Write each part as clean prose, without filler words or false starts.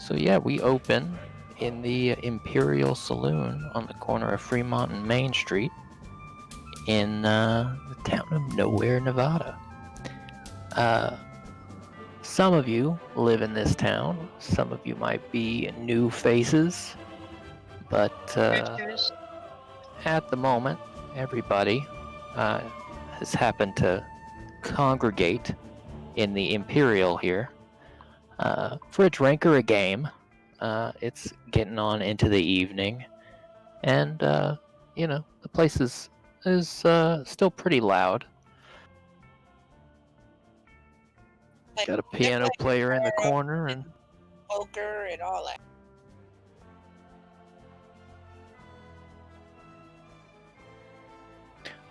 So yeah, we open in the Imperial Saloon on the corner of Fremont and Main Street in the town of Nowhere, Nevada. Uh, some of you live in this town. Some of you might be new faces, but Characters. at the moment, everybody has happened to congregate in the Imperial here for a drink or a game. It's getting on into the evening, and the place is still pretty loud. Got a piano player in the corner, and poker and all that.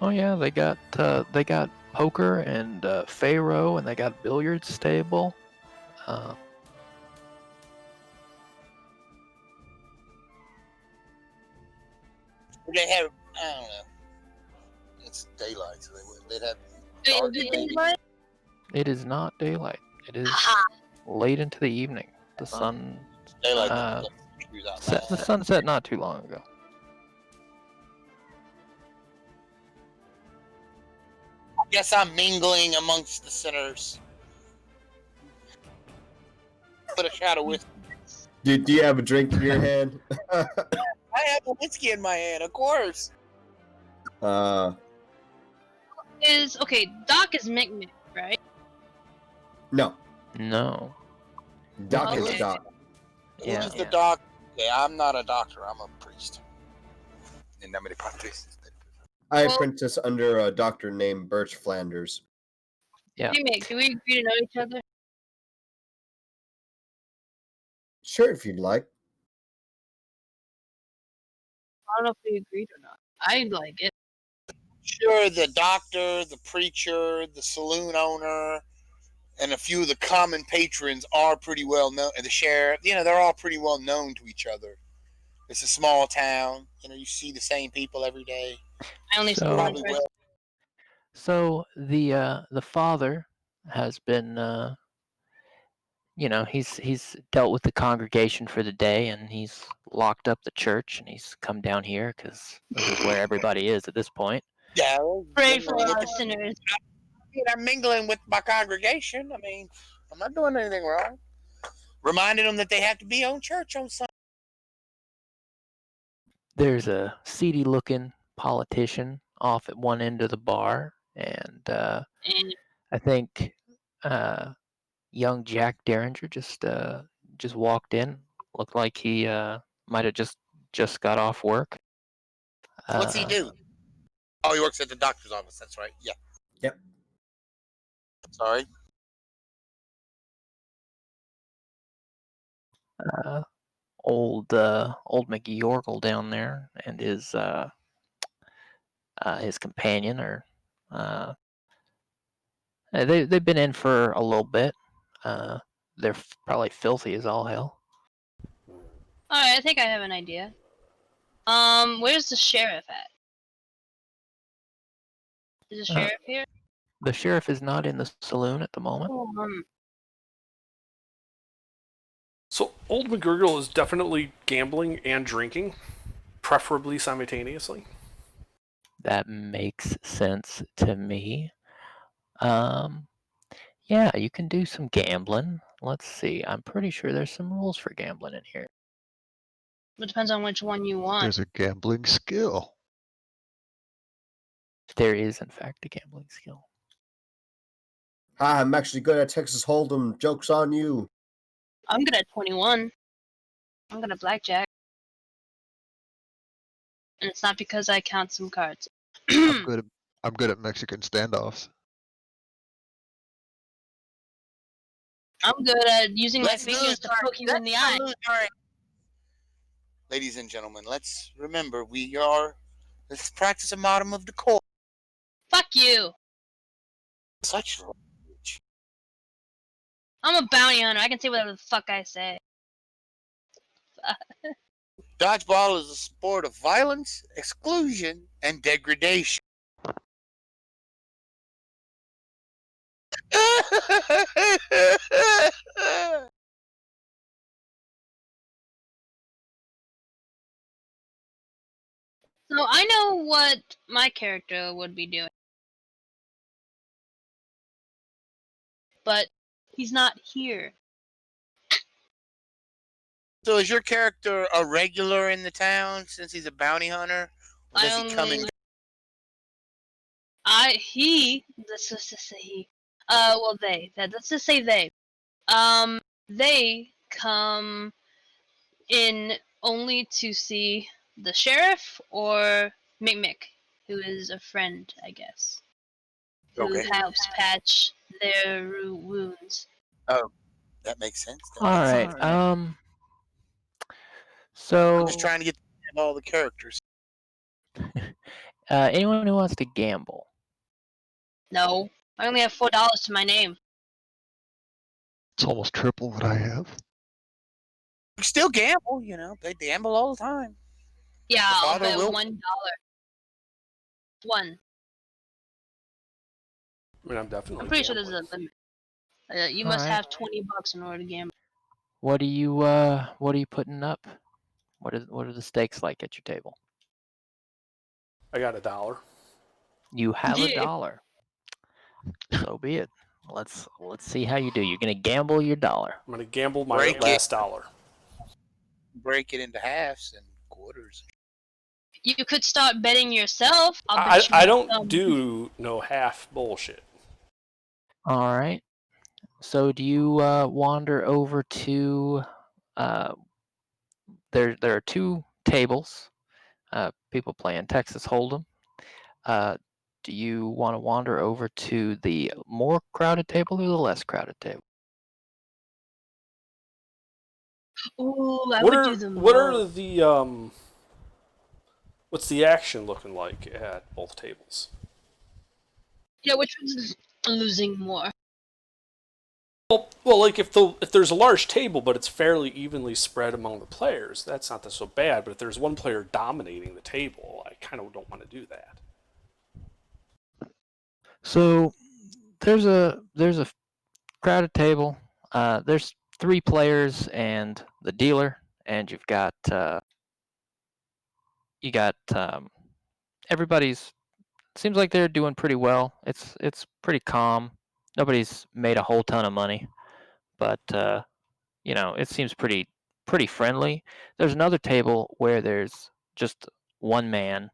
oh yeah, they got poker and Pharaoh, and they got a billiards table. They have, I don't know. It's daylight, so they'd have. Wait, is it daylight? It is not daylight. It is late into the evening. The sun Daylight. the sun set not too long ago. I guess I'm mingling amongst the sinners. Put a shot of whiskey. Do you have a drink in your hand? I have a whiskey in my hand, of course. Okay. Doc is Mick, right? No. No. Doc is Okay. Doc. Yeah. Who's the doc? Okay, I'm not a doctor. I'm a priest. In nomine Patris. I Well- apprentice under a doctor named Birch Flanders. Yeah. Hey, Mick, do we agree to know each other? Sure, if you'd like. I don't know if we agreed or not. I like it. Sure, the doctor, the preacher, the saloon owner, and a few of the common patrons are pretty well known. And the sheriff, they're all pretty well known to each other. It's a small town. You see the same people every day. I only So- saw one Probably person. well. So the father has been he's dealt with the congregation for the day, and he's locked up the church, and he's come down here because this is where everybody is at this point. Yeah. Pray for our sinners. I'm mingling with my congregation. I mean, I'm not doing anything wrong. Reminding them that they have to be on church on Sunday. There's a seedy-looking politician off at one end of the bar, and And I think young Jack Derringer just walked in. Looked like he might have just got off work. What's he do? Oh, he works at the doctor's office. That's right. Yeah. Yep. Sorry. Old McYorgle down there and his companion are they've been in for a little bit. They're probably filthy as all hell. alright, I think I have an idea. Where's the sheriff at? Is the sheriff here? The sheriff is not in the saloon at the moment. So old McGurgle is definitely gambling and drinking, preferably simultaneously. That makes sense to me. Yeah, you can do some gambling. Let's see. I'm pretty sure there's some rules for gambling in here. It depends on which one you want. There's a gambling skill. There is, in fact, a gambling skill. Hi, I'm actually good at Texas Hold'em. Joke's on you. I'm good at 21. I'm good at blackjack. And it's not because I count some cards. I'm good at Mexican standoffs. I'm good at using my Let's fingers lose to our- poke you in the eye. Ladies and gentlemen, let's remember let's practice a modicum of decorum. Fuck you! Such I'm a bounty hunter. I can say whatever the fuck I say. dodgeball is a sport of violence, exclusion, and degradation. what my character would be doing. But he's not here. So is your character a regular in the town since he's a bounty hunter? Or does he come and Let's just say he. Well, they. Let's just say they. They come in only to see the sheriff or Mick, who is a friend, I guess, who Okay. helps patch their wounds. Oh, that makes sense. That All makes right. sense. Um. I'm So, just trying to get all the characters. anyone who wants to gamble? No, I only have $4 to my name. It's almost triple what I have. You still gamble, you know. They gamble all the time. Yeah, The I'll father bet will- $1. One. I mean, I'm definitely. I'm pretty sure there's gambling. a limit. You All must right. have $20 in order to gamble. What are you putting up? What are the stakes like at your table? I got $1. You have Yeah. $1. So be it. Let's see how you do. You're gonna gamble your dollar. I'm gonna gamble my Break it. last $1. Break it into halves and quarters. You could start betting yourself. I'll bet you I don't some. do no half bullshit. All right. So do you wander over to? There are two tables. People playing Texas Hold'em. Do you want to wander over to the more crowded table or the less crowded table? Ooh, I What would are do them. what are the what's the action looking like at both tables? Yeah, which one's losing more? Well, like if there's a large table but it's fairly evenly spread among the players, that's not so bad. But if there's one player dominating the table, I kind of don't want to do that. So there's a crowded table. There's 3 players and the dealer, and you got everybody's seems like they're doing pretty well. It's pretty calm. Nobody's made a whole ton of money, but it seems pretty friendly. There's another table where there's just one man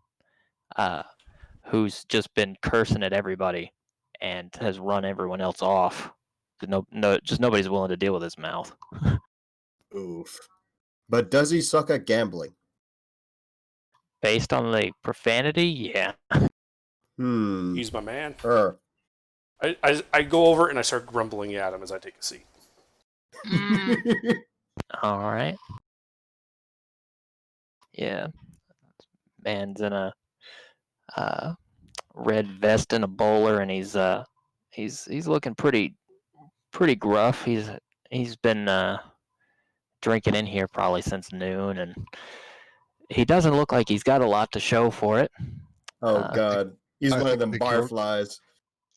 who's just been cursing at everybody and has run everyone else off. Just nobody's willing to deal with his mouth. Oof. But does he suck at gambling? Based on the profanity, yeah. He's my man. Er. I go over and I start grumbling at him as I take a seat. All right. Yeah. Man's in a red vest and a bowler, and he's looking pretty gruff. He's been drinking in here probably since noon, and he doesn't look like he's got a lot to show for it. Oh God, he's I one of think them Mick York- barflies.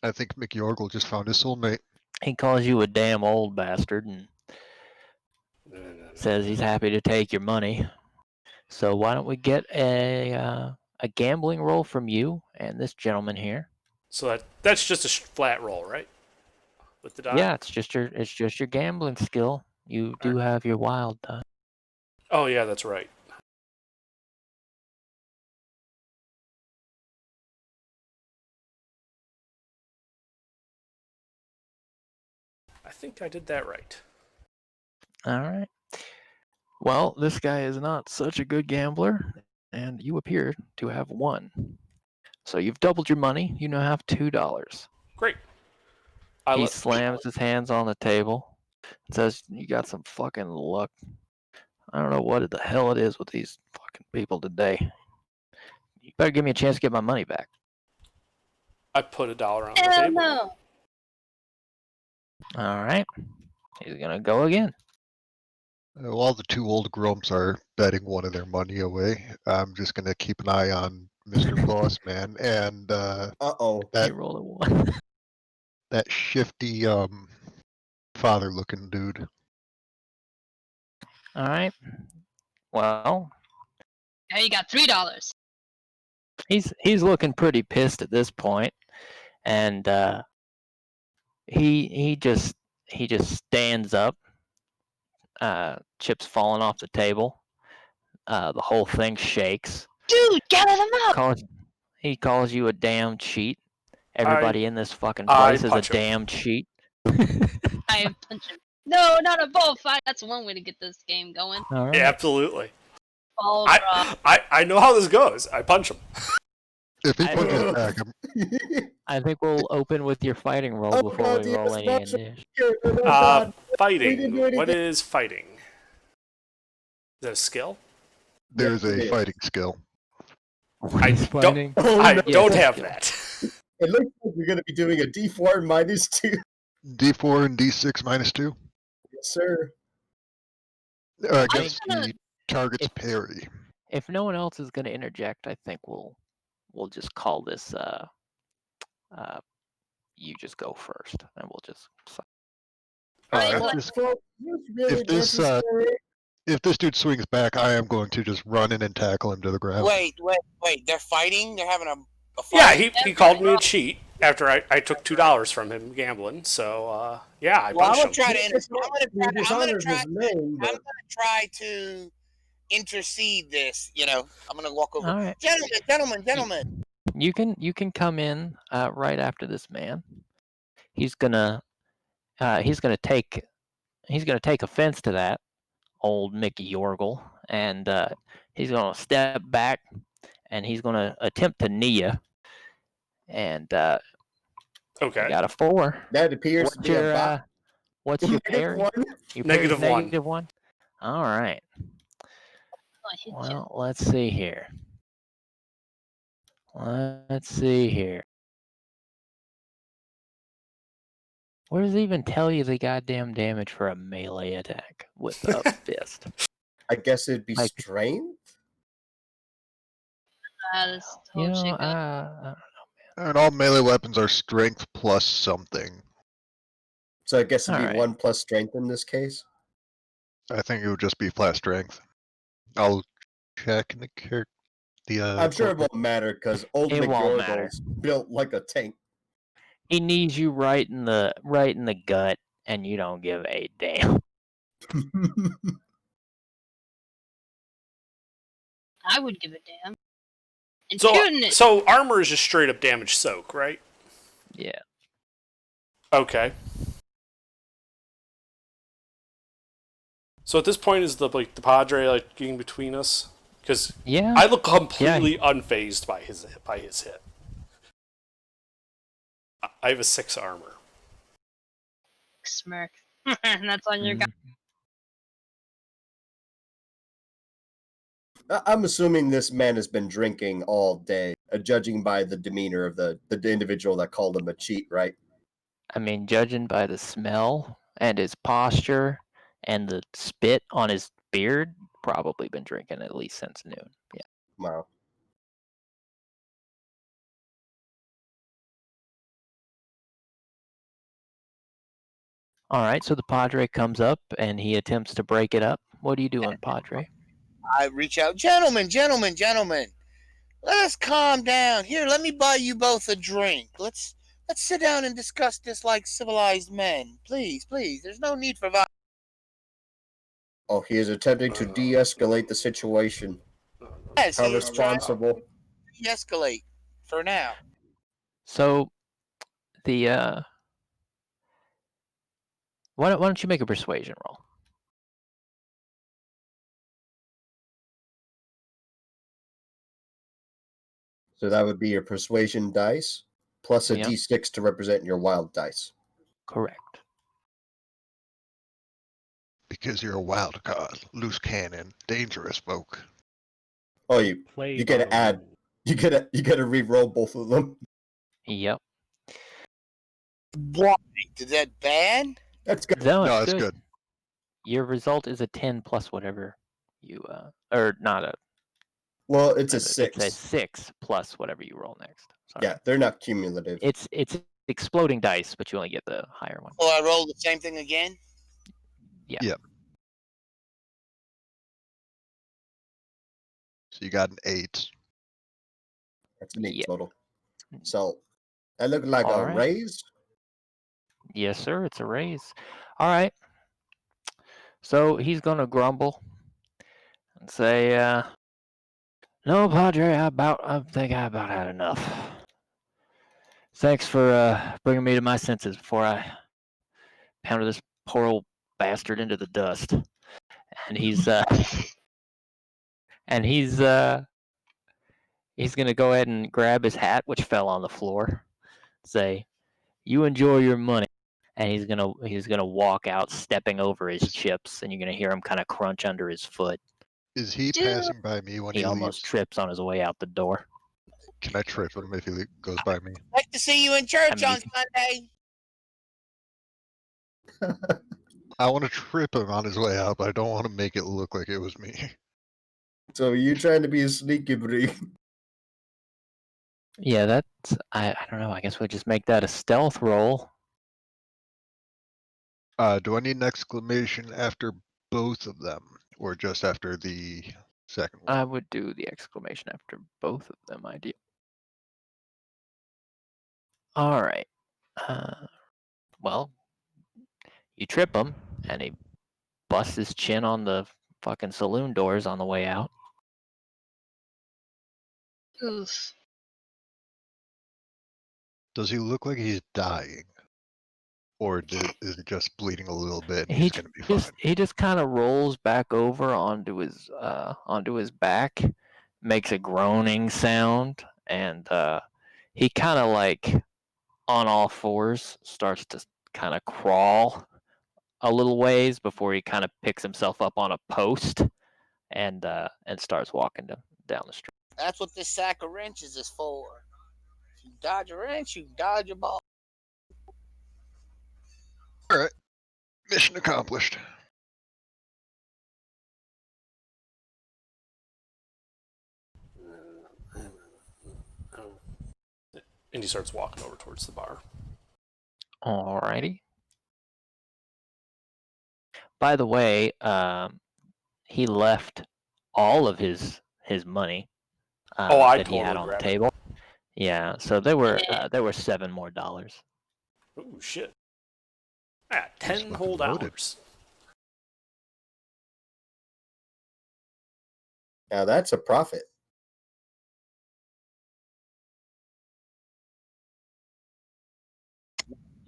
I think Mick Yorgle just found his soulmate. He calls you a damn old bastard and says he's happy to take your money. So why don't we get a gambling roll from you and this gentleman here? So that's just a flat roll, right? With the die. Yeah, it's just your gambling skill. You do have your wild die. Oh yeah, that's right. I think I did that right. All right. Well, this guy is not such a good gambler, and you appear to have won. So you've doubled your money. You now have $2. Great. He slams his hands on the table and says, "You got some fucking luck. I don't know what the hell it is with these fucking people today. You better give me a chance to get my money back." I put $1 on the Hell table. no. All right. He's gonna go again. While the 2 old grumps are betting one of their money away, I'm just gonna keep an eye on Mr. Bossman and Uh-oh. He that rolled a 1. that shifty father-looking dude. All right. Well, Now you got $3. He's looking pretty pissed at this point, and he just stands up. Chips falling off the table. The whole thing shakes. Dude, gather them up! He calls you a damn cheat. Everybody in this fucking I place is a punch him. damn cheat. I punch him. No, not a ball fight. That's one way to get this game going. All right. Yeah, absolutely. Ball drop. I know how this goes. I punch him. If he I- punches back, I'm I think we'll open with your fighting roll Oh, before God, we roll yes, any that's- initiative. Oh, God. We didn't Fighting. do anything. What is fighting? Is that a skill? there's Yes, it a is. fighting skill. I He's don't- fighting. Oh, I no. don't Yes, have skill. that. It looks like we're going to be doing a D4 -2. D4 and D6 -2. Yes, sir. Against gonna- the target's If- parry. If no one else is going to interject, I think we'll just call this. You just go first, and we'll just. Alright, if well- this- Well, it's really if this, necessary. If this dude swings back, I am going to just run in and tackle him to the ground. Wait. They're fighting. They're having a fight. Yeah, he called me a cheat after I took $2 from him gambling. So yeah, I Well, I'm punched gonna him. try to. It's not- he I'm gonna dishonors try. his name, I'm but- gonna try to intercede this. I'm gonna walk over. All right. Gentlemen. You can come in right after this man. He's gonna take offense to that, old Mickey Yorgle, and he's gonna step back, and he's gonna attempt to knee you. And you Okay. got a 4. That appears to What's be a your bot. what's your parry? One. Your Negative parry's one. -1. All right. I hit you. Well, let's see here. Let's see here. Where does it even tell you the goddamn damage for a melee attack with a fist? I guess it'd be Like- strength. That is You totally know, good. And all melee weapons are strength plus something. So I guess it'd be Alright. 1 plus strength in this case. I think it would just be flat strength. I'll check in the character. I'm sure it won't matter because old It won't matter. McGorgle's built like a tank. he knees you right in the gut, and you don't give a damn. I would give a damn. And shooting it. So armor is just straight up damage soak, right? Yeah. Okay. So at this point, is the Padre like getting between us? Because Yeah. I look completely unfazed by his hit. I have a 6 armor. Smirk. And that's on your guy. I'm assuming this man has been drinking all day, judging by the demeanor of the individual that called him a cheat, right? I mean, judging by the smell and his posture and the spit on his beard, probably been drinking at least since noon. Yeah. Wow. All right. So the Padre comes up and he attempts to break it up. What are you doing, Padre? I reach out, gentlemen. Let us calm down. Here, let me buy you both a drink. Let's sit down and discuss this like civilized men. Please. There's no need for violence. Oh, he is attempting to de-escalate the situation. Yes, How he is trying to responsible. de-escalate for now. So the why don't you make a persuasion roll? So that would be your persuasion dice plus a Yep. d6 to represent your wild dice. Correct. Because you're a wild card, loose cannon, dangerous folk. Oh, you Play You gotta by the add- rules. you gotta re-roll both of them. Yep. Why? Is that bad? That's good. No, No, it's that's good. Your result is a 10 plus whatever you or not a Well, it's a It's a 6. 6 plus whatever you roll next. Sorry. Yeah, they're not cumulative. It's exploding dice, but you only get the higher one. Will I roll the same thing again? So you got an 8. That's an 8 Yeah. total. So that looked like All a right. raise. Yes, sir. It's a raise. All right. So he's gonna grumble and say, "No, Padre, I think I about had enough. Thanks for bringing me to my senses before I pounded this poor old bastard into the dust." And and he's gonna go ahead and grab his hat, which fell on the floor. Say, "You enjoy your money." And he's gonna walk out, stepping over his chips, and you're gonna hear him kind of crunch under his foot. Is he Dude. passing by me when He he almost leaves? trips on his way out the door. Can I trip him if he goes by me? Like to see you in church I on mean- Sunday. I want to trip him on his way out, but I don't want to make it look like it was me. So you trying to be a sneaky Bree? Yeah, that's I don't know. I guess we'll just make that a stealth roll. Do I need an exclamation after both of them, or just after the second one? I would do the exclamation after both of them. Idea. All right. Well, you trip him, and he busts his chin on the fucking saloon doors on the way out. Oof. Does he look like he's dying, or is it just bleeding a little bit and He he's gonna be fine? he just kind of rolls back over onto his back, makes a groaning sound, and he kind of like on all fours starts to kind of crawl a little ways before he kind of picks himself up on a post and starts walking down the street. That's what this sack of wrenches is for. If you dodge a wrench, you dodge a ball. All right, mission accomplished. And he starts walking over towards the bar. Alrighty. By the way, he left all of his money I that he had totally on the grabbed it. table. Yeah, so there were $7 more. Oh shit! Ah, 10 fucking whole loaded. dollars. Now that's a profit.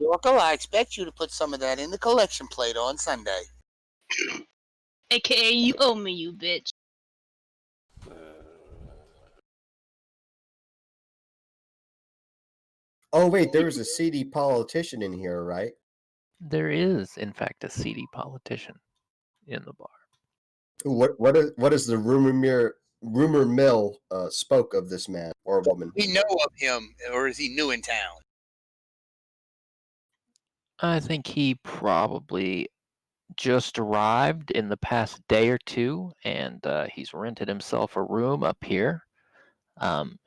Yorko, I expect you to put some of that in the collection plate on Sunday. AKA, you owe me, you bitch. Oh wait, there was a seedy politician in here, right? There is, in fact, a seedy politician in the bar. What is the rumor mill spoke of this man or woman? We know of him, or is he new in town? I think he probably just arrived in the past day or two, and he's rented himself a room up here.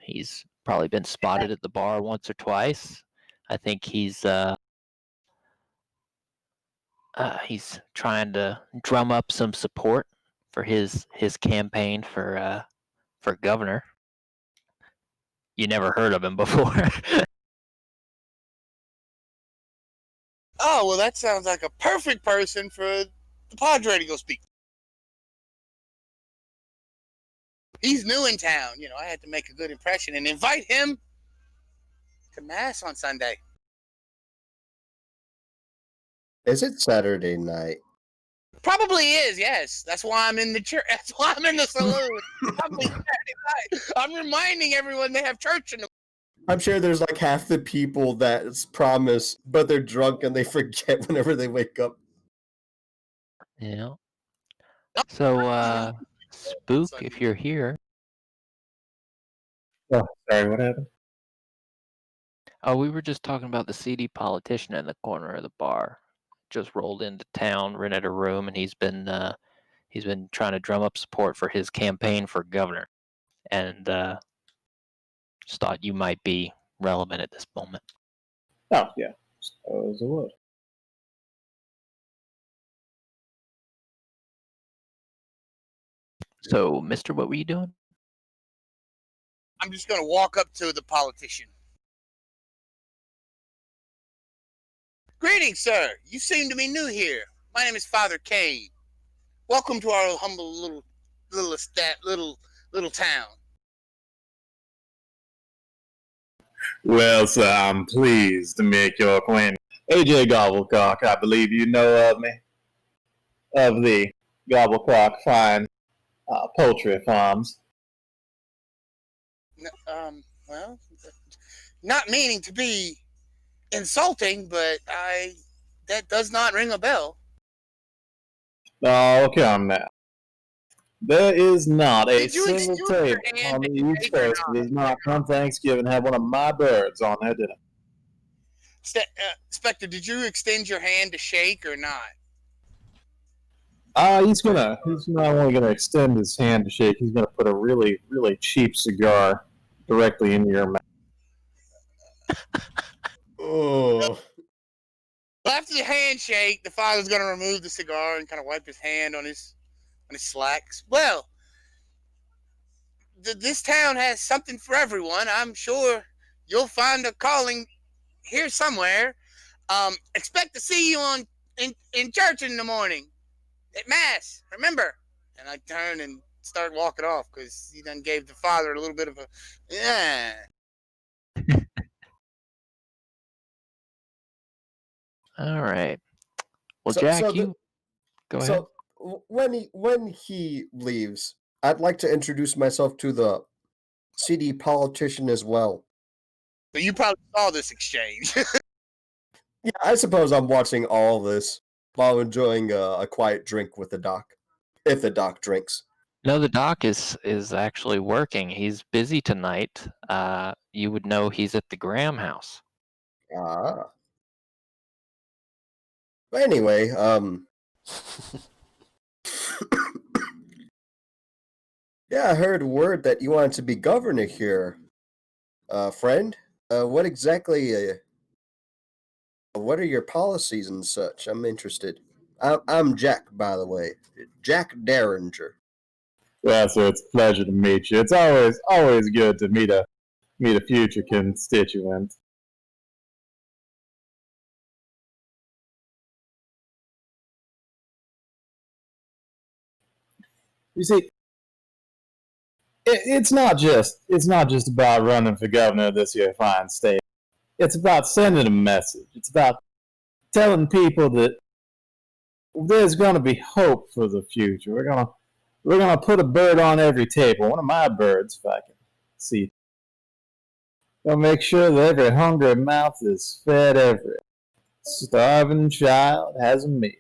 He's probably been spotted at the bar once or twice. I think he's trying to drum up some support for his campaign for governor. You never heard of him before. Oh, well, that sounds like a perfect person for the Padre to go speak. He's new in town. You know, I had to make a good impression and invite him to Mass on Sunday. Is it Saturday night? Probably is, yes. That's why I'm in the church. That's why I'm in the saloon. Probably Saturday night. I'm reminding everyone they have church in the. I'm sure there's like half the people that's promised, but they're drunk and they forget whenever they wake up. Yeah. So, Spook, if you're here. Oh, sorry, what happened? Oh, we were just talking about the seedy politician in the corner of the bar. Just rolled into town, rented a room, and he's been trying to drum up support for his campaign for governor. And just thought you might be relevant at this moment. Oh, yeah. Suppose it would. So, Mister, what were you doing? I'm just going to walk up to the politician. Greetings, sir. You seem to be new here. My name is Father Kane. Welcome to our humble little town. Well, sir, I'm pleased to make your acquaintance. AJ Gobblecock, I believe you know of me. Of the Gobblecock Fine Poultry Farms. Well, not meaning to be insulting, but that does not ring a bell. Oh, come now. There is not a Did you single excuse your table hand on the and East shake or Coast that does not come Thanksgiving have one of my birds on their dinner. Spectre, did you extend your hand to shake or not? He's not only gonna extend his hand to shake, he's gonna put a really, really cheap cigar directly into your mouth. Oh. After the handshake, the father's going to remove the cigar and kind of wipe his hand on his slacks. Well, this town has something for everyone. I'm sure you'll find a calling here somewhere. Expect to see you in church in the morning at mass. Remember? And I turn and start walking off because he done gave the father a little bit of a yeah. All right. Well, So- Jack, so the- you go ahead. So when he leaves, I'd like to introduce myself to the CD politician as well. So you probably saw this exchange. Yeah, I suppose I'm watching all this while enjoying a quiet drink with the doc, if the doc drinks. No, the doc is actually working. He's busy tonight. You would know he's at the Graham house. Ah. But anyway, yeah, I heard word that you wanted to be governor here, friend. What exactly? What are your policies and such? I'm interested. I'm Jack, by the way, Jack Derringer. Well, sir, it's a pleasure to meet you. It's always good to meet a future constituent. You see, it's not just about running for governor of this here fine state. It's about sending a message. It's about telling people that there's going to be hope for the future. We're gonna put a bird on every table. One of my birds, if I can see. Gonna make sure that every hungry mouth is fed. Every starving child has a meal.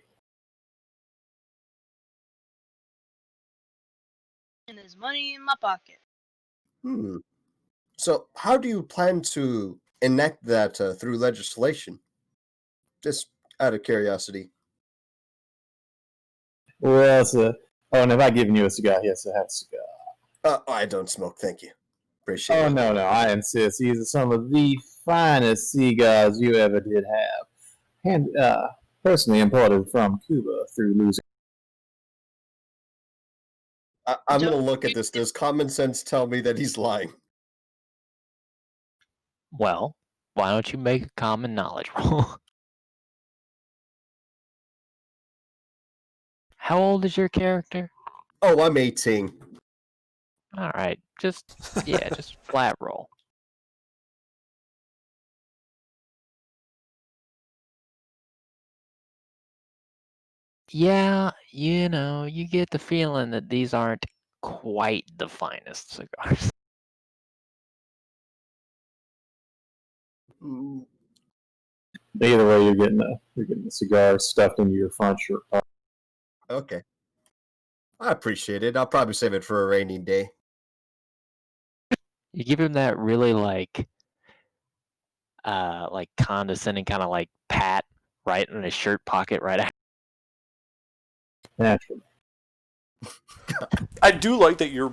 And there's money in my pocket. So, how do you plan to enact that through legislation? Just out of curiosity. Well, sir. Oh, and have I given you a cigar? Yes, I have a cigar. I don't smoke, thank you. Appreciate Oh, it. no, I insist. These are some of the finest cigars you ever did have. And, personally imported from Cuba through Louisiana. I'm going to look at this. Does common sense tell me that he's lying? Well, why don't you make a common knowledge roll? How old is your character? Oh, I'm 18. All right, just flat roll. Yeah, you get the feeling that these aren't quite the finest cigars. Mm, Either way, you're getting a cigar stuffed into your front shirt pocket. Okay. I appreciate it. I'll probably save it for a rainy day. You give him that really like condescending kind of like pat right in his shirt pocket right after. Naturally. I do like that your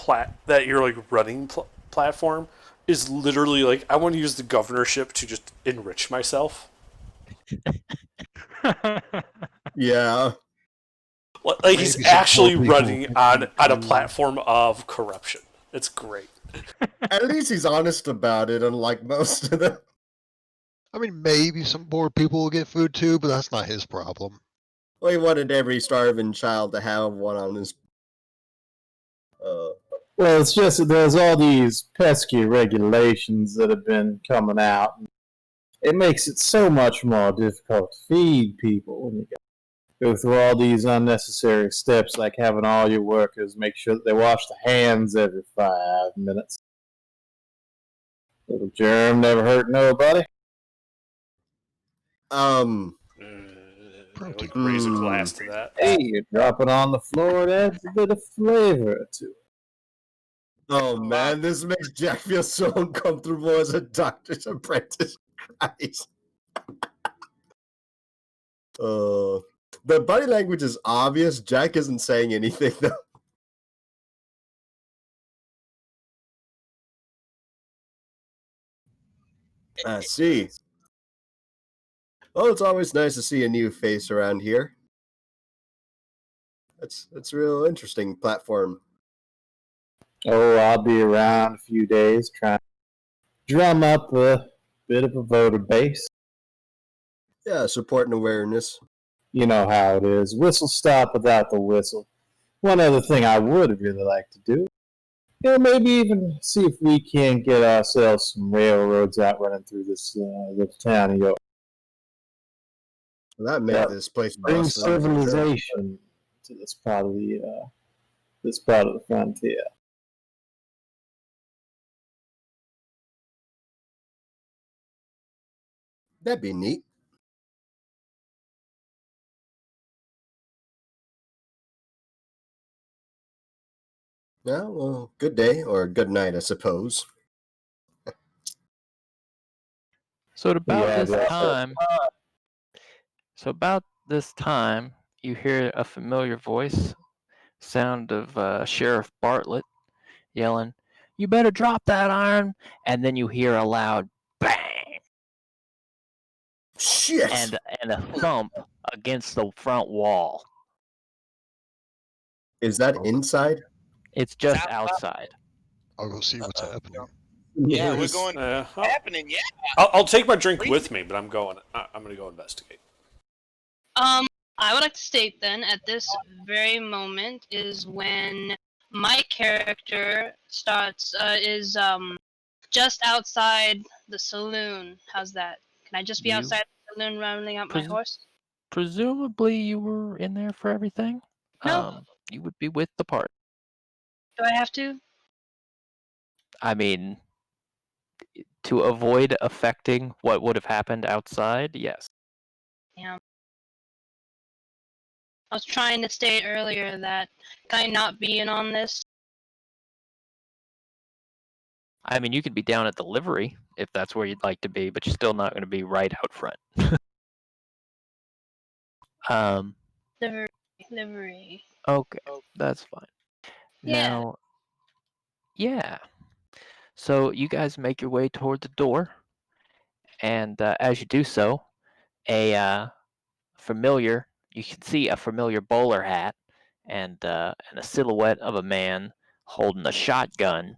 like running platform is literally like I want to use the governorship to just enrich myself. Yeah. Like he's Maybe some actually poor people running think on a you- platform of corruption. It's great. At least he's honest about it, unlike most of them. I mean, maybe some poor people will get food too, but that's not his problem. Well, he wanted every starving child to have one on his. Well, it's just that there's all these pesky regulations that have been coming out. It makes it so much more difficult to feed people when you go through all these unnecessary steps, like having all your workers make sure that they wash their hands every 5 minutes. Little germ never hurt nobody. Like raise a glass to that. Hey, you drop it on the floor, it adds a bit of flavor to it. Oh man, this makes Jack feel so uncomfortable as a doctor's apprentice. Christ. The body language is obvious. Jack isn't saying anything though. I see. Oh, it's always nice to see a new face around here. That's real interesting platform. Oh, I'll be around a few days trying to drum up a bit of a voter base. Yeah, support and awareness. You know how it is. Whistle stop without the whistle. One other thing I would really like to do, maybe even see if we can get ourselves some railroads out running through this little town of York. Well, that made this place Bring bustling, for sure. civilization to this part of the frontier. That'd be neat. Yeah, well, good day or good night, I suppose. So at about Yeah, this that's- time, you hear a familiar voice, sound of Sheriff Bartlett yelling, "You better drop that iron!" And then you hear a loud bang Shit! and a thump against the front wall. Is that inside? It's just Outside. outside. I'll go see what's happening. Yeah, we're Yes. going. I'll, Happening, yeah. I'll take my drink with me, but I'm going to go investigate. I would like to state then, at this very moment, is when my character is just outside the saloon. How's that? Can I just be You- outside the saloon rounding up my Pres- horse? Presumably you were in there for everything. No. You would be with the party. Do I have to? I mean, to avoid affecting what would have happened outside, yes. Yeah. I was trying to state earlier that can I not be in on this? I mean, you could be down at the livery if that's where you'd like to be, but you're still not going to be right out front. Livery. Okay, that's fine. Yeah. Now, yeah. So you guys make your way toward the door, and as you do so, a familiar, you can see a familiar bowler hat and a silhouette of a man holding a shotgun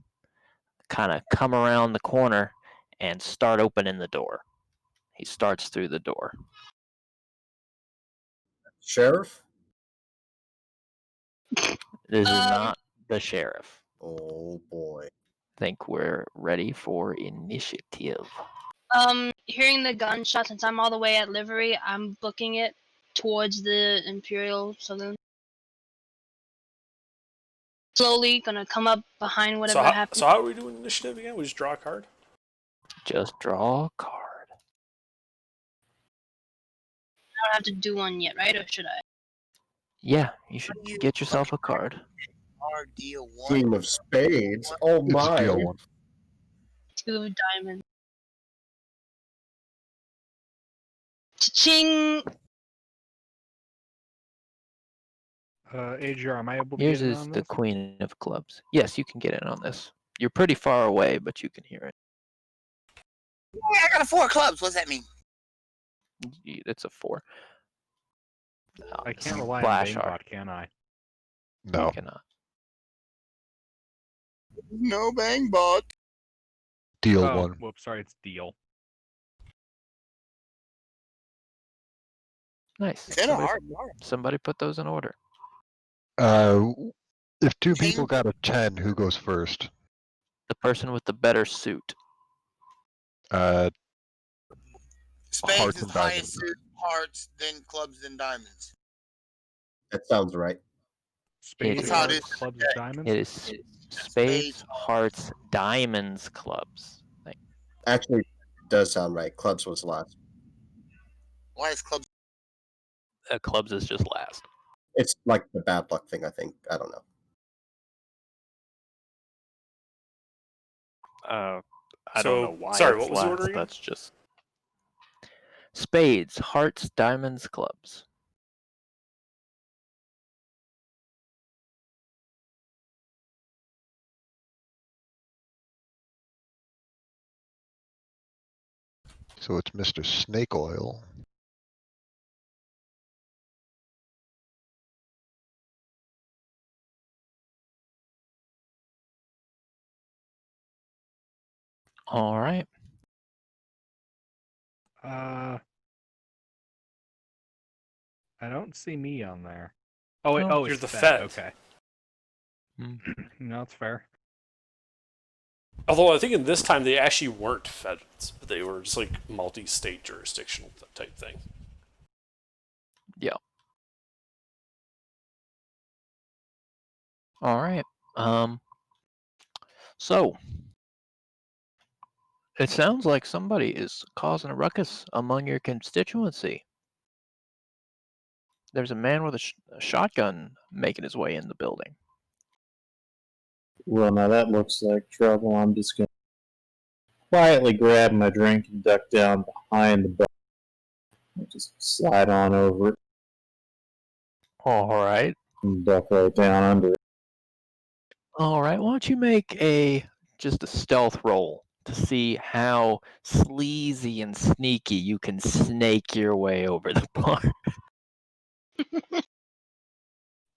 kind of come around the corner and start opening the door. He starts through the door. Sheriff? This is not the sheriff. Oh boy. Think we're ready for initiative. Hearing the gunshot, since I'm all the way at livery, I'm booking it towards the Imperial Saloon. Slowly gonna come up behind whatever happens. So how are we doing initiative again? We just draw a card? Just draw a card. I don't have to do one yet, right? Or should I? Yeah, you should get yourself a card. Our deal one. Queen of Spades. Oh It's my. deal one. 2 of diamonds. Cha-ching! AGR, am I able to Yours get in is on the this? queen of clubs. Yes, you can get in on this. You're pretty far away, but you can hear it. Yeah, I got a 4 of clubs. What does that mean? It's a 4. I can't rely on Flash aimbot, art. can I? No. You cannot. No bang bot. Deal Oh, one. whoops, sorry, it's deal. Nice. It's in a hard bar. Somebody put those in order. If two King- people got a 10, who goes first? The person with the better suit. Uh, Spades Hearts is and the highest diamonds. suit, hearts, then clubs, then diamonds. That sounds right. Spades, is. How it hearts, is. clubs, diamonds. It is spades, hearts, diamonds, clubs. Actually, it does sound right. Clubs was last. Why is clubs? Clubs is just last. It's like the bad luck thing, I think. I don't know. I So, don't know why. sorry, it's what was the last. order again? That's just spades, hearts, diamonds, clubs. so it's Mr. Snake Oil. All right. I don't see me on there. Oh wait, Oh, oh, you're it's the Fed. Fed. Okay. Hmm. No, it's fair. Although I think in this time they actually weren't feds, but they were just like multi-state jurisdictional type thing. All right. So it sounds like somebody is causing a ruckus among your constituency. There's a man with a shotgun making his way in the building. Well, now that looks like trouble. I'm just going to quietly grab my drink and duck down behind the bar. I'll just slide on over it All right. and duck right down under it. All right. Why don't you make just a stealth roll to see how sleazy and sneaky you can snake your way over the bar.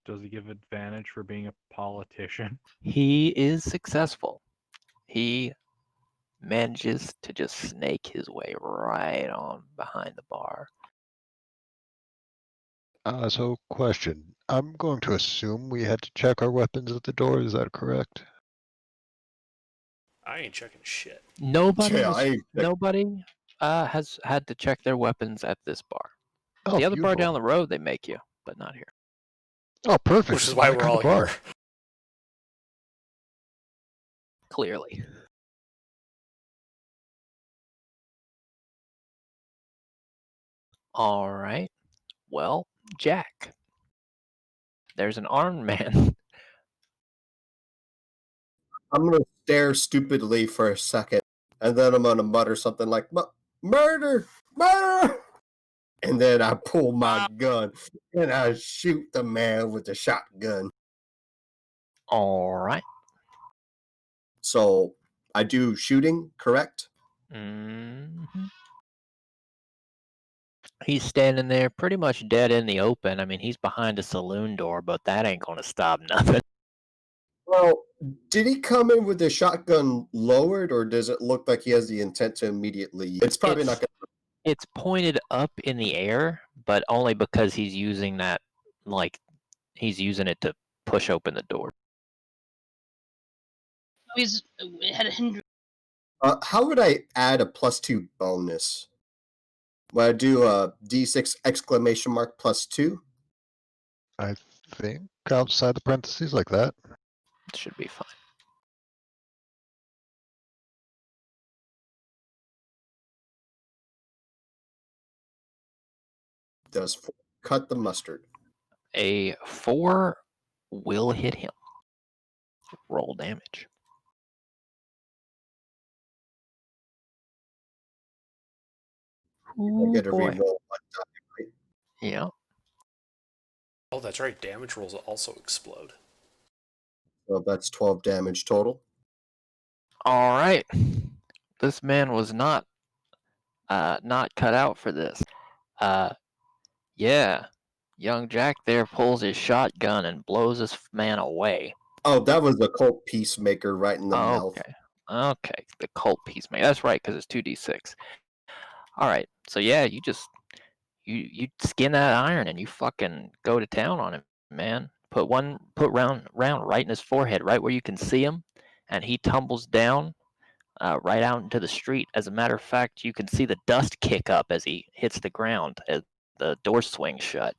Does he give advantage for being a politician? He is successful. He manages to just snake his way right on behind the bar. So question. I'm going to assume we had to check our weapons at the door. Is that correct? I ain't checking shit. Nobody, Yeah, I ain't check- nobody has had to check their weapons at this bar. Oh, The other bar beautiful. down the road, they make you, but not here. Oh, perfect. Which is why My we're kind all of bar. here. Clearly. All right. Well, Jack. There's an armed man. I'm going to stare stupidly for a second, and then I'm going to mutter something like, murder! Murder! And then I pull my gun, and I shoot the man with the shotgun. All right. So I do shooting, correct? Mhm. He's standing there pretty much dead in the open. I mean, he's behind a saloon door, but that ain't going to stop nothing. Well, did he come in with the shotgun lowered, or does it look like he has the intent to immediately? It's probably not going to. It's pointed up in the air, but only because he's using that, like, he's using it to push open the door. He's had a hindrance. How would I add a +2 bonus? Would I do a D6 exclamation mark +2? I think outside the parentheses like that. It should be fine. Does 4 cut the mustard? A 4 will hit him. Roll damage. I Ooh, get a boy. reroll one time, right? Yeah. Oh, that's right. Damage rolls also explode. So that's 12 damage total. All right. This man was not cut out for this. Yeah. Young Jack there pulls his shotgun and blows this man away. Oh, that was the cult peacemaker right in the mouth. Okay. Okay. The cult peacemaker. That's right, because it's 2d6. All right. So yeah, you just you skin that iron and you fucking go to town on him, man. Put round right in his forehead, right where you can see him, and he tumbles down right out into the street. As a matter of fact, you can see the dust kick up as he hits the ground as the door swings shut.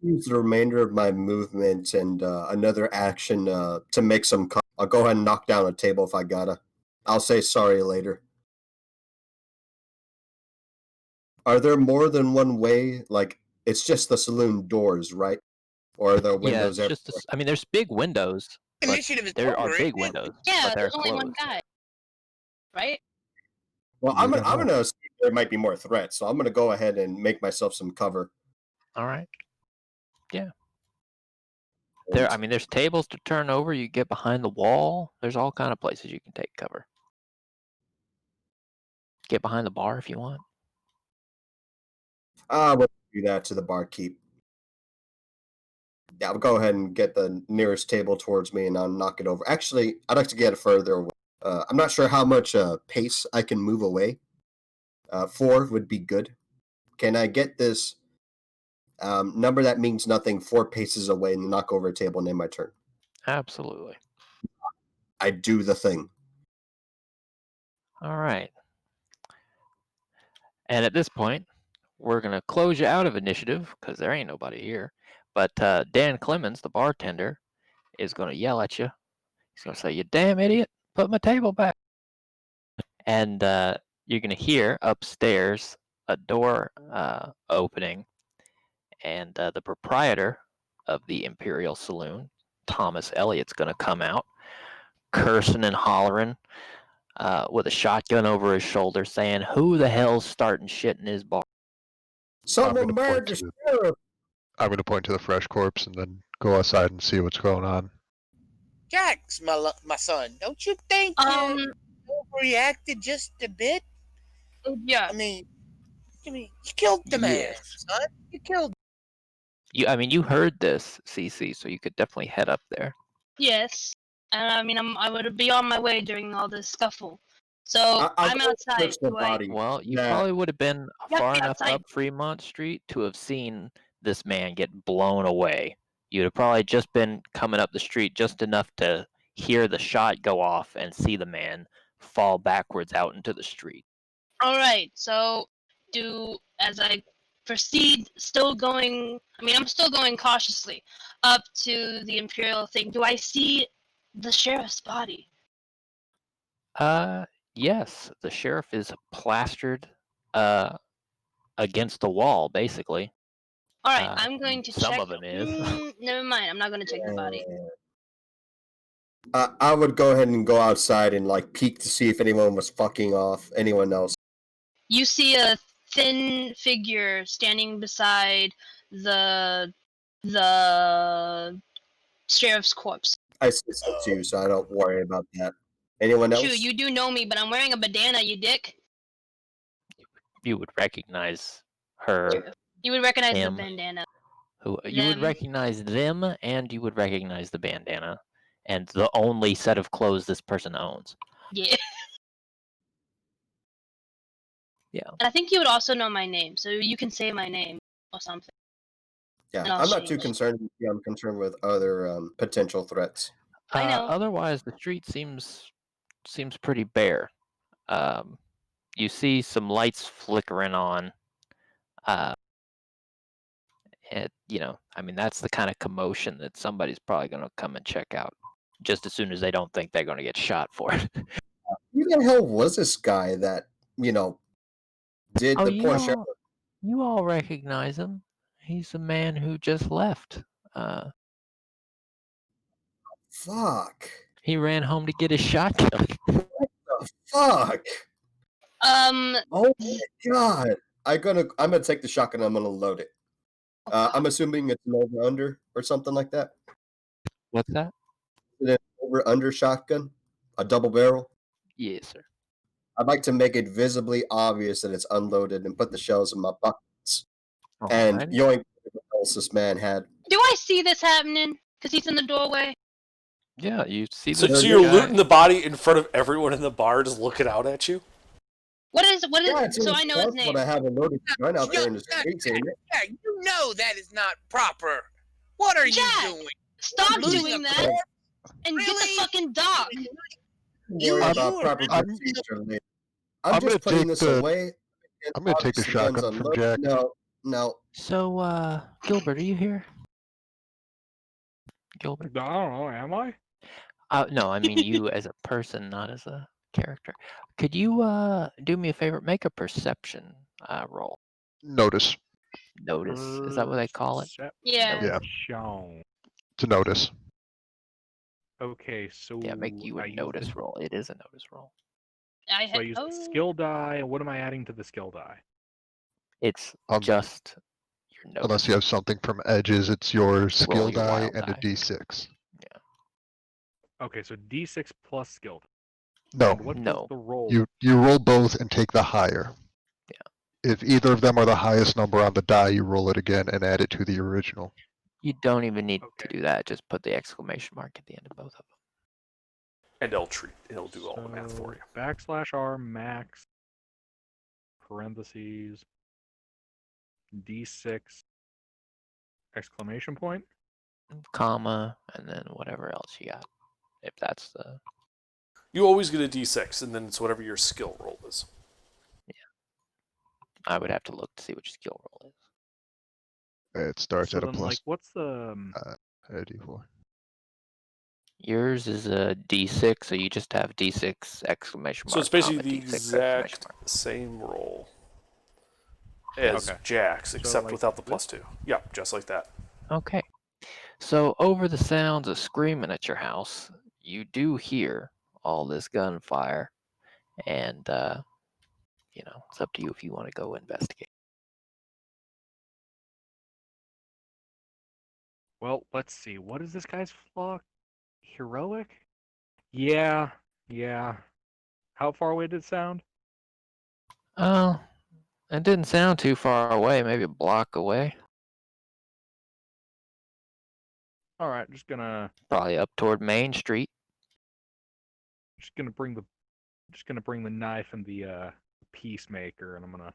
Use the remainder of my movement and another action to make some. I'll go ahead and knock down a table if I gotta. I'll say sorry later. Are there more than one way? Like, it's just the saloon doors, right? Or are there windows Yeah, it's just. I mean, there's big windows. But Initiative is there are over, big isn't it? windows, Yeah, but they're there's only one closed. guy. Right? Well, You I'm don't know. gonna assume there might be more threats, so I'm gonna go ahead and make myself some cover. All right. Yeah. There. I mean, there's tables to turn over. You get behind the wall. There's all kind of places you can take cover. Get behind the bar if you want. We'll do that to the barkeep. Yeah, I'll go ahead and get the nearest table towards me, and I'll knock it over. Actually, I'd like to get it further away. I'm not sure how much pace I can move away. 4 would be good. Can I get this number that means nothing 4 paces away and knock over a table and end my turn? Absolutely. I do the thing. All right. And at this point, we're going to close you out of initiative because there ain't nobody here. But Dan Clemens, the bartender, is going to yell at you. He's going to say, "You damn idiot, put my table back." And you're going to hear upstairs a door opening. And the proprietor of the Imperial Saloon, Thomas Elliott's going to come out, cursing and hollering with a shotgun over his shoulder, saying, "Who the hell's starting shit in his bar?" Someone gonna point murdered to- Sheriff. I'm going to point to the fresh corpse and then go outside and see what's going on. Jax, my son, don't you think you overreacted just a bit? Yeah. I mean, you killed the man, Yes. son. You killed. I mean, you heard this, CC, so you could definitely head up there. Yes. And I mean, I would be on my way during all this scuffle. So I'm outside. Search the Do I- body. Well, you Yeah. probably would have been Yeah, far be enough outside. up Fremont Street to have seen this man get blown away. You'd have probably just been coming up the street just enough to hear the shot go off and see the man fall backwards out into the street. All right. So as I proceed, I'm still going cautiously up to the Imperial thing. Do I see the sheriff's body? Yes, the sheriff is plastered against the wall, basically. All right. I'm going to some check. of him is. Never mind. I'm not going to check the body. I would go ahead and go outside and like peek to see if anyone was fucking off anyone else. You see a thin figure standing beside the sheriff's corpse. I see so too, so I don't worry about that. Anyone else? True, you do know me, but I'm wearing a bandana, you dick. You would recognize her. You would recognize Him. the bandana. You would Them. recognize them, and you would recognize the bandana, and the only set of clothes this person owns. Yeah. Yeah. And I think you would also know my name, so you can say my name or something. Yeah, And I'll I'm not too change. concerned with you. I'm concerned with other potential threats. I know. Otherwise, the street seems pretty bare. You see some lights flickering on. I mean, that's the kind of commotion that somebody's probably going to come and check out just as soon as they don't think they're going to get shot for it. Who the hell was this guy that, did the poor sheriff? You all recognize him. He's the man who just left. Fuck. He ran home to get his shotgun. Fuck. Um, Oh my god. I'm gonna take the shotgun. I'm gonna load it. I'm assuming it's an over under or something like that. What's that? Is it an over under shotgun? A double barrel? Yes, sir. I'd like to make it visibly obvious that it's unloaded and put the shells in my buckets. And Alrighty. yoink, what else this man had. do I see this happening? Because he's in the doorway. Yeah, you see So, the so you're guy- looting the body in front of everyone in the bar, just looking out at you. What is? Yeah, it's So I know his impossible name. to have a loaded gun out there in the streets, ain't it? Yeah, you know that is not proper. What are Jack! you doing? Stop Losing doing a that corpse? and get the Really? fucking doc. You Worry are about proper I'm- procedure later. I'm I'm gonna just putting take this the- away. I'm gonna take the Obviously, guns shotgun from unloaded. Jack. No. So, Gilbert, are you here? Gilbert? I don't know. Am I? No, I mean you as a person, not as a character. Could you do me a favor? Make a perception roll. Notice. Notice. Is that what they call it? Yeah. Yeah. Shown. To notice. Okay, so Yeah, make you I a use notice the- roll. It is a notice roll. So I use the skill die, and what am I adding to the skill die? It's Um, just your notice. Unless you have something from edges, it's your skill your die wild and a die. D6. Okay, so D6 plus skill. No, And what No. does the roll? you roll both and take the higher. Yeah. If either of them are the highest number on the die, you roll it again and add it to the original. You don't even need to Okay. do that. Just put the exclamation mark at the end of both of them. And it'll do all the math for you. /R max parentheses D6 exclamation point. Comma, and then whatever else you got. If that's the... You always get a D6, and then it's whatever your skill roll is. I would have to look to see what your skill roll is. It starts So at a then, plus like, what's the a D4. Yours is a D6, so you just have D6 exclamation mark. So it's basically comma, the D6 exclamation exact mark. same roll as Okay. Jack's, except like without the this? +2. Yeah, just like that. Okay. So over the sounds of screaming at your house, you do hear all this gunfire, and it's up to you if you want to go investigate. Well, let's see. What is this guy's flaw? Heroic? Yeah. How far away did it sound? Oh, it didn't sound too far away, maybe a block away. All right, just gonna Probably up toward Main Street. bring the knife and the peacemaker, and I'm gonna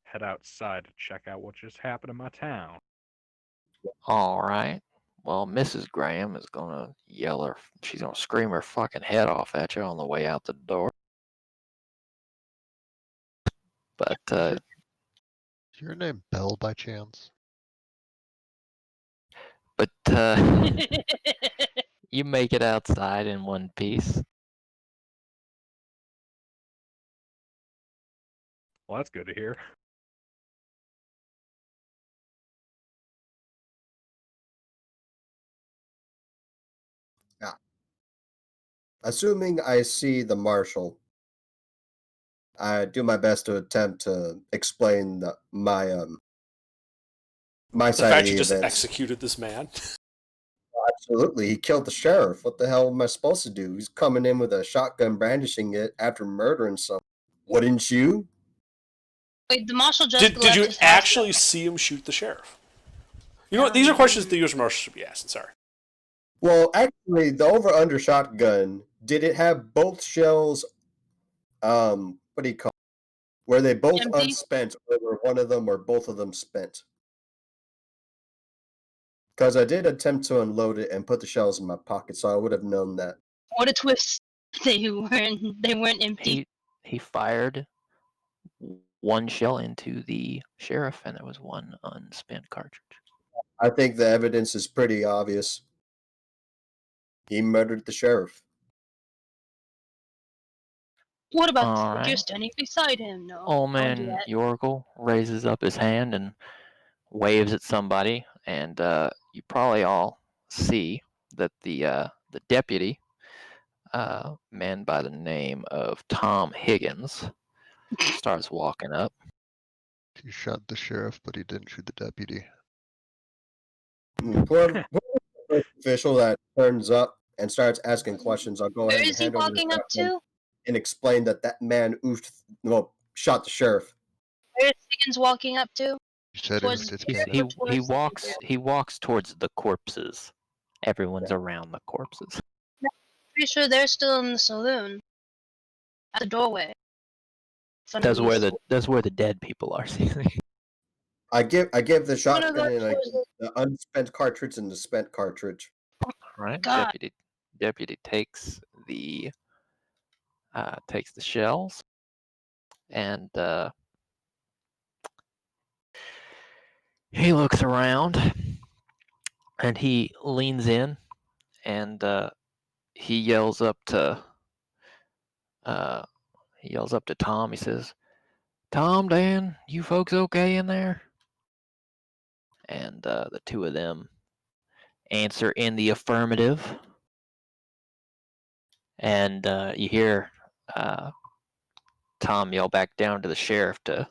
head outside to check out what just happened in my town. All right. Well, Mrs. Graham is gonna she's gonna scream her fucking head off at you on the way out the door. But Is your name Bell by chance? you make it outside in one piece. Well, that's good to hear. Assuming I see the marshal, I do my best to attempt to explain my The side fact of you the just events. executed this man. Absolutely, he killed the sheriff. What the hell am I supposed to do? He's coming in with a shotgun, brandishing it after murdering someone. Wouldn't you? Wait, the marshal just Did left you his house. actually see him shoot the sheriff? You know what? These are questions the U.S. Marshal should be asking. Sorry. Well, actually, the over/under shotgun, did it have both shells? What do you call it? Were they both Empty? unspent, or were one of them or both of them spent? Because I did attempt to unload it and put the shells in my pocket, so I would have known that. What a twist! They weren't empty. He fired one shell into the sheriff, and there was one unspent cartridge. I think the evidence is pretty obvious. He murdered the sheriff. What about All you're right. standing beside him? No, Old don't do man that. Yorgel raises up his hand and waves at somebody, and you probably all see that the deputy, man by the name of Tom Higgins, starts walking up. He shot the sheriff, but he didn't shoot the deputy. Whoever the official that turns up and starts asking questions, I'll go Where ahead and is he hand over the walking up shotgun to? and explain that man shot the sheriff. Where is Higgins walking up to? You said it was Towards- Titsky. He walks towards the corpses. Everyone's around the corpses. pretty sure they're still in the saloon. At the doorway. Front of That's where the dead people are. I give the I'm gonna shotgun go and I towards give the unspent cartridge and the spent cartridge. Right. God. Deputy takes the shells and he looks around and he leans in and he yells up to Tom. He says, "Tom, Dan, you folks okay in there?" And the two of them answer in the affirmative. And you hear Tom yell back down to the sheriff to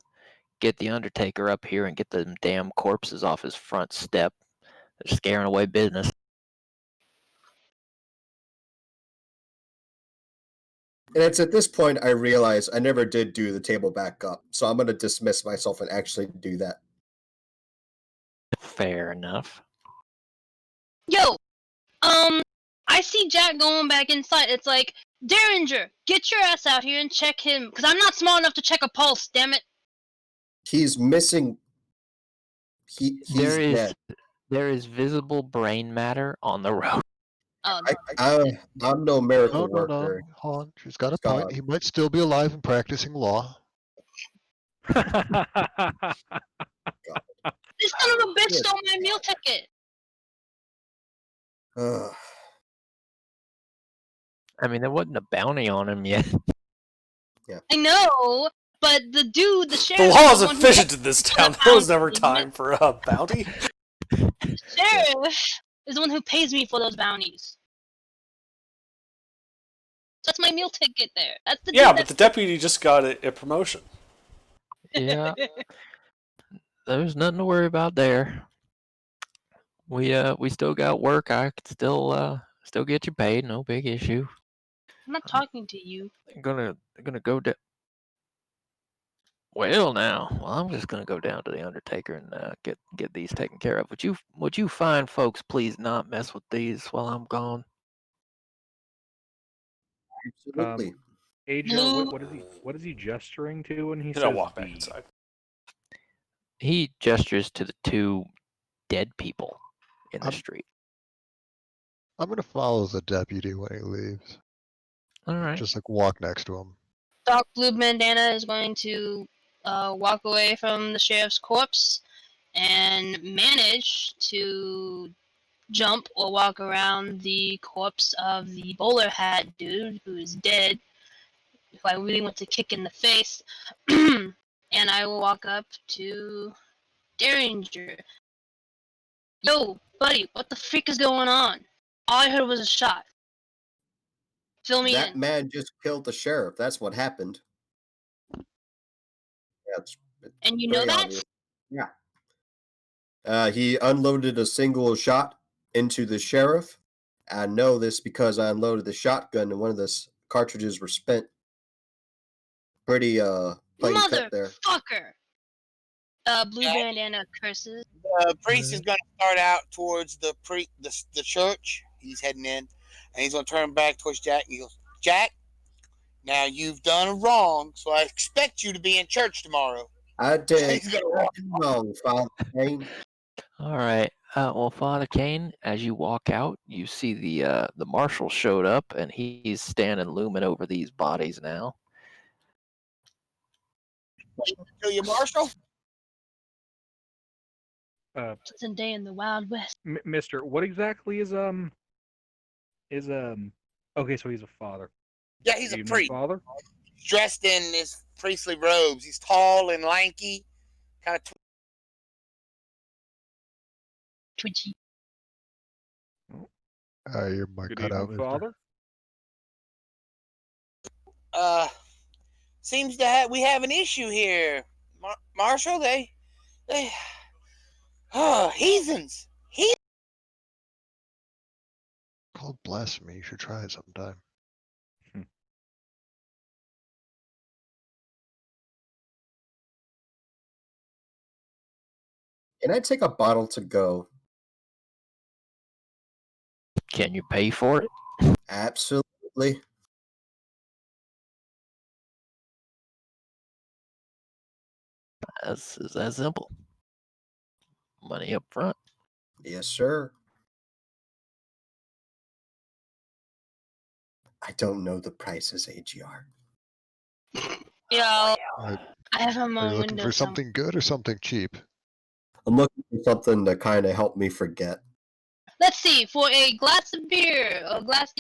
get the Undertaker up here and get them damn corpses off his front step. They're scaring away business. And it's at this point I realize I never did do the table back up, so I'm going to dismiss myself and actually do that. Fair enough. Yo, I see Jack going back inside. It's like, Derringer, get your ass out here and check him, because I'm not smart enough to check a pulse, damn it. He's missing. He's dead. There is visible brain matter on the road. Oh, I'm no miracle No. worker. Hold on. She's got a God. point. He might still be alive and practicing law. this son of a bitch stole my meal ticket. Ugh. I mean, there wasn't a bounty on him yet. I know, but the dude, the sheriff. The law is the one who efficient gets in this the town. There was never bounties, time for a bounty. The sheriff is the one who pays me for those bounties. That's my meal ticket there. That's the Yeah, dude but the deputy just got a promotion. Yeah, there's nothing to worry about there. We still got work. I could still get you paid. No big issue. I'm not talking to you. I'm gonna go down. Well, I'm just gonna go down to the Undertaker and get these taken care of. Would you fine folks please not mess with these while I'm gone? Absolutely. AJ, what is he gesturing to when he Then I'll says walk back the? inside. He gestures to the two dead people in the I'm- street. I'm gonna follow the deputy when he leaves. All right. Just like walk next to him. Doc Blue Bandana is going to walk away from the sheriff's corpse and manage to jump or walk around the corpse of the bowler hat dude who is dead, who I really want to kick in the face. And I will walk up to Derringer. Yo, buddy, what the freak is going on? All I heard was a shot. Fill me That in. man just killed the sheriff. That's what happened. That's And you know very that? obvious. Yeah. He unloaded a single shot into the sheriff. I know this because I unloaded the shotgun and one of the cartridges were spent. Pretty plain cut there. Motherfucker! Blue Bandana curses. The priest is going to start out towards the church. He's heading in, and he's going to turn back towards Jack. And he goes, "Jack, now you've done wrong, so I expect you to be in church tomorrow." I did He's gonna walk wrong, Father Kane. All right. Well, Father Kane, as you walk out, you see the marshal showed up, and he's standing looming over these bodies now. Kill you, Marshal. It's a day in the Wild West. Mister, what exactly is okay, so he's a father. Yeah, he's a Evening, priest. father. He's dressed in his priestly robes. He's tall and lanky, kind of. Twitchy. Your mic Good cut out, evening, mister. father. Seems that we have an issue here, Marshal. They, heathens. Called blasphemy. You should try it sometime. Can I take a bottle to go? Can you pay for it? Absolutely. Lee? It's that simple. Money up front. Yes, sir. I don't know the prices, AGR. Yeah, Uh, I have them Are you on looking for Windows. something good or something cheap? I'm looking for something to kind of help me forget. Let's see. For a glass of beer, a glass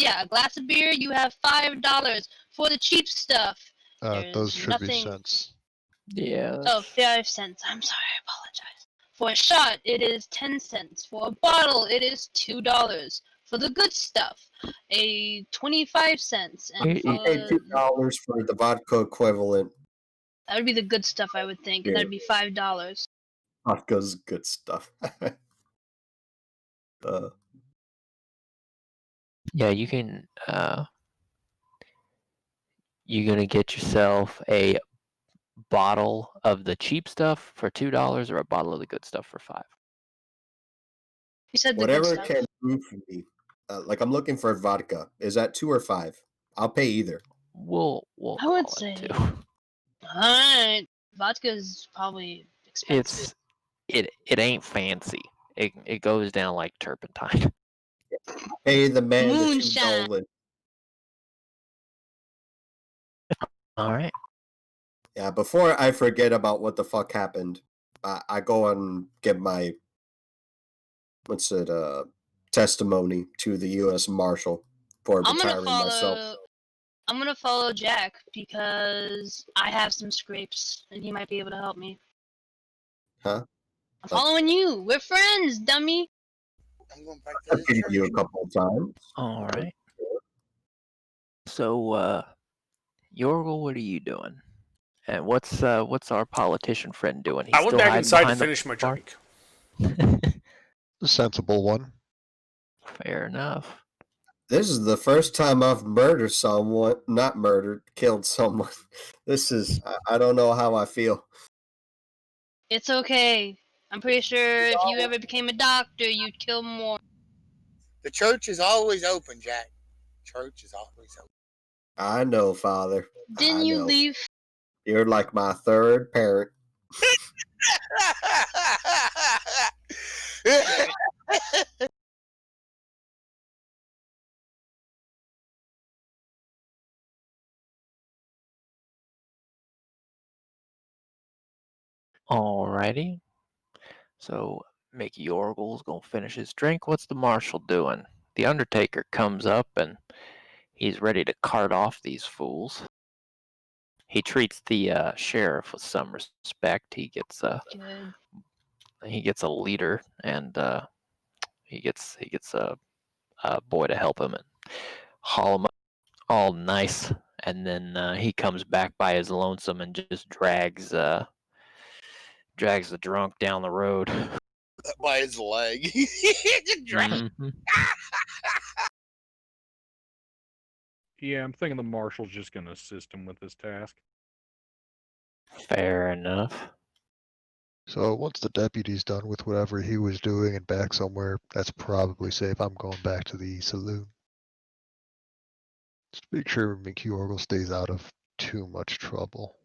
of beer, you have $5. For the cheap stuff, Those there's should be nothing. cents. Yeah. Oh, 5 cents. I'm sorry. I apologize. For a shot, it is 10 cents. For a bottle, it is $2. For the good stuff, a 25 cents. And You- for you- Pay $2 for the vodka equivalent. that would be the good stuff, I would think, and Yeah. that'd be $5. Vodka's good stuff. Yeah, you can. You're gonna get yourself a bottle of the cheap stuff for $2, or a bottle of the good stuff for $5. You said the good Whatever stuff. can move me. Like I'm looking for vodka. Is that 2 or 5? I'll pay either. We'll I would call say- it 2. Alright, vodka is probably expensive. It ain't fancy. It goes down like turpentine. Pay the man the Moonshine. $2. All right. Yeah, before I forget about what the fuck happened, I go and give my testimony to the U.S. Marshal for I'm gonna retiring myself. follow. I'm gonna follow Jack because I have some scrapes and he might be able to help me. Huh? I'm following you. We're friends, dummy. I'm going back to I've the given you a church. couple of times. All right. So, Yorgel, what are you doing? And what's our politician friend doing? He's I went still back hiding inside to behind the finish my bar? drink. A sensible one. Fair enough. This is the first time I've killed someone. This is, I don't know how I feel. It's okay. I'm pretty sure if you ever became a doctor, you'd kill more. The church is always open, Jack. Church is always open. I know, Father. Didn't I you know. leave? You're like my third parent. Alrighty. So Mickey Yorgel's gonna finish his drink. What's the marshal doing? The Undertaker comes up and he's ready to cart off these fools. He treats the sheriff with some respect. He gets a leader, and he gets a boy to help him and haul him up all nice. And then he comes back by his lonesome and just drags the drunk down the road. By his leg. Mhm. Yeah, I'm thinking the marshal's just going to assist him with this task. Fair enough. So once the deputy's done with whatever he was doing and back somewhere, that's probably safe. I'm going back to the saloon. Just make sure Mickey Orgel stays out of too much trouble.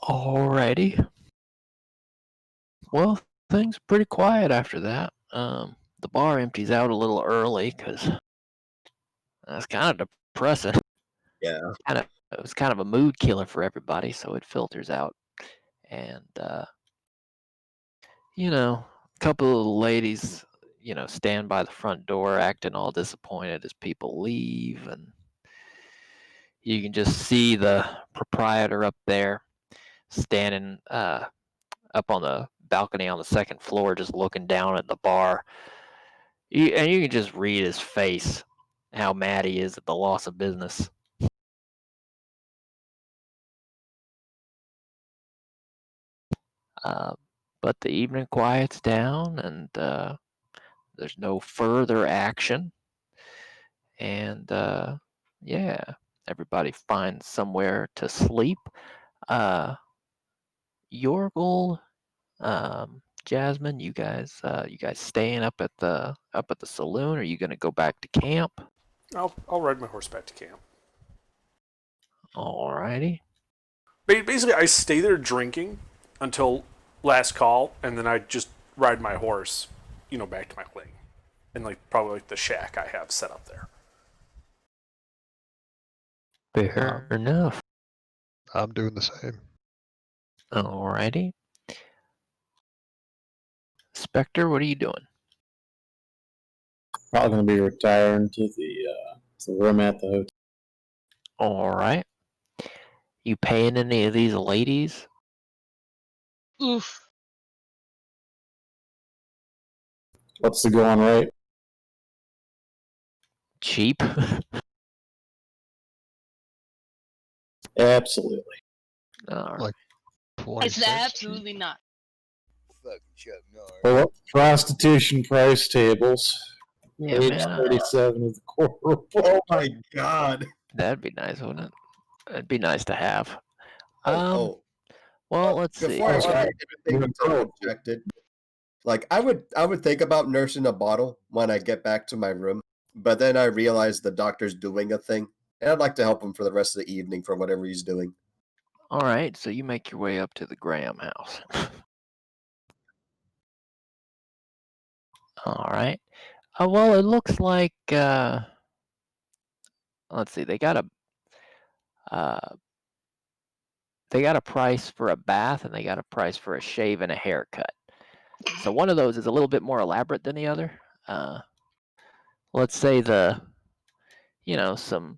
Alrighty. Well, things are pretty quiet after that. The bar empties out a little early because that's kind of depressing. Yeah. It was kind of a mood killer for everybody, so it filters out. And a couple of the ladies, stand by the front door acting all disappointed as people leave, and you can just see the proprietor up there standing up on the balcony on the second floor, just looking down at the bar. And you can just read his face, how mad he is at the loss of business. But the evening quiets down, and there's no further action. And yeah, everybody finds somewhere to sleep. Yorgel, Jasmine, you guys staying up at the saloon, or are you gonna go back to camp? I'll ride my horse back to camp. Alrighty. Basically, I stay there drinking until last call, and then I just ride my horse, back to my thing, and probably the shack I have set up there. Fair enough. I'm doing the same. Alrighty. Spectre, what are you doing? Probably going to be retiring to the room at the hotel. Alright. You paying any of these ladies? Oof. What's the going rate? Cheap? Absolutely. Alright. Like 20 It's cents cheap. absolutely not. Fucking Chuck Norris. Well, prostitution price tables. Yeah, Age man, 37 of the court report. Oh my god. That'd be nice, wouldn't it? It'd be nice to have. Oh, Well, let's see. before I start anything objected, like I would think about nursing a bottle when I get back to my room, but then I realize the doctor's doing a thing, and I'd like to help him for the rest of the evening for whatever he's doing. Alright, so you make your way up to the Graham house. Alright. Well, it looks like, let's see, they got a price for a bath, and they got a price for a shave and a haircut. So one of those is a little bit more elaborate than the other. Let's say some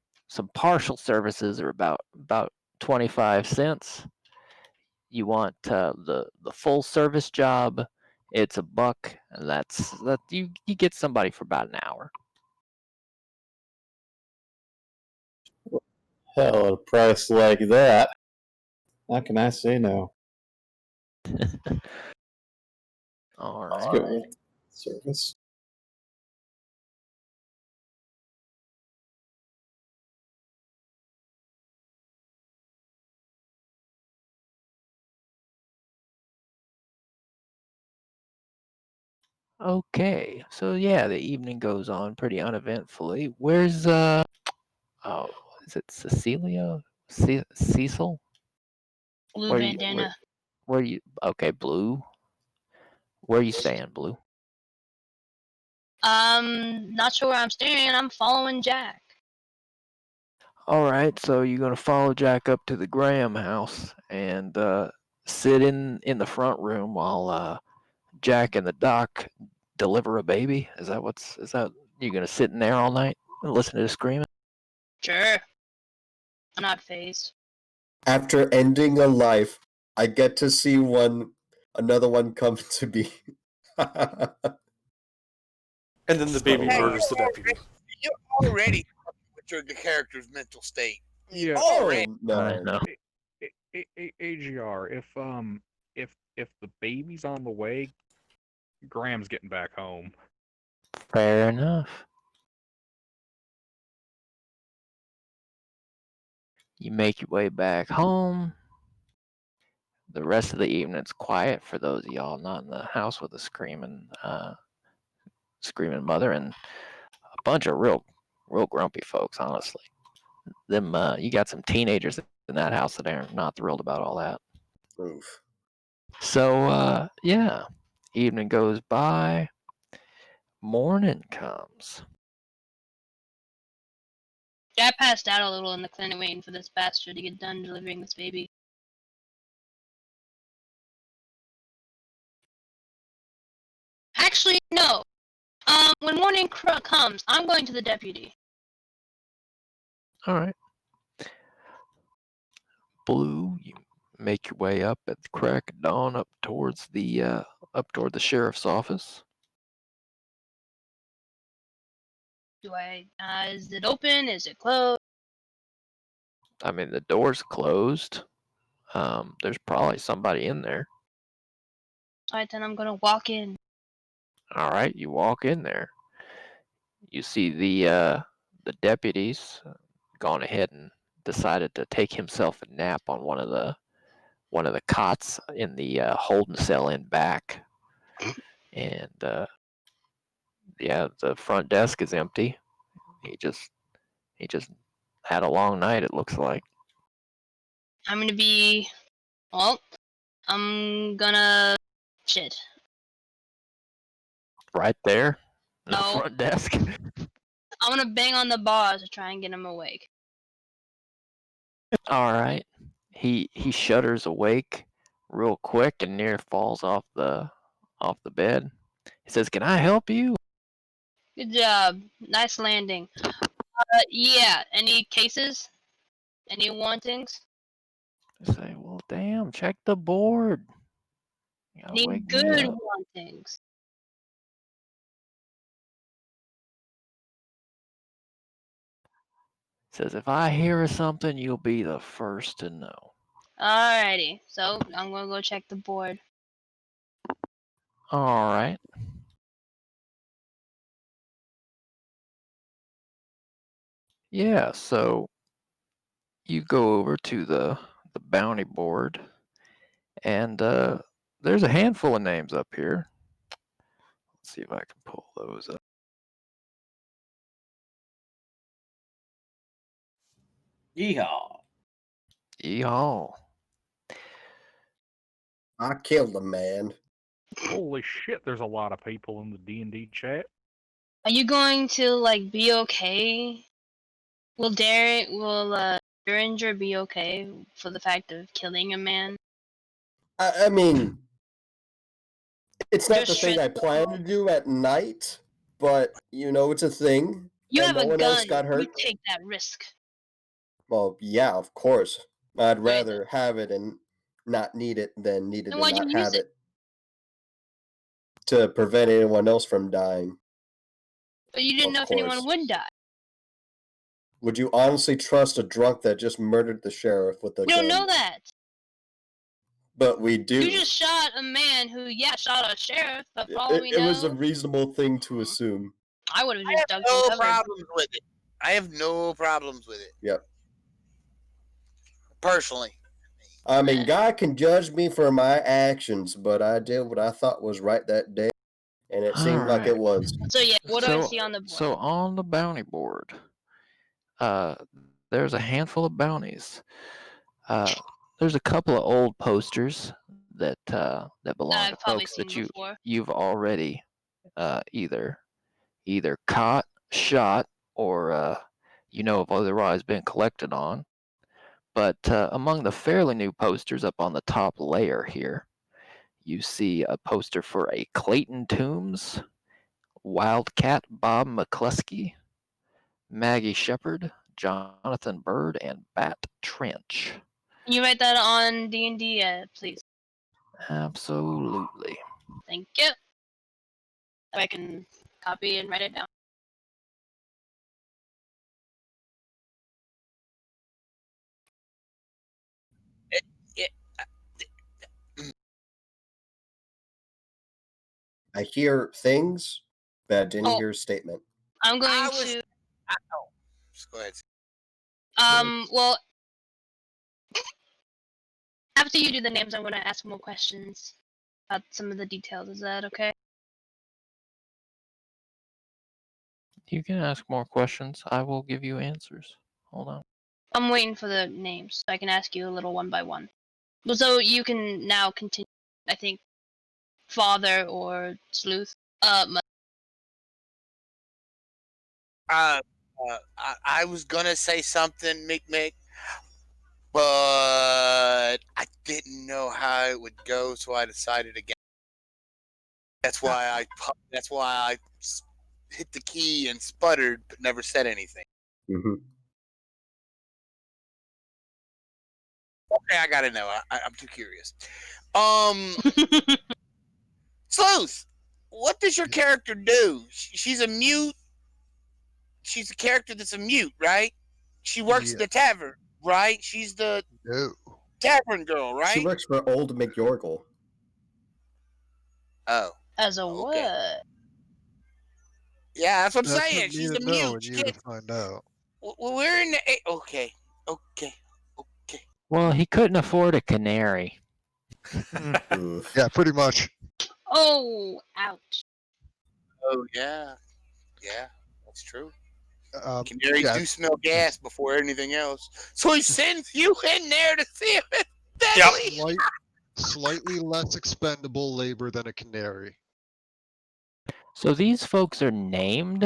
partial services are about 25 cents. You want the full service job, it's $1, and that you get somebody for about an hour. Hell, at a price like that, how can I say no? All Let's right. go with service. Okay, so yeah, the evening goes on pretty uneventfully. Where's is it Cecilia? Cecil? Blue Where you bandana. where you okay, Blue? Where you staying, Blue? Not sure where I'm staying. I'm following Jack. All right, so you're gonna follow Jack up to the Graham house and sit in the front room while Jack and the doc deliver a baby. Is that you gonna sit in there all night and listen to the screaming? Sure. I'm not phased. After ending a life, I get to see another one come to be. And then the baby Hey, murders the deputy. You're already with your character's mental state. Yeah. Already. I know. AGR, if the baby's on the way, Graham's getting back home. Fair enough. You make your way back home. The rest of the evening's quiet for those of y'all not in the house with a screaming mother and a bunch of real grumpy folks, honestly. You got some teenagers in that house that are not thrilled about all that. Oof. So yeah, evening goes by, morning comes. I passed out a little in the clinic waiting for this bastard to get done delivering this baby. Actually, no. When morning comes, I'm going to the deputy. All right. Blue, you make your way up at the crack of dawn up toward the sheriff's office. Is it open? Is it closed? I mean, the door's closed. There's probably somebody in there. Alright, then I'm gonna walk in. All right, you walk in there. You see the deputies gone ahead and decided to take himself a nap on one of the cots in the holding cell in back. And yeah, the front desk is empty. He just had a long night, it looks like. I'm gonna be. Well, I'm gonna. Shit. Right there, in the No. front desk. I'm gonna bang on the bar to try and get him awake. All right. He shudders awake real quick and near falls off the bed. He says, "Can I help you?" Good job. Nice landing. Yeah. Any cases? Any wantings? I say, "Well, damn, check the board. You gotta Any wake me good up." wantings? Says, "If I hear of something, you'll be the first to know." Alrighty. So I'm gonna go check the board. All right. Yeah, so you go over to the bounty board, and there's a handful of names up here. Let's see if I can pull those up. Yeehaw. Yeehaw. I killed a man. Holy shit! There's a lot of people in the D&D chat. Are you going to like be okay? Will Derringer be okay for the fact of killing a man? I mean, it's not Just the thing I shit. plan to do at night, but you know, it's a thing. You and have no a one else gun. got You hurt. take that risk. Well, yeah, of course. I'd Right. rather have it and not need it than need it Then and why'd not you use have it? it to prevent anyone else from dying. But you didn't Of know if anyone course. would die. Would you honestly trust a drunk that just murdered the sheriff with a We gun? don't know that. But we do. You just shot a man who, shot a sheriff, but for all we It know, was a reasonable thing to assume. I would have I just have dug some no cover. problems with it. I have no problems with it. Yep. Personally. I mean, God can judge me for my actions, but I did what I thought was right that day, and it seemed like it Alright. was. So yeah, what do I see on the board? So on the bounty board, there's a handful of bounties. There's a couple of old posters that belong I've to probably folks seen that before. you've already either caught, shot, or you know have otherwise been collected on. But among the fairly new posters up on the top layer here, you see a poster for a Clayton Toombs, Wildcat Bob McCluskey, Maggie Shepard, Jonathan Bird, and Bat Trench. Can you write that on D&D, please? Absolutely. Thank you. I can copy and write it down. I hear things, but I didn't Oh. hear a statement. I'm going I was- to. Just go ahead. Well, after you do the names, I'm going to ask more questions about some of the details. Is that okay? You can ask more questions. I will give you answers. Hold on. I'm waiting for the names so I can ask you a little one by one. Well, so you can now continue. I think Father or Sleuth. I was gonna say something, Mick, but I didn't know how it would go, so I decided again. That's why I hit the key and sputtered, but never said anything. Mm-hmm. Okay, I gotta know. I'm too curious. Sleuth, what does your character do? She's a mute. She's a character that's a mute, right? She works at the tavern, right? She's the No. tavern girl, right? She works for Old McYorgle. Oh, As a Okay. what? yeah, that's what I'm That's saying. what She's you a to know mute. and She you to can't- find out. Well, we're in the okay. Well, he couldn't afford a canary. Oof. Yeah, pretty much. Oh, ouch. Oh yeah, yeah, that's true. Canaries Yeah, do smell gas before anything else, so he sends you in there to see if it's deadly. slightly less expendable labor than a canary. So these folks are named.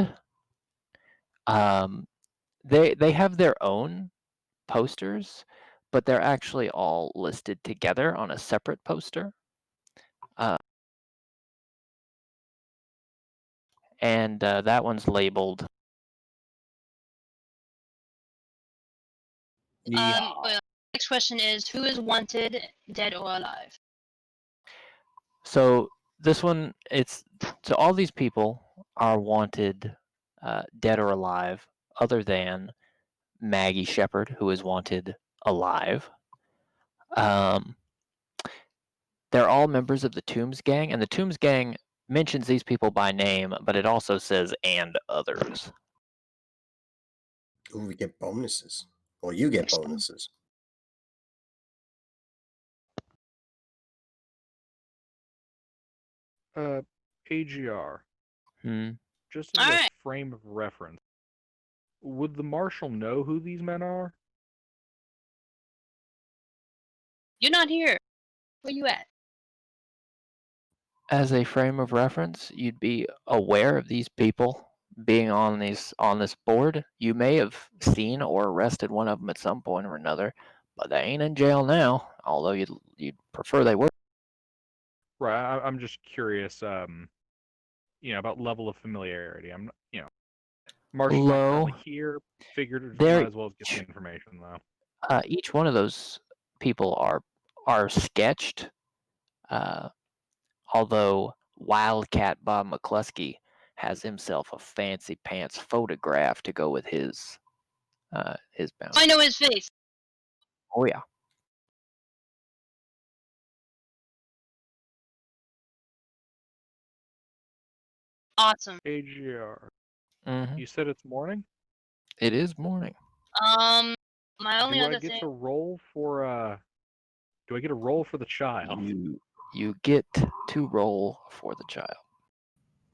They have their own posters, but they're actually all listed together on a separate poster. And that one's labeled. Well, next question is, who is wanted, dead or alive? So this one, so all these people are wanted, dead or alive, other than Maggie Shepard, who is wanted alive. They're all members of the Tombs Gang, and the Tombs Gang mentions these people by name, but it also says "and others." Ooh, we get bonuses. Well, you get Next time. bonuses. AGR. Hmm. Just as All a right. frame of reference, would the marshal know who these men are? You're not here. Where you at? As a frame of reference, you'd be aware of these people being on this board. You may have seen or arrested one of them at some point or another, but they ain't in jail now. Although you'd prefer they were. Right. I'm just curious. About level of familiarity. I'm, Marshall's not Low. currently here. Figured They're might as well get the information though. each one of those people are sketched. Although Wildcat Bob McCluskey has himself a fancy pants photograph to go with his bounty. I know his face. Oh yeah. Awesome. AGR. Mhm. You said it's morning? It is morning. My only Do other I get thing. to roll for do I get a roll for the child? You get to roll for the child.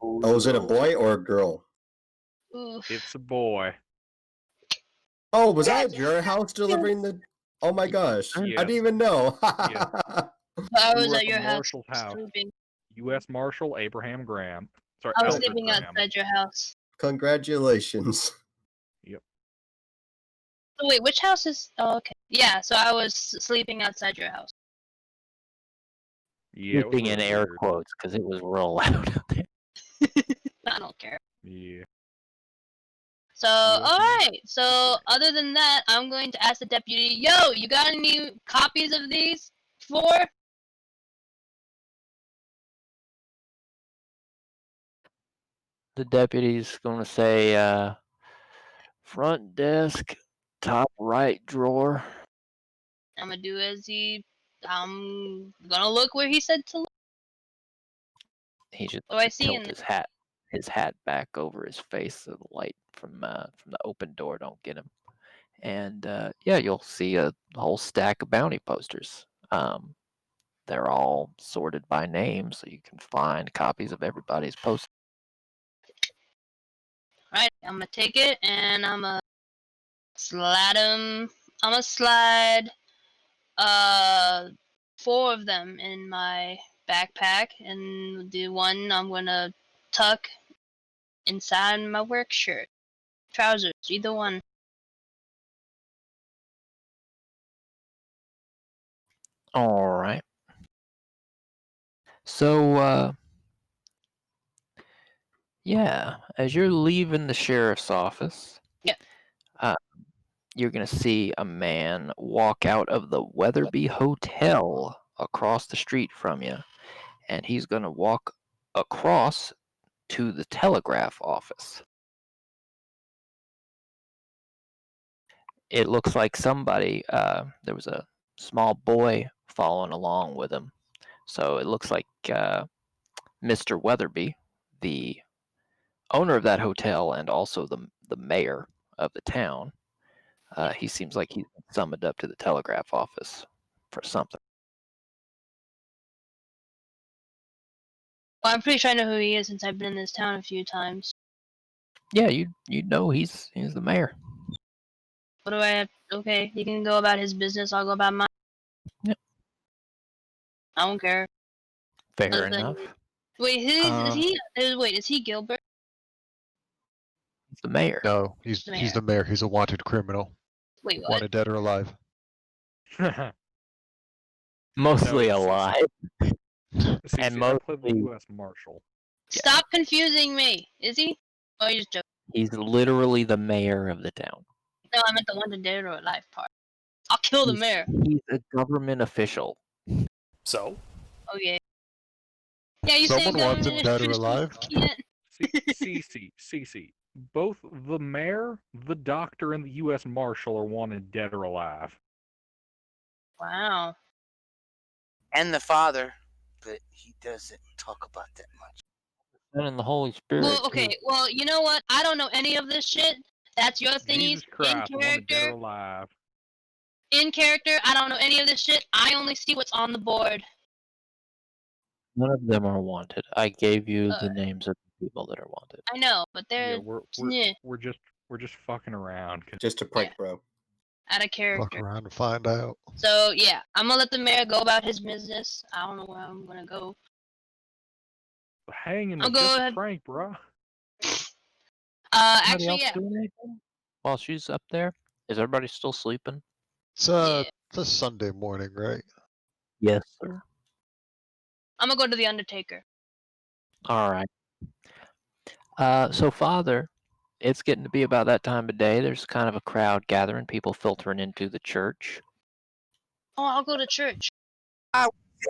Oh, is it a boy or a girl? Oof. It's a boy. Oh, was I at your house delivering the? Oh my gosh, I Yes. didn't even know. Yes. I You was were at the your house marshal's house. sleeping. U.S. Marshal Abraham Graham. Sorry, I was Alfred sleeping Graham. outside your house. Congratulations. Yep. So wait, which house is? Oh, okay. Yeah, so I was sleeping outside your house. Yeah, it was Sleeping in really air weird. quotes because it was real loud out there. I don't care. Yeah. So, alright. So, other than that, I'm going to ask the deputy, yo, you got any copies of these? The deputy's gonna say, front desk, top right drawer. I'm gonna do I'm gonna look where he said to look. He just So I see tilt in his hat back over his face so the light from the open door don't get him. And yeah, you'll see a whole stack of bounty posters. They're all sorted by name, so you can find copies of everybody's poster. Alright, I'm gonna take it and I'm gonna slide them. I'm gonna slide 4 of them in my backpack, and the one I'm gonna tuck inside my work shirt. Trousers, either one. All right. So, yeah, as you're leaving the sheriff's office, Yeah. You're gonna see a man walk out of the Weatherby Hotel across the street from you, and he's gonna walk across to the telegraph office. It looks like somebody, there was a small boy following along with him. So it looks like Mr. Weatherby, the owner of that hotel and also the mayor of the town, he seems like he's been summoned up to the telegraph office for something. Well, I'm pretty sure I know who he is since I've been in this town a few times. Yeah, you know he's the mayor. What do I have? Okay, he can go about his business. I'll go about mine. Yep. I don't care. Fair Other than- enough. Wait, is Um, he? Wait, is he Gilbert? He's the mayor. No, he's the mayor. He's a wanted criminal, Wait, what? wanted dead or alive. Mostly No, alive. See, And I played the mostly- U.S. Marshal. Stop confusing me. Is he? Oh, you're just joking. He's literally the mayor of the town. No, I meant the one to dead or alive part. I'll kill the mayor. He's a government official. So, Oh yeah. Yeah, you Someone saying wants him government dead or officials alive? can't- CC. Both the mayor, the doctor, and the U.S. Marshal are wanted dead or alive. Wow. And the Father, but he doesn't talk about that much. And in the Holy Spirit. Well, okay. too. Well, you know what? I don't know any of this shit. That's your thingies. Jesus Christ, wanted dead or character. alive. In character, I don't know any of this shit. I only see what's on the board. None of them are wanted. I gave you the Alright. names of the people that are wanted. I know, but they're Yeah, we're just fucking around. 'cause Just a prank, bro. out of Fuck character. around and find out. So yeah, I'm gonna let the mayor go about his business. I don't know where I'm gonna go. Hanging I'll is go just a ahead. prank, bro. Anybody Actually, else yeah. doing anything while she's up there? Is everybody still sleeping? It's a Sunday morning, right? Yes, sir. I'm gonna go to the Undertaker. All right. So, Father, it's getting to be about that time of day. There's kind of a crowd gathering, people filtering into the church. Oh, I'll go to church.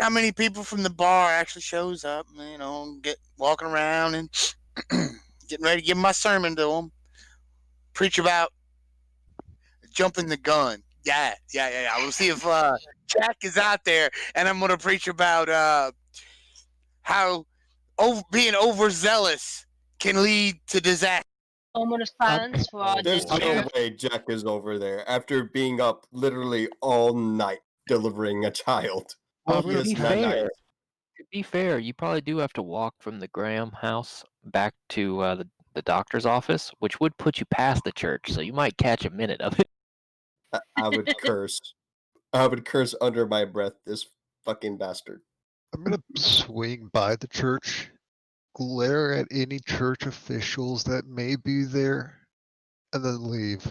How many people from the bar actually shows up? You know, get walking around and getting ready to give my sermon to them. Preach about jumping the gun. Yeah. We'll see if Jack is out there, and I'm gonna preach about how being overzealous can lead to disaster. Moment of silence for our There's dead no mayor. way Jack is over there after being up literally all night delivering a child. Well, He to is be not fair, nice. to be fair, you probably do have to walk from the Graham house back to the doctor's office, which would put you past the church, so you might catch a minute of it. I would curse. I would curse under my breath, this fucking bastard. I'm gonna swing by the church, glare at any church officials that may be there, and then leave.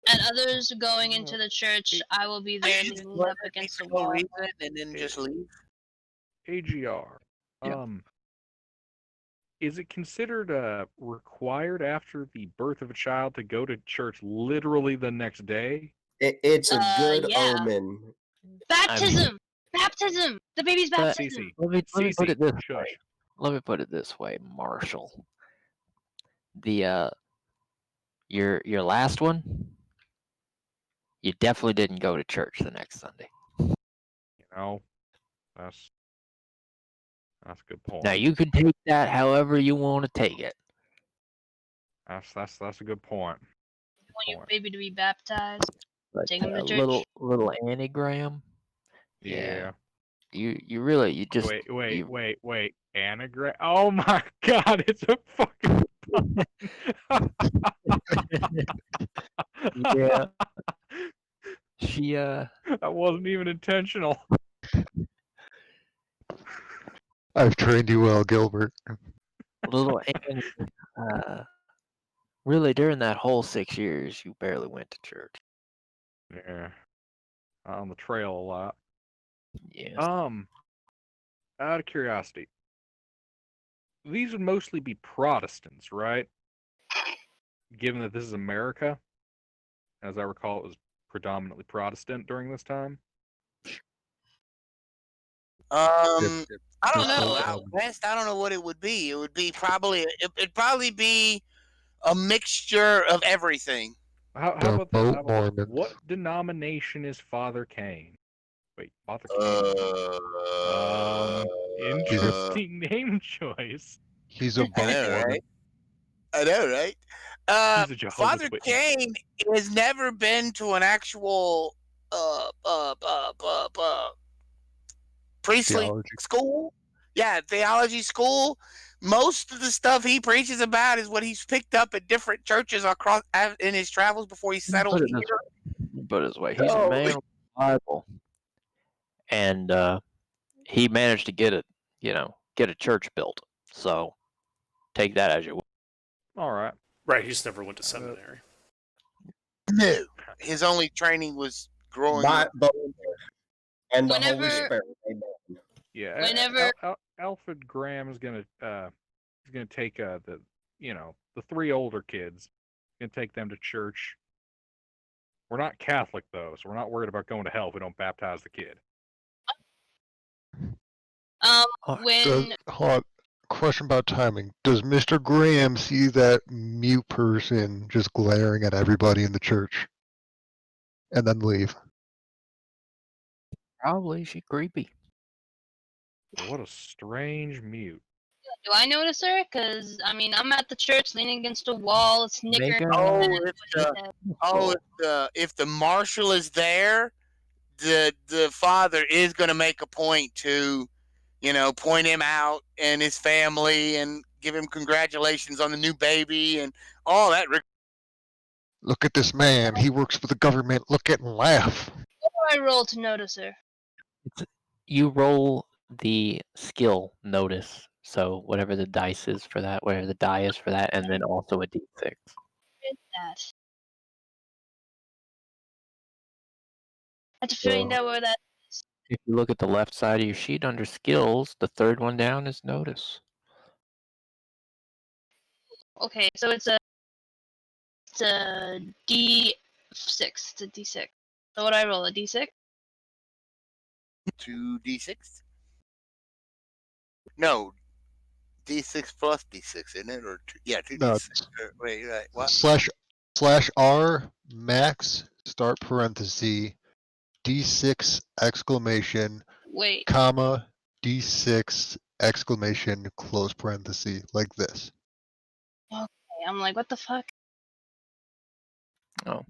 And others going into the church, I will be there You just leaning let up it against the for no wall. reason and then just leave. AGR. Yeah. Is it considered required after the birth of a child to go to church literally the next day? It's a good yeah. omen. Baptism! Baptism! The baby's But- baptism! CC. Let me put CC, it this shush. way. Let me put it this way, Marshall. The your last one, you definitely didn't go to church the next Sunday. You know, that's a good point. Now you can take that however you want to take it. That's a good point. You want your baby to be baptized? But Take 'em to church. little Annie Graham, Yeah. you really you just Wait. Anagram. Oh my God! It's a fucking. yeah. She That wasn't even intentional. I've trained you well, Gilbert. little Annie. Really during that whole 6 years, you barely went to church. Yeah. On the trail a lot. Yes. Out of curiosity, these would mostly be Protestants, right? Given that this is America, as I recall, it was predominantly Protestant during this time. I don't know. Yes. Out west, I don't know what it would be. It would be it'd probably be a mixture of everything. How They're about both this? How about this? Mormons. What denomination is Father Kane? Wait, Father Kane. Interesting name choice. He's a I boat know, Mormon. right? I know, right? He's a Jehovah's Father Witness. Kane has never been to an actual priestly Theology. school. Yeah, theology school. Most of the stuff he preaches about is what he's picked up at different churches across in his travels before he settled Put it here. this way, he's a man of the Bible, and he managed to get a church built. So take that as you will. All right. Right, he just never went to seminary. No, his only training was growing up. Bible and the Holy Whenever- Spirit. Amen. Yeah. Whenever- Alfred Graham is gonna take the three older kids, gonna take them to church. We're not Catholic though, so we're not worried about going to hell if we don't baptize the kid. When Hold on. Question about timing. Does Mr. Graham see that mute person just glaring at everybody in the church and then leave? Probably she creepy. What a strange mute. do I notice her? Because I mean, I'm at the church leaning against a wall, snickering. Oh, and if she said, if the marshal is there, the father is going to make a point to, point him out and his family and give him congratulations on the new baby and all that. Look at this man. He works for the government. Look at and laugh. what do I roll to notice her? You roll the skill notice. So whatever the dice is for that, whatever the die is for that, and then also a d6. Where is that? I have to find out where that. If you look at the left side of your sheet under skills, the third one down is notice. Okay, so it's a D6. It's a D6. So what do I roll? A D6? 2d6? No, d6 plus d6, isn't it? Or 2d6. No, Wait, right. What? /R max start parenthesis D6 exclamation Wait. comma D6 exclamation close parenthesis like this. I'm like, what the fuck? Oh.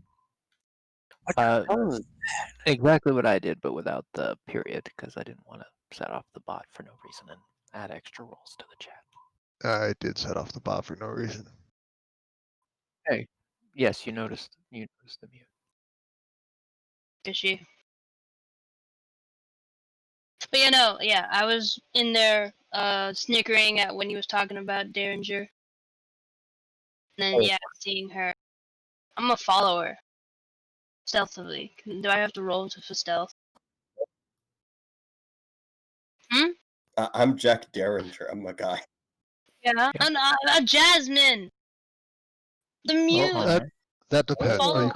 Exactly what I did, but without the period, because I didn't want to set off the bot for no reason and add extra rolls to the chat. I did set off the bot for no reason. Yes, you noticed the mute. Is she? But yeah, I was in there snickering at when he was talking about Derringer. And then seeing her. I'm a follower. Stealthily. Do I have to roll for stealth? I'm Jack Derringer. I'm a guy. Yeah, I'm Jasmine. The mute. Well, that depends. follow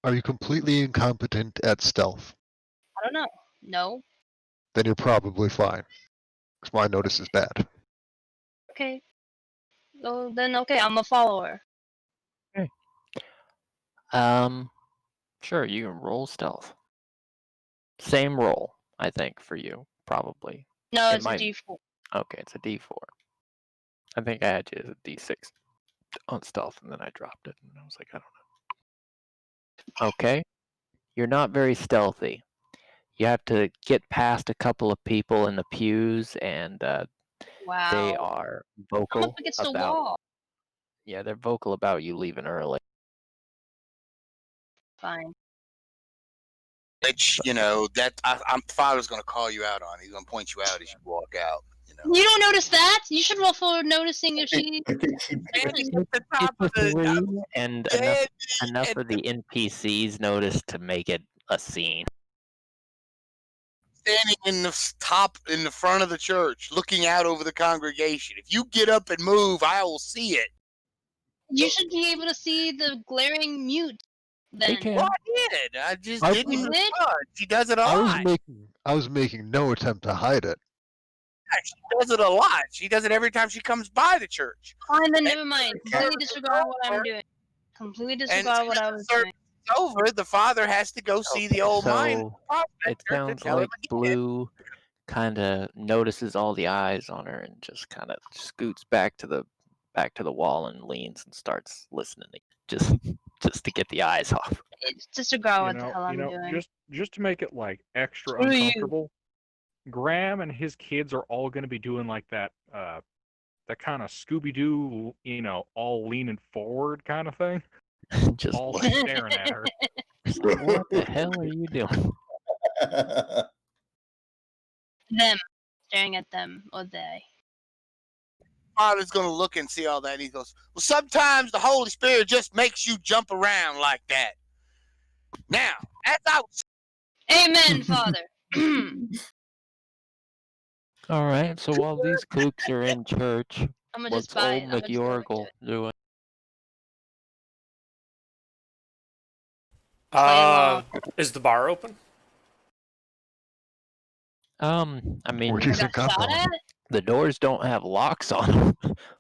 Are you completely incompetent at stealth? I don't know. No. Then you're probably fine. Because my notice is bad. Okay. Oh, then okay, I'm a follower. Sure, you can roll stealth. Same roll, I think, for you, probably. No, It it's might- a D4. Okay, it's a d4. I think I had you as a d6 on stealth, and then I dropped it, and I was like, I don't know. Okay, you're not very stealthy. You have to get past a couple of people in the pews, and Wow. they are I'm vocal up against the about. wall. Yeah, they're vocal about you leaving early. Fine. Which, I'm father's going to call you out on. He's going to point you out as you walk out. You don't notice that? You should roll for noticing if she. At the top of It's a the 3, and dead, enough of the NPCs notice to make it a scene. standing in the front of the church, looking out over the congregation. If you get up and move, I will see it. You should be able to see the glaring mute. Then. can. Well, I did. I just I didn't was- respond. She does it a I lot. was making no attempt to hide it. She does it a lot. She does it every time she comes by the church. Fine, then never mind. Completely disregard what I'm doing. Completely disregard what I was doing. It's over. The father has to go see the old mine. So it prospector to sounds tell him like again. Blue kind of notices all the eyes on her and just kind of scoots back to the wall and leans and starts listening, just to get the eyes off. It's disregard what the hell I'm doing. Just to make it like extra Screw you. uncomfortable, Graham and his kids are all going to be doing like that kind of Scooby-Doo, all leaning forward kind of thing, Just all like, staring at her. what the hell are you doing? Them. Staring at them, or they. Father's going to look and see all that. And he goes, well, sometimes the Holy Spirit just makes you jump around like that. Now, as I was Amen, Father. All right. So while these kooks are in church, I'm gonna what's just buy old it. I'm gonna just go into McYorgle it. doing? Is the bar open? I mean, Where do you I got think I'm shot going? at? the doors don't have locks on them.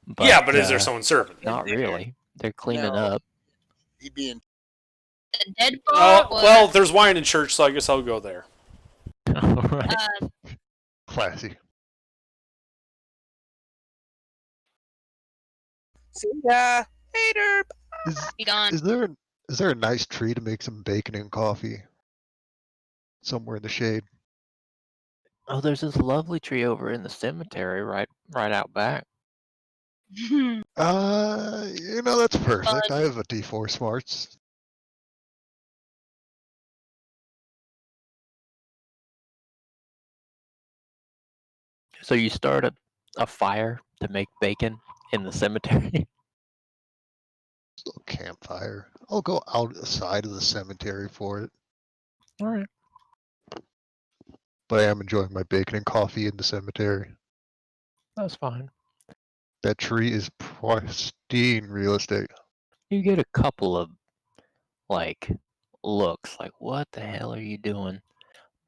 But, Yeah, but is there someone serving? Not really. They're cleaning No. up. he'd be in. The dead bar? Oh, well, there's wine in church, so I guess I'll go there. All right. Classy. See ya later. Be gone. Is there a nice tree to make some bacon and coffee? Somewhere in the shade. Oh, there's this lovely tree over in the cemetery, right out back. That's perfect. I have a D4 smarts. So you start a fire to make bacon in the cemetery. Just a little campfire. I'll go outside of the cemetery for it. All right. But I am enjoying my bacon and coffee in the cemetery. That's fine. That tree is pristine real estate. You get a couple of looks like, what the hell are you doing?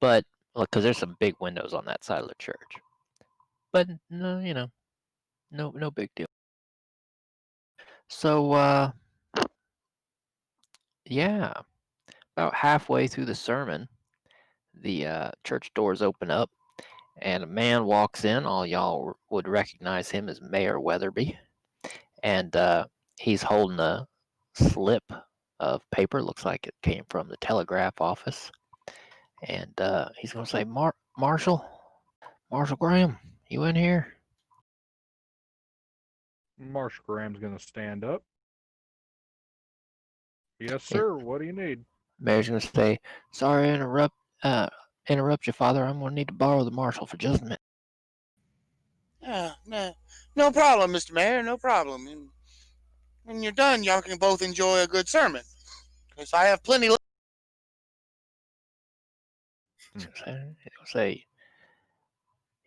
But look, because there's some big windows on that side of the church. But no, no big deal. So yeah, about halfway through the sermon, the church doors open up, and a man walks in. All y'all would recognize him as Mayor Weatherby, and he's holding a slip of paper. Looks like it came from the telegraph office, and he's gonna say, Marshall Graham, you in here? Marshall Graham's going to stand up. Yes, sir. What do you need? Mayor's gonna say, sorry to interrupt you, Father. I'm gonna need to borrow the marshal for just a minute. No problem, Mr. Mayor. No problem. And when you're done, y'all can both enjoy a good sermon. Because I have plenty. He'll say,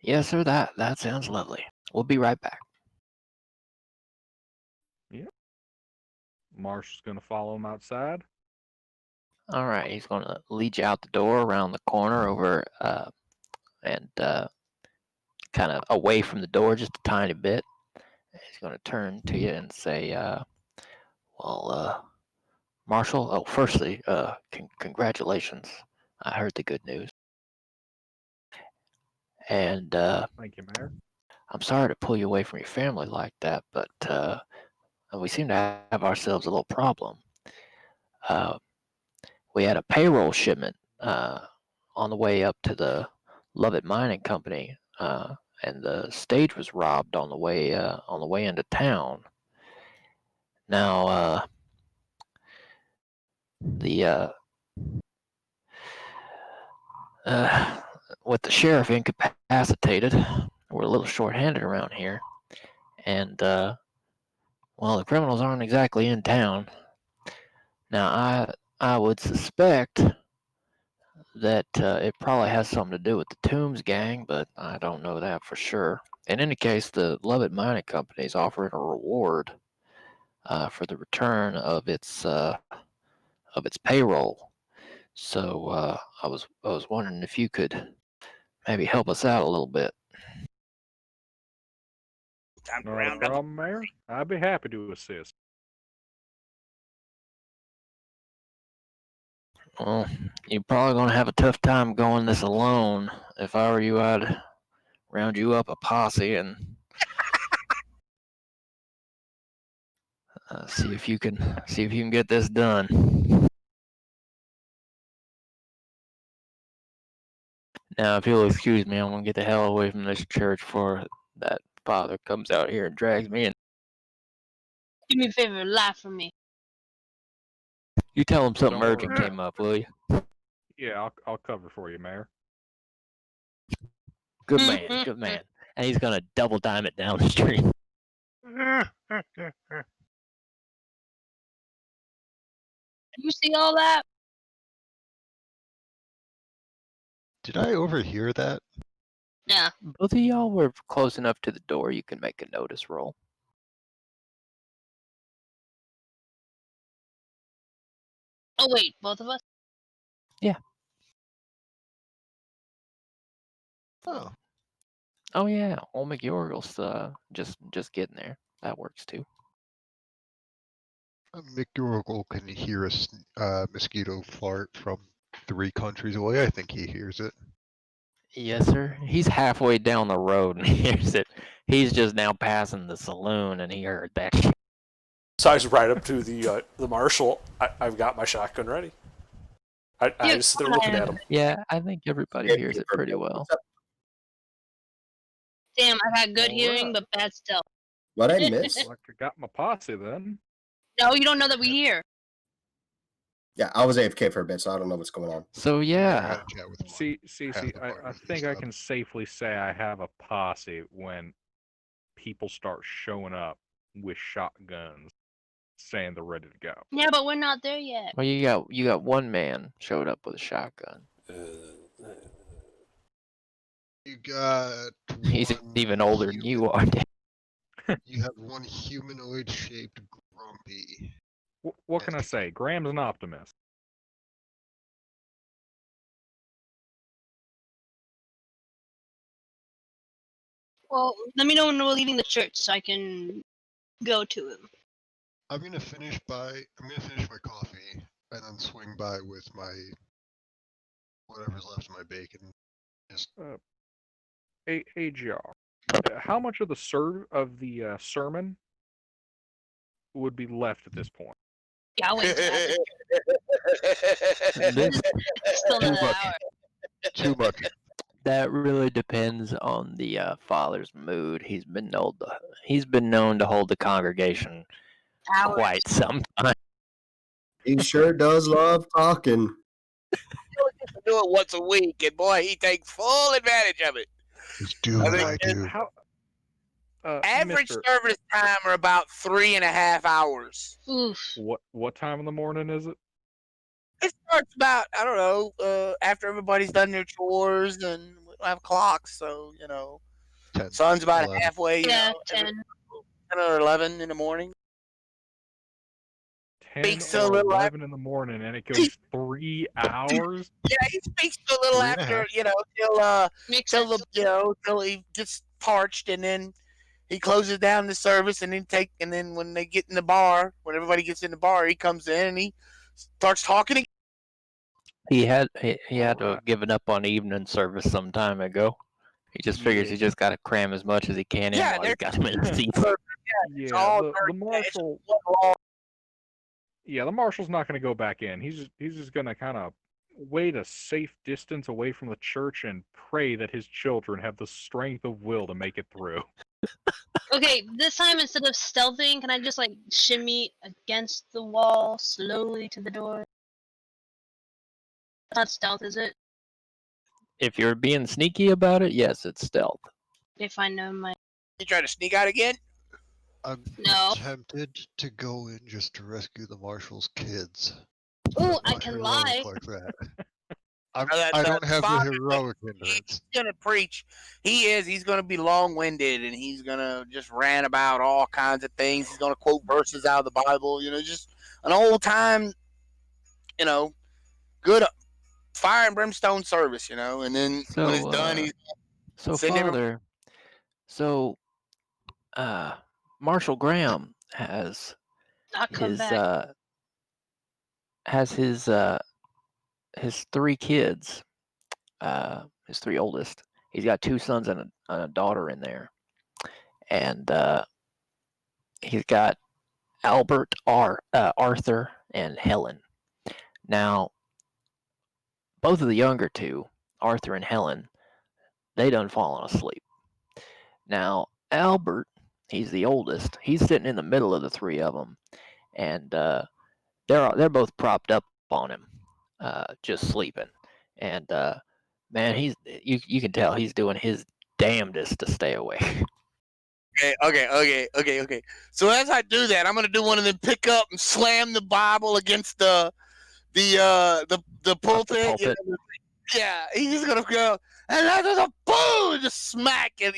yes, sir. That sounds lovely. We'll be right back. Yep. Marshall's going to follow him outside. All right. He's gonna lead you out the door around the corner over and kind of away from the door just a tiny bit. He's gonna turn to you and say, Marshall. Oh, firstly, congratulations. I heard the good news. And Thank you, Mayor. I'm sorry to pull you away from your family like that, but we seem to have ourselves a little problem. We had a payroll shipment on the way up to the Lovett Mining Company, and the stage was robbed on the way into town. Now, with the sheriff incapacitated, we're a little short-handed around here, and the criminals aren't exactly in town. Now, I would suspect that it probably has something to do with the Toombs gang, but I don't know that for sure. In any case, the Lovett Mining Company is offering a reward for the return of its payroll. So I was wondering if you could maybe help us out a little bit. No problem, Mayor. I'd be happy to assist. Well, you're probably going to have a tough time going this alone. If I were you, I'd round you up a posse and see if you can get this done. Now, if you'll excuse me, I'm gonna get the hell away from this church before that father comes out here and drags me in. Do me a favor, lie for me. You tell him something Don't urgent worry. came up, will you? Yeah, I'll cover for you, Mayor. Good man, good man. And he's gonna double dime it down the street. You see all that? Did I overhear that? Yeah. Both of y'all were close enough to the door you can make a notice roll. Oh wait, both of us? Oh, Oh yeah, old McYorgle's just getting there. That works too. McDougall can hear a mosquito fart from 3 countries away. I think he hears it. Yes, sir. He's halfway down the road and hears it. He's just now passing the saloon and he heard that shit. So I just ride up to the marshal. I've got my shotgun ready. I Yeah, just sit there looking at him. Yeah, I think everybody Yeah, hears it keep her pretty bit. well. What's up? Damn, I got good All hearing right. but bad stealth. What I miss? Like I got my posse then. No, you don't know that we hear. Yeah, I was AFK for a bit, so I don't know what's going on. So I yeah, had a chat with him. See, half the I party think I stuff. can safely say I have a posse when people start showing up with shotguns, saying they're ready to go. Yeah, but we're not there yet. well you got one man showed up with a shotgun. You got He's one even older than you are. You have one humanoid shaped grumpy. What can I say? Graham's an optimist. Well, let me know when we're leaving the church so I can go to him. I'm gonna finish my coffee and then swing by with my whatever's left of my bacon. Just AGR. How much of the sermon would be left at this point? Yeah, I'll wait till after. This, Still Too another much. hour. Too much. that really depends on the father's mood. He's been known to hold the congregation Hours. quite some time. He sure does love talking. Do it once a week, and boy, he takes full advantage of it. Just do I what think I do. How? Average Mr. service time are about 3.5 hours. Oof. What time in the morning is it? It starts about, I don't know, after everybody's done their chores, and we don't have clocks, so, 10, sun's about 11. halfway, Yeah, every 10. 10 or 11 in the morning. 10 Speaks to a or little 11 in the morning, and it goes 3 hours. Yeah, he speaks to a little 3.5. after, Makes till sense. till he gets parched, and then he closes down the service, and then when they get in the bar, when everybody gets in the bar, he comes in and he starts talking again. He had to have Alright. given up on evening service some time ago. He just figures Yeah. he just got to cram as much as he can in Yeah, while he's got him in the seats. It's Yeah, all the dirty. marshal. Yeah, the marshal's not going to go back in. He's just going to kind of wait a safe distance away from the church and pray that his children have the strength of will to make it through. Okay, this time instead of stealthing, can I just like shimmy against the wall slowly to the door? Not stealth, is it? If you're being sneaky about it, yes, it's stealth. If I know my. You try to sneak out again? I'm No. tempted to go in just to rescue the marshal's kids. Ooh, but I not can heroic lie. Like that. That- I don't that's have the fine. heroic He's endurance. gonna preach. He's gonna be long-winded, and he's gonna just rant about all kinds of things. He's gonna quote verses out of the Bible. Just an old time, good fire and brimstone service. And then when it's done, he's So send everybody- Father, Marshall Graham has Not come his back. his 3 kids, his 3 oldest. He's got 2 sons and a daughter in there, and he's got Albert, Arthur, and Helen. Now, both of the younger 2 Arthur and Helen, they done fallen asleep. Now, Albert, he's the oldest. He's sitting in the middle of the three of them, and they're both propped up on him, just sleeping. And man, you can tell he's doing his damnedest to stay awake. Okay. So as I do that, I'm gonna do one of them pick up and slam the Bible against the pulpit. pulpit. Yeah, he's just gonna go and there's a boom, just smack it,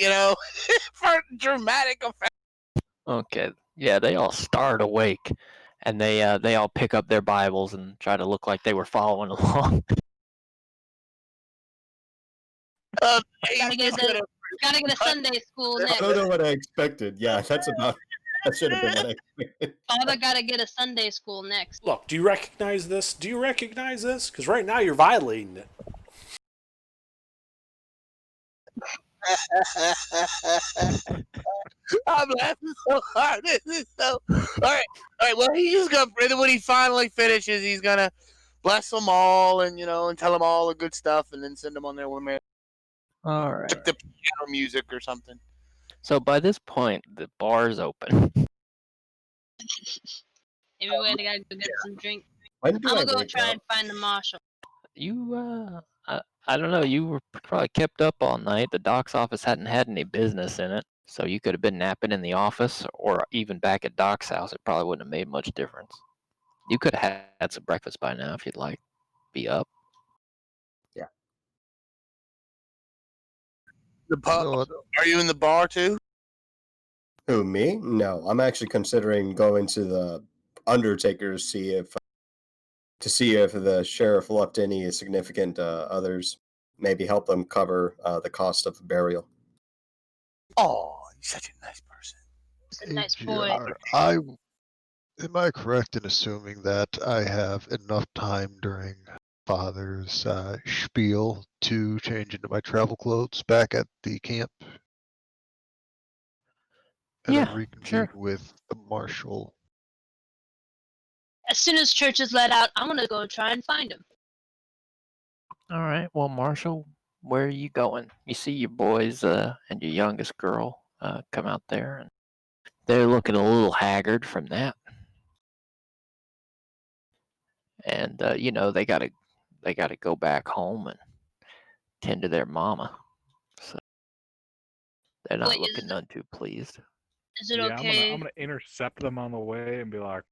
for dramatic effect. Okay, yeah, they all start awake, and they all pick up their Bibles and try to look like they were following along. Gotta get a Sunday school I next. don't know what I expected. Yeah, that should have been what I expected. Father gotta get a Sunday school next. Look, do you recognize this? Because right now you're violating it. I'm laughing so hard. This is so. All right. Well, he's gonna. When he finally finishes, he's gonna bless them all, and and tell them all the good stuff, and then send them on their way. All right. The piano music or something. So by this point, the bar's open. Everybody gotta go get some drink. When do I'm I gonna go wake try up? and find the marshal. You, I don't know. You were probably kept up all night. The doc's office hadn't had any business in it, so you could have been napping in the office or even back at Doc's house. It probably wouldn't have made much difference. You could have had some breakfast by now if you'd like. Be up. The pub. So, Are you in the bar too? Who, me? No, I'm actually considering going to the Undertaker to see if the sheriff left any significant others, maybe help them cover the cost of burial. Oh, he's such a nice person. He's a nice boy. Am I correct in assuming that I have enough time during Father's spiel to change into my travel clothes back at the camp? And Yeah, then reconvene sure. with the marshal. As soon as church is let out, I'm gonna go try and find him. All right. Well, Marshall, where are you going? You see your boys and your youngest girl come out there, and they're looking a little haggard from that. And they gotta go back home and tend to their mama. So they're not Wait, looking none too pleased. Is it Yeah, okay? I'm gonna intercept them on the way and be like,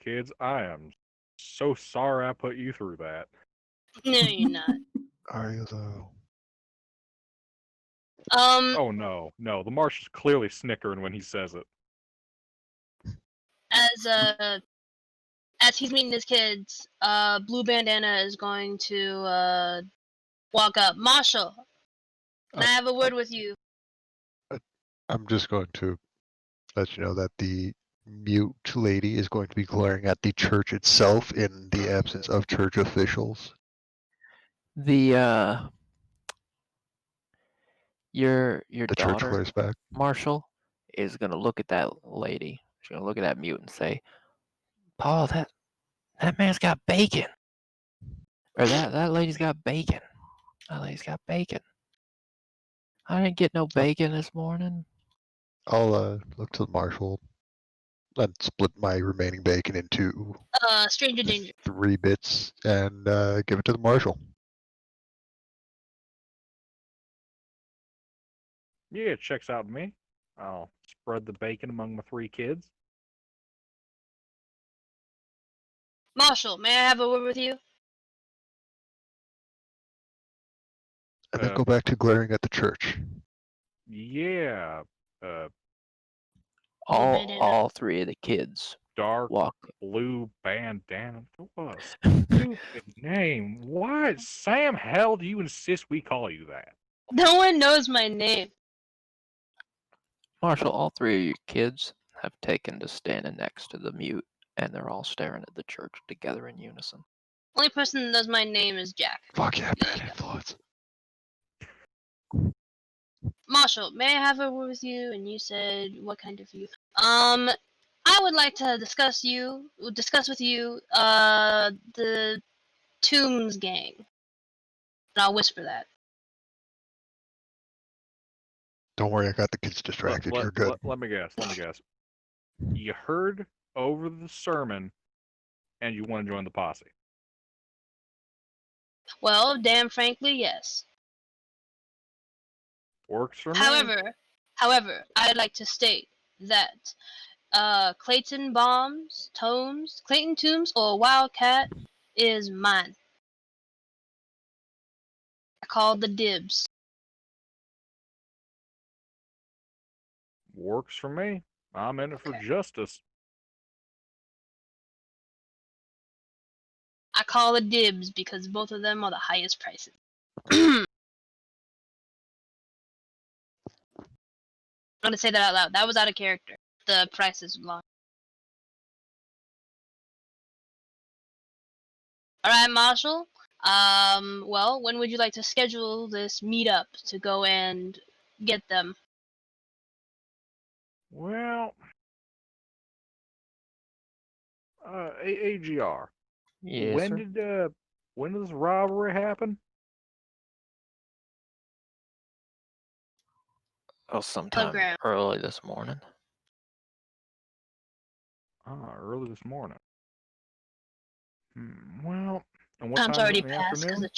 "Kids, I am so sorry I put you through that." No, you're not. Are you though? Oh no, the marshal's clearly snickering when he says it. As he's meeting his kids, Blue Bandana is going to walk up. Marshall, can I have a word with you? I'm just going to let you know that the mute lady is going to be glaring at the church itself in the absence of church officials. The your The church daughter, glares back. Marshall, is gonna look at that lady. She's gonna look at that mute and say, "Paul, that man's got bacon, or that lady's got bacon. That lady's got bacon. I didn't get no bacon this morning." I'll look to the marshal and split my remaining bacon into Stranger danger. 3 bits and give it to the marshal. Yeah, it checks out to me. I'll spread the bacon among my 3 kids. Marshall, may I have a word with you? And then go back to glaring at the church. Yeah, All 3 of the kids dark walk. blue bandana. What a stupid name. Why, Sam, hell do you insist we call you that? No one knows my name. Marshall, all 3 of your kids have taken to standing next to the mute, and they're all staring at the church together in unison. Only person that knows my name is Jack. Fuck yeah, bad influence. Marshall, may I have a word with you? And you said, what kind of you? I would like to discuss with you, the Tombs gang. And I'll whisper that. Don't worry, I got the kids distracted. You're good. Let me guess. You heard over the sermon, and you want to join the posse. Well, damn frankly, yes. Works for me. However, I'd like to state that Clayton Toombs, or Wildcat is mine. I call the dibs. Works for me. I'm in it for Okay. justice. I call the dibs because both of them are the highest prices. I'm gonna say that out loud. That was out of character. The price is long. Alright, Marshall. Well, when would you like to schedule this meetup to go and get them? Well, AGR. Yes, when sir. when did this robbery happen? Oh, sometime Telegram. early this morning. Early this morning. Well, and what Time's time already in the passed because afternoon? of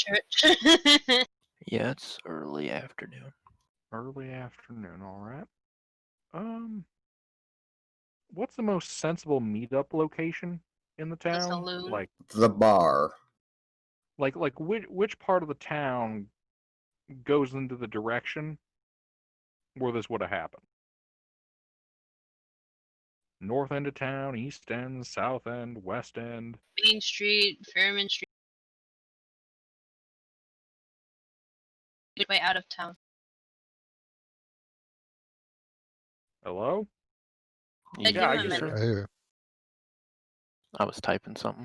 church. Yeah, it's early afternoon. Early afternoon, all right. What's the most sensible meetup location in the town? saloon. Like The bar. which part of the town goes into the direction where this would have happened? North end of town, east end, south end, west end. Main Street, Fairman Street. Good way out of town. Hello? Hey, Yeah, I give him a get minute. you. I hear. I was typing something.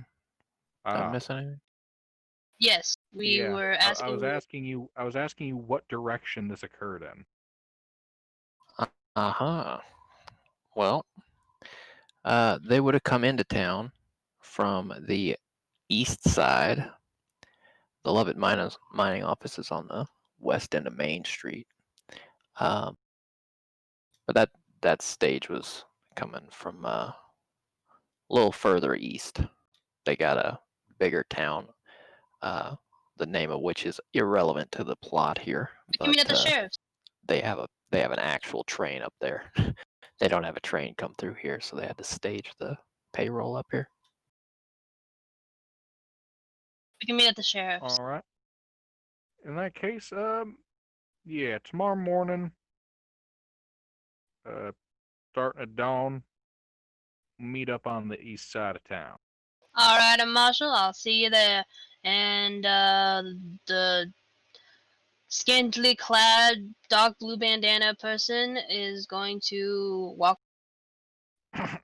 Did I Ah, miss anything? Yes, we yeah. were asking. I was asking you what direction this occurred in. Uh-huh. Well, they would have come into town from the east side. The Lovett mining office is on the west end of Main Street. But that stage was coming from a little further east. They got a bigger town, the name of which is irrelevant to the plot here. We can meet at the But sheriff's. they have an actual train up there. They don't have a train come through here, so they had to stage the payroll up here. We can meet at the sheriff's. All right. In that case, yeah, tomorrow morning, starting at dawn, meet up on the east side of town. All right, Marshall. I'll see you there. And the scantily clad dark blue bandana person is going to walk.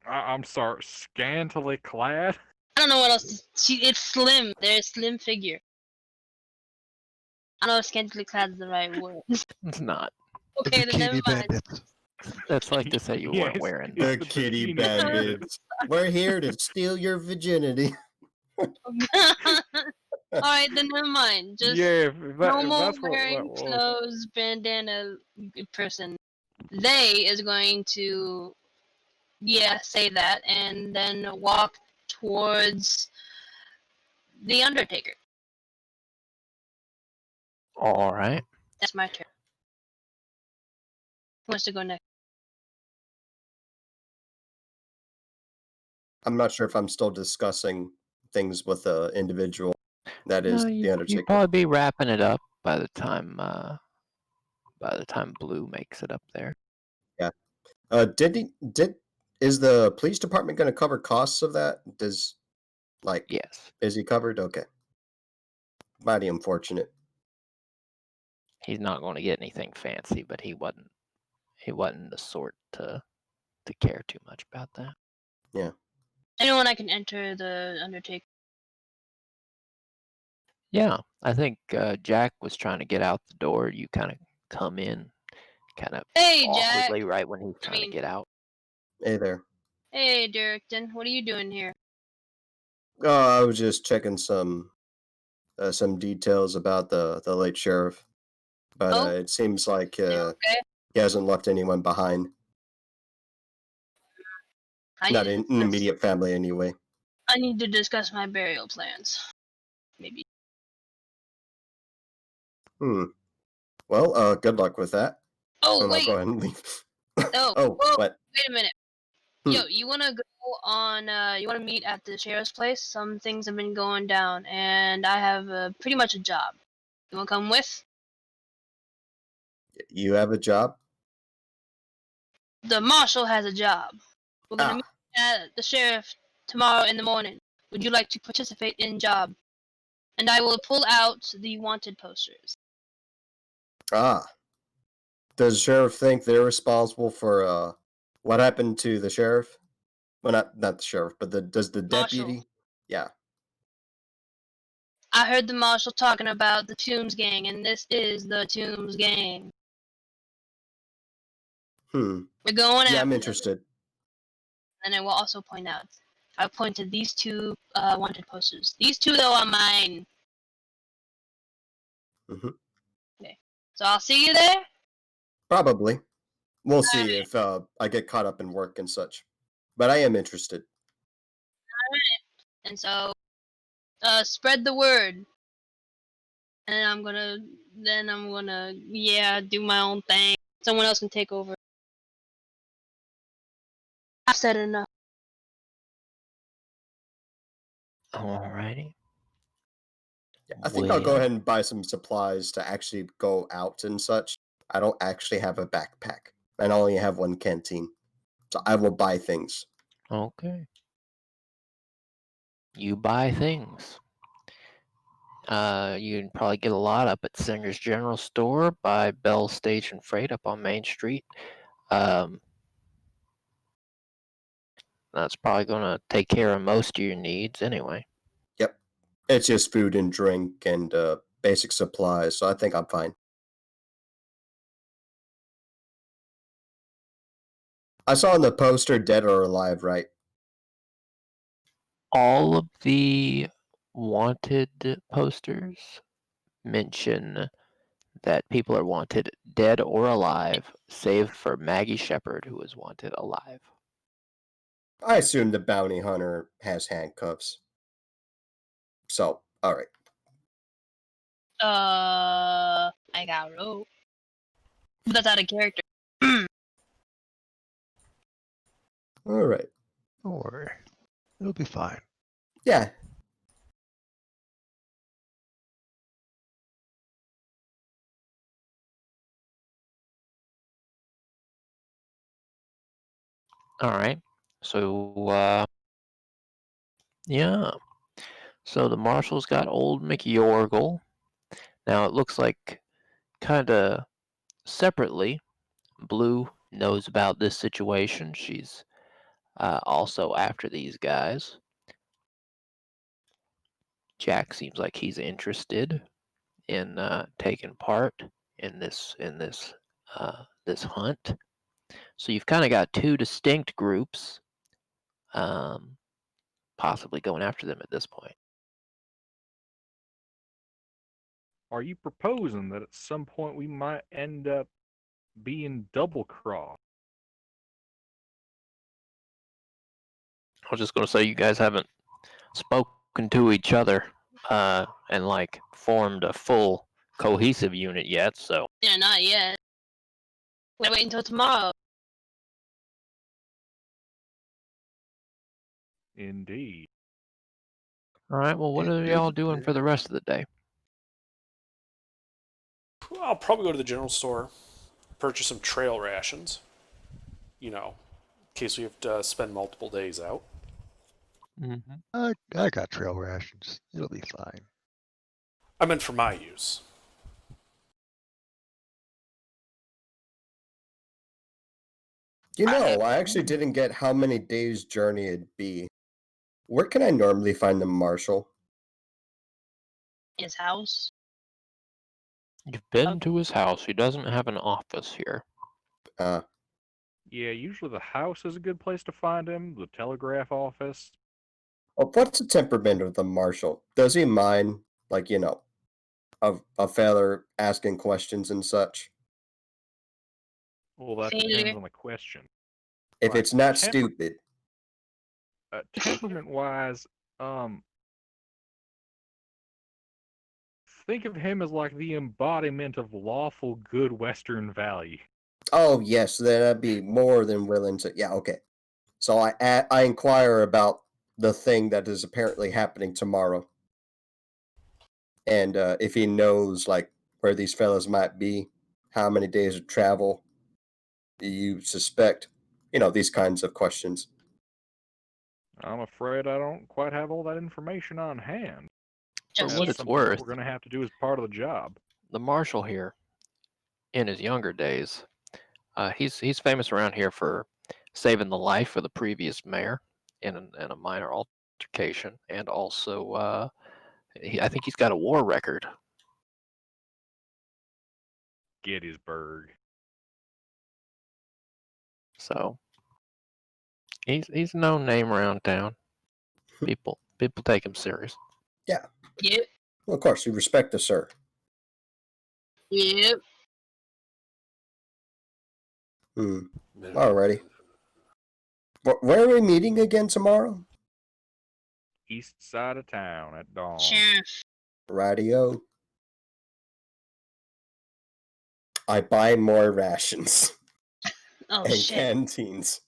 I'm sorry, scantily clad. I don't know what else. It's slim. They're a slim figure. I don't know if scantily clad is the right word. It's not. Okay, then never Bikini mind. bandits. That's like to say you Yeah, weren't it's- wearing. it's The the kitty bikini bandits. We're here to steal your virginity. Alright, then never mind. Just yeah, if normal that's what wearing that was. clothes bandana person. They is going to say that and then walk towards the Undertaker. All right. That's my turn. Who wants to go next? I'm not sure if I'm still discussing things with the individual that is No, the you'd Undertaker. probably be wrapping it up by the time Blue makes it up there. Is the police department going to cover costs of that? Yes, Is he covered? Okay. Mighty unfortunate. he's not going to get anything fancy, but he wasn't the sort to care too much about that. Anyone I can enter the Undertaker. Yeah, I think Jack was trying to get out the door. You kind of come in, kind of Hey, Jack! awkwardly right when he's trying to get out. Hey there. Hey, Derrickton, what are you doing here? Oh, I was just checking some some details about the late sheriff, but Oh. it seems like Okay. he hasn't left anyone behind. Not in immediate family, anyway. I need to discuss my burial plans. Maybe. Well, good luck with that. Oh, And I'll wait. go ahead and leave. Oh, Oh, whoa, what? wait a minute. Yo, you wanna go on? You wanna meet at the sheriff's place? Some things have been going down, and I have pretty much a job. You wanna come with? You have a job? The marshal has a job. We're gonna meet at the sheriff tomorrow in the morning. Would you like to participate in job? And I will pull out the wanted posters. Ah. Does the sheriff think they're responsible for what happened to the sheriff? Well, not the sheriff, but does the Marshal. deputy? Yeah. I heard the marshal talking about the Tombs gang, and this is the Tombs gang. We're going Yeah, after I'm them. interested. And I will also point out, I pointed these two wanted posters. These two, though, are mine. Mhm. Okay. So I'll see you there. Probably. We'll see if I get caught up in work and such. But I am interested. And so, spread the word. And I'm gonna, yeah, do my own thing. Someone else can take over. I've said enough. Alrighty. Yeah, I think I'll go Well- ahead and buy some supplies to actually go out and such. I don't actually have a backpack. And I only have one canteen. So I will buy things. Okay. You buy things. You can probably get a lot up at Singer's General Store by Bell Station Freight up on Main Street. That's probably going to take care of most of your needs anyway. Yep. It's just food and drink and basic supplies, so I think I'm fine. I saw on the poster Dead or Alive, right? All of the wanted posters mention that people are wanted dead or alive, save for Maggie Shepard, who is wanted alive. I assume the bounty hunter has handcuffs. So, alright. I got rope. That's out of character. Alright. Don't worry. It'll be fine. Yeah. Alright. So, yeah. So the marshal's got old McYorgle. Now it looks like kinda separately, Blue knows about this situation. She's also after these guys. Jack seems like he's interested in taking part in this this hunt. So you've kind of got two distinct groups, possibly going after them at this point. Are you proposing that at some point we might end up being double crossed? I was just going to say you guys haven't spoken to each other and like formed a full cohesive unit yet, so Yeah, not yet. We'll wait until tomorrow. Indeed. all right. Well, what are y'all doing for the rest of the day? I'll probably go to the general store, purchase some trail rations. You know, in case we have to spend multiple days out. Mm-hmm. I got trail rations. It'll be fine. I meant for my use. You know, I actually didn't get how many days' journey it'd be. Where can I normally find the marshal? His house. You've been to his house. He doesn't have an office here. Yeah, usually the house is a good place to find him, the telegraph office. What's the temperament of the marshal? Does he mind Like, a feller asking questions and such. Well, that Failure. depends on the question. If Right. it's not stupid, Temperament-wise, think of him as like the embodiment of lawful good Western value. oh yes, then I'd be more than willing to. Yeah, okay. So I inquire about the thing that is apparently happening tomorrow, and if he knows like where these fellas might be, how many days of travel you suspect, these kinds of questions. I'm afraid I don't quite have all that information on hand. For Just what yet. it's Something that worth, we're going to have to do as part of the job. the marshal here, in his younger days, he's famous around here for saving the life of the previous mayor in a minor altercation, and also I think he's got a war record. Gettysburg. So he's a known name around town. People take him serious. Yep. Well, of course, you respect the sir. Yep. Alrighty. Where are we meeting again tomorrow? East side of town at dawn. Sheriff. Radio. I buy more rations Oh and shit. canteens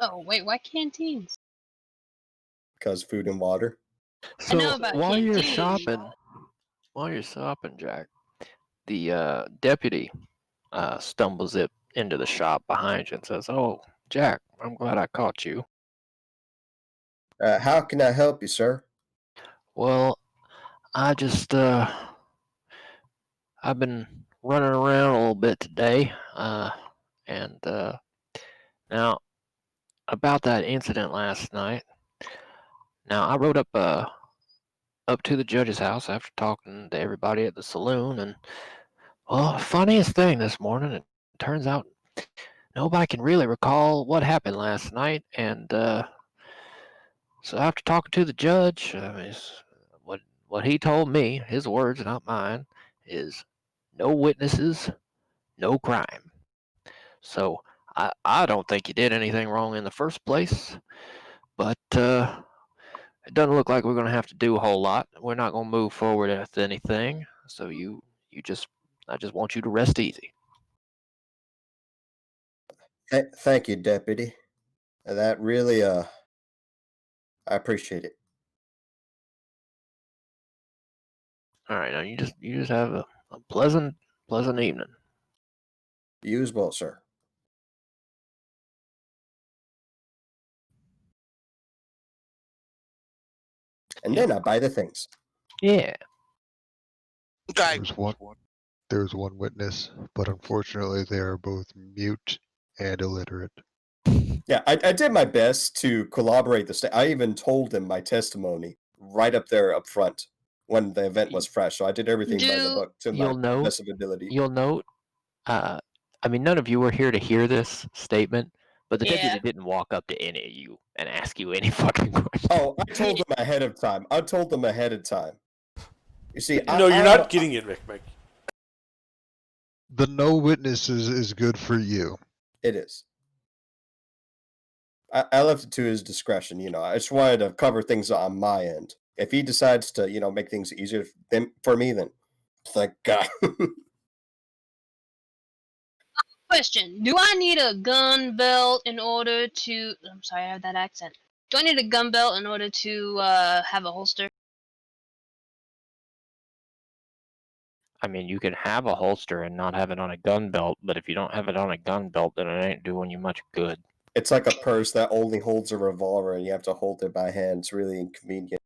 Oh wait, why canteens? because food and water. So know about while you're canteens. shopping, Jack, the deputy stumbles it into the shop behind you and says, "Oh, Jack, I'm glad I caught you. How can I help you, sir? Well, I just I've been running around a little bit today, and now about that incident last night. Now I rode up to the judge's house after talking to everybody at the saloon, and well, funniest thing this morning, it turns out nobody can really recall what happened last night, and so after talking to the judge, what he told me, his words, not mine, is no witnesses, no crime. So I don't think you did anything wrong in the first place, but it doesn't look like we're going to have to do a whole lot. We're not going to move forward with anything. So I just want you to rest easy. Thank you, deputy. That really, I appreciate it. All right, now you just have a pleasant evening. You as well, sir. And then I buy the things. Yeah. Okay. There's one witness, but unfortunately they are both mute and illiterate. Yeah, I did my best to corroborate the I even told them my testimony right up there up front when the event was fresh. So I did everything by the book to You'll my note- best of ability. You'll note, I mean, none of you were here to hear this statement, but the Yeah. deputy didn't walk up to any of you and ask you any fucking question. Oh, I told them ahead of time. You see, No, you're not getting it, Mick. The no witnesses is good for you. It is. I left it to his discretion. I just wanted to cover things on my end. If he decides to, make things easier for me, then thank God. Question: do I need a gun belt in order to? I'm sorry, I have that accent. Do I need a gun belt in order to have a holster? I mean, you can have a holster and not have it on a gun belt, but if you don't have it on a gun belt, then it ain't doing you much good. It's like a purse that only holds a revolver, and you have to hold it by hand. It's really inconvenient.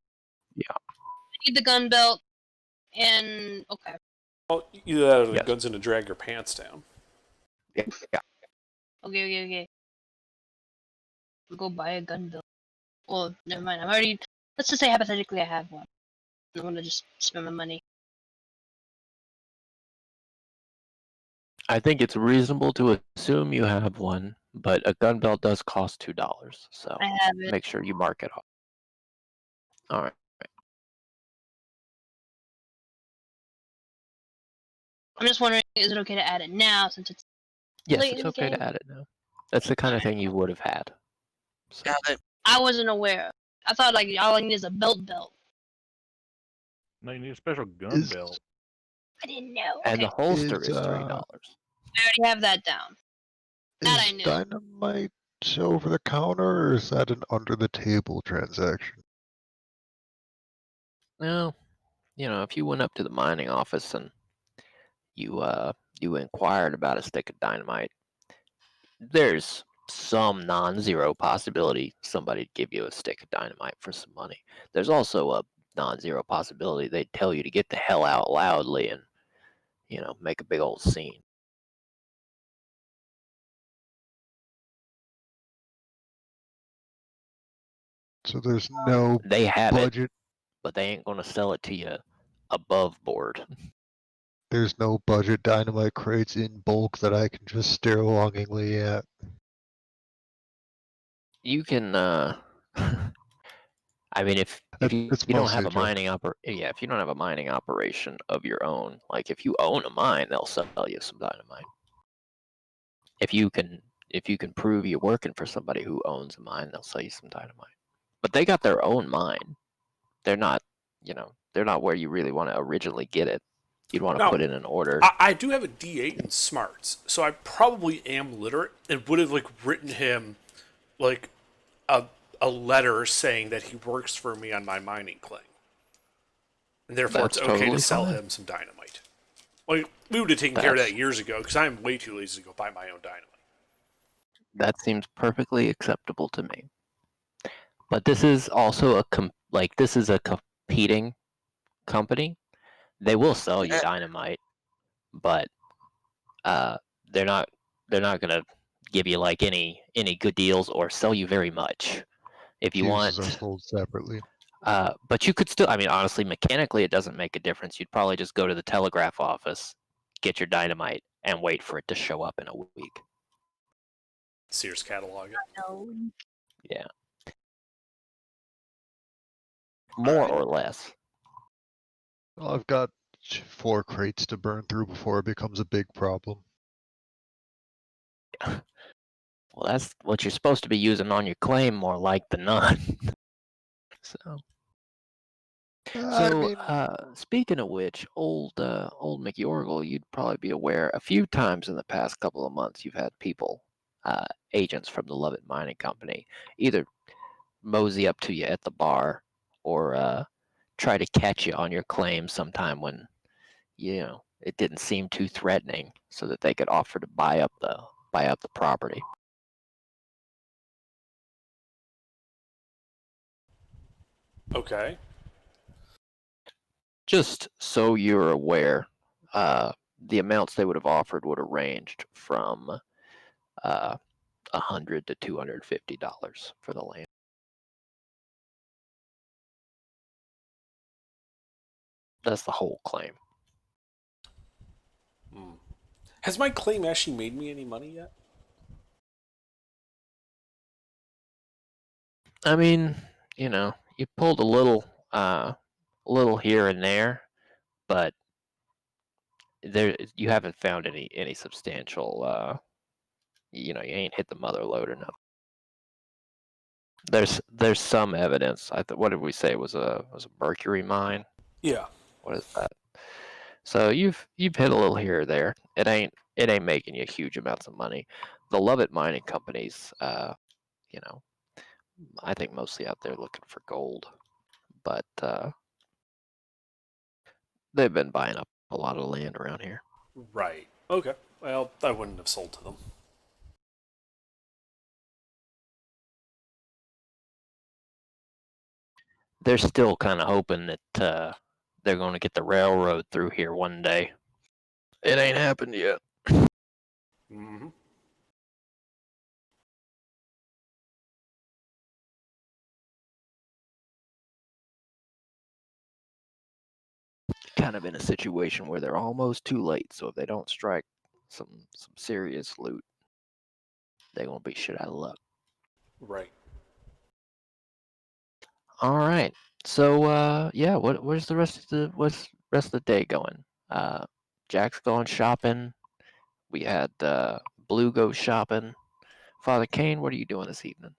Yeah. I need the gun belt, and okay. Oh, either that or the Yes. gun's gonna drag your pants down. Yeah. Okay. We'll go buy a gun belt. Well, never mind. I'm already. Let's just say hypothetically I have one. I want to just spend my money. I think it's reasonable to assume you have one, but a gun belt does cost $2, so I have it. make sure you mark it off. All right. I'm just wondering, is it okay to add it now since it's Yes, late it's in the okay game? to add it now. That's the kind of thing you would have had. So, Now that I wasn't aware. I thought like all I need is a belt. No, you need a special gun Is belt. I didn't know. and the Okay, holster is is $3. I already have that down. That I is knew. dynamite over the counter, or is that an under the table transaction? Well, if you went up to the mining office and you inquired about a stick of dynamite, there's some non-zero possibility somebody'd give you a stick of dynamite for some money. There's also a non-zero possibility they'd tell you to get the hell out loudly and make a big old scene. So there's no They have it, budget. but they ain't gonna sell it to you above board. There's no budget dynamite crates in bulk that I can just stare longingly at. You can I mean, if It's you don't have mostly a a joke. if you don't have a mining operation of your own, like if you own a mine, they'll sell you some dynamite. If you can prove you're working for somebody who owns a mine, they'll sell you some dynamite. But they got their own mine. They're not, they're not where you really want to originally get it. You'd want to Now, put in an order. I do have a D8 in smarts, so I probably am literate and would have written him like a letter saying that he works for me on my mining claim, and therefore That's it's okay totally to sell fine. him some dynamite. Like we would have taken care of That's- that years ago because I'm way too lazy to go buy my own dynamite. That seems perfectly acceptable to me. But this is also this is a competing company. They will sell you dynamite, but they're not gonna give you any good deals or sell you very much. If you Fuses want, are sold separately. but you could still. I mean, honestly, mechanically, it doesn't make a difference. You'd probably just go to the telegraph office, get your dynamite, and wait for it to show up in a week. Sears catalog it. No. Yeah, more Alright. or less. Well, I've got 4 crates to burn through before it becomes a big problem. Well, that's what you're supposed to be using on your claim, more like than not. So. I So, mean, speaking of which, old McYorgle, you'd probably be aware a few times in the past couple of months you've had people, agents from the Lovett Mining Company, either mosey up to you at the bar or try to catch you on your claim sometime when it didn't seem too threatening, so that they could offer to buy up the property. Okay. Just so you're aware, the amounts they would have offered would have ranged from $100 to $250 for the land. That's the whole claim. Has my claim actually made me any money yet? I mean, you pulled a little here and there, but you haven't found any substantial. You ain't hit the mother lode or nothing. There's some evidence. What did we say it was a mercury mine? Yeah. What is that? So you've hit a little here or there. It ain't making you huge amounts of money. The Lovett Mining Companies, I think mostly out there looking for gold, but they've been buying up a lot of land around here. Right. Okay. Well, I wouldn't have sold to them. They're still kind of hoping that they're going to get the railroad through here one day. It ain't happened yet. Mm-hmm. Kind of in a situation where they're almost too late. So if they don't strike some serious loot, they won't be shit out of luck. Right. All right. So yeah, where's the rest of the day going? Jack's going shopping. We had Blue go shopping. Father Kane, what are you doing this evening?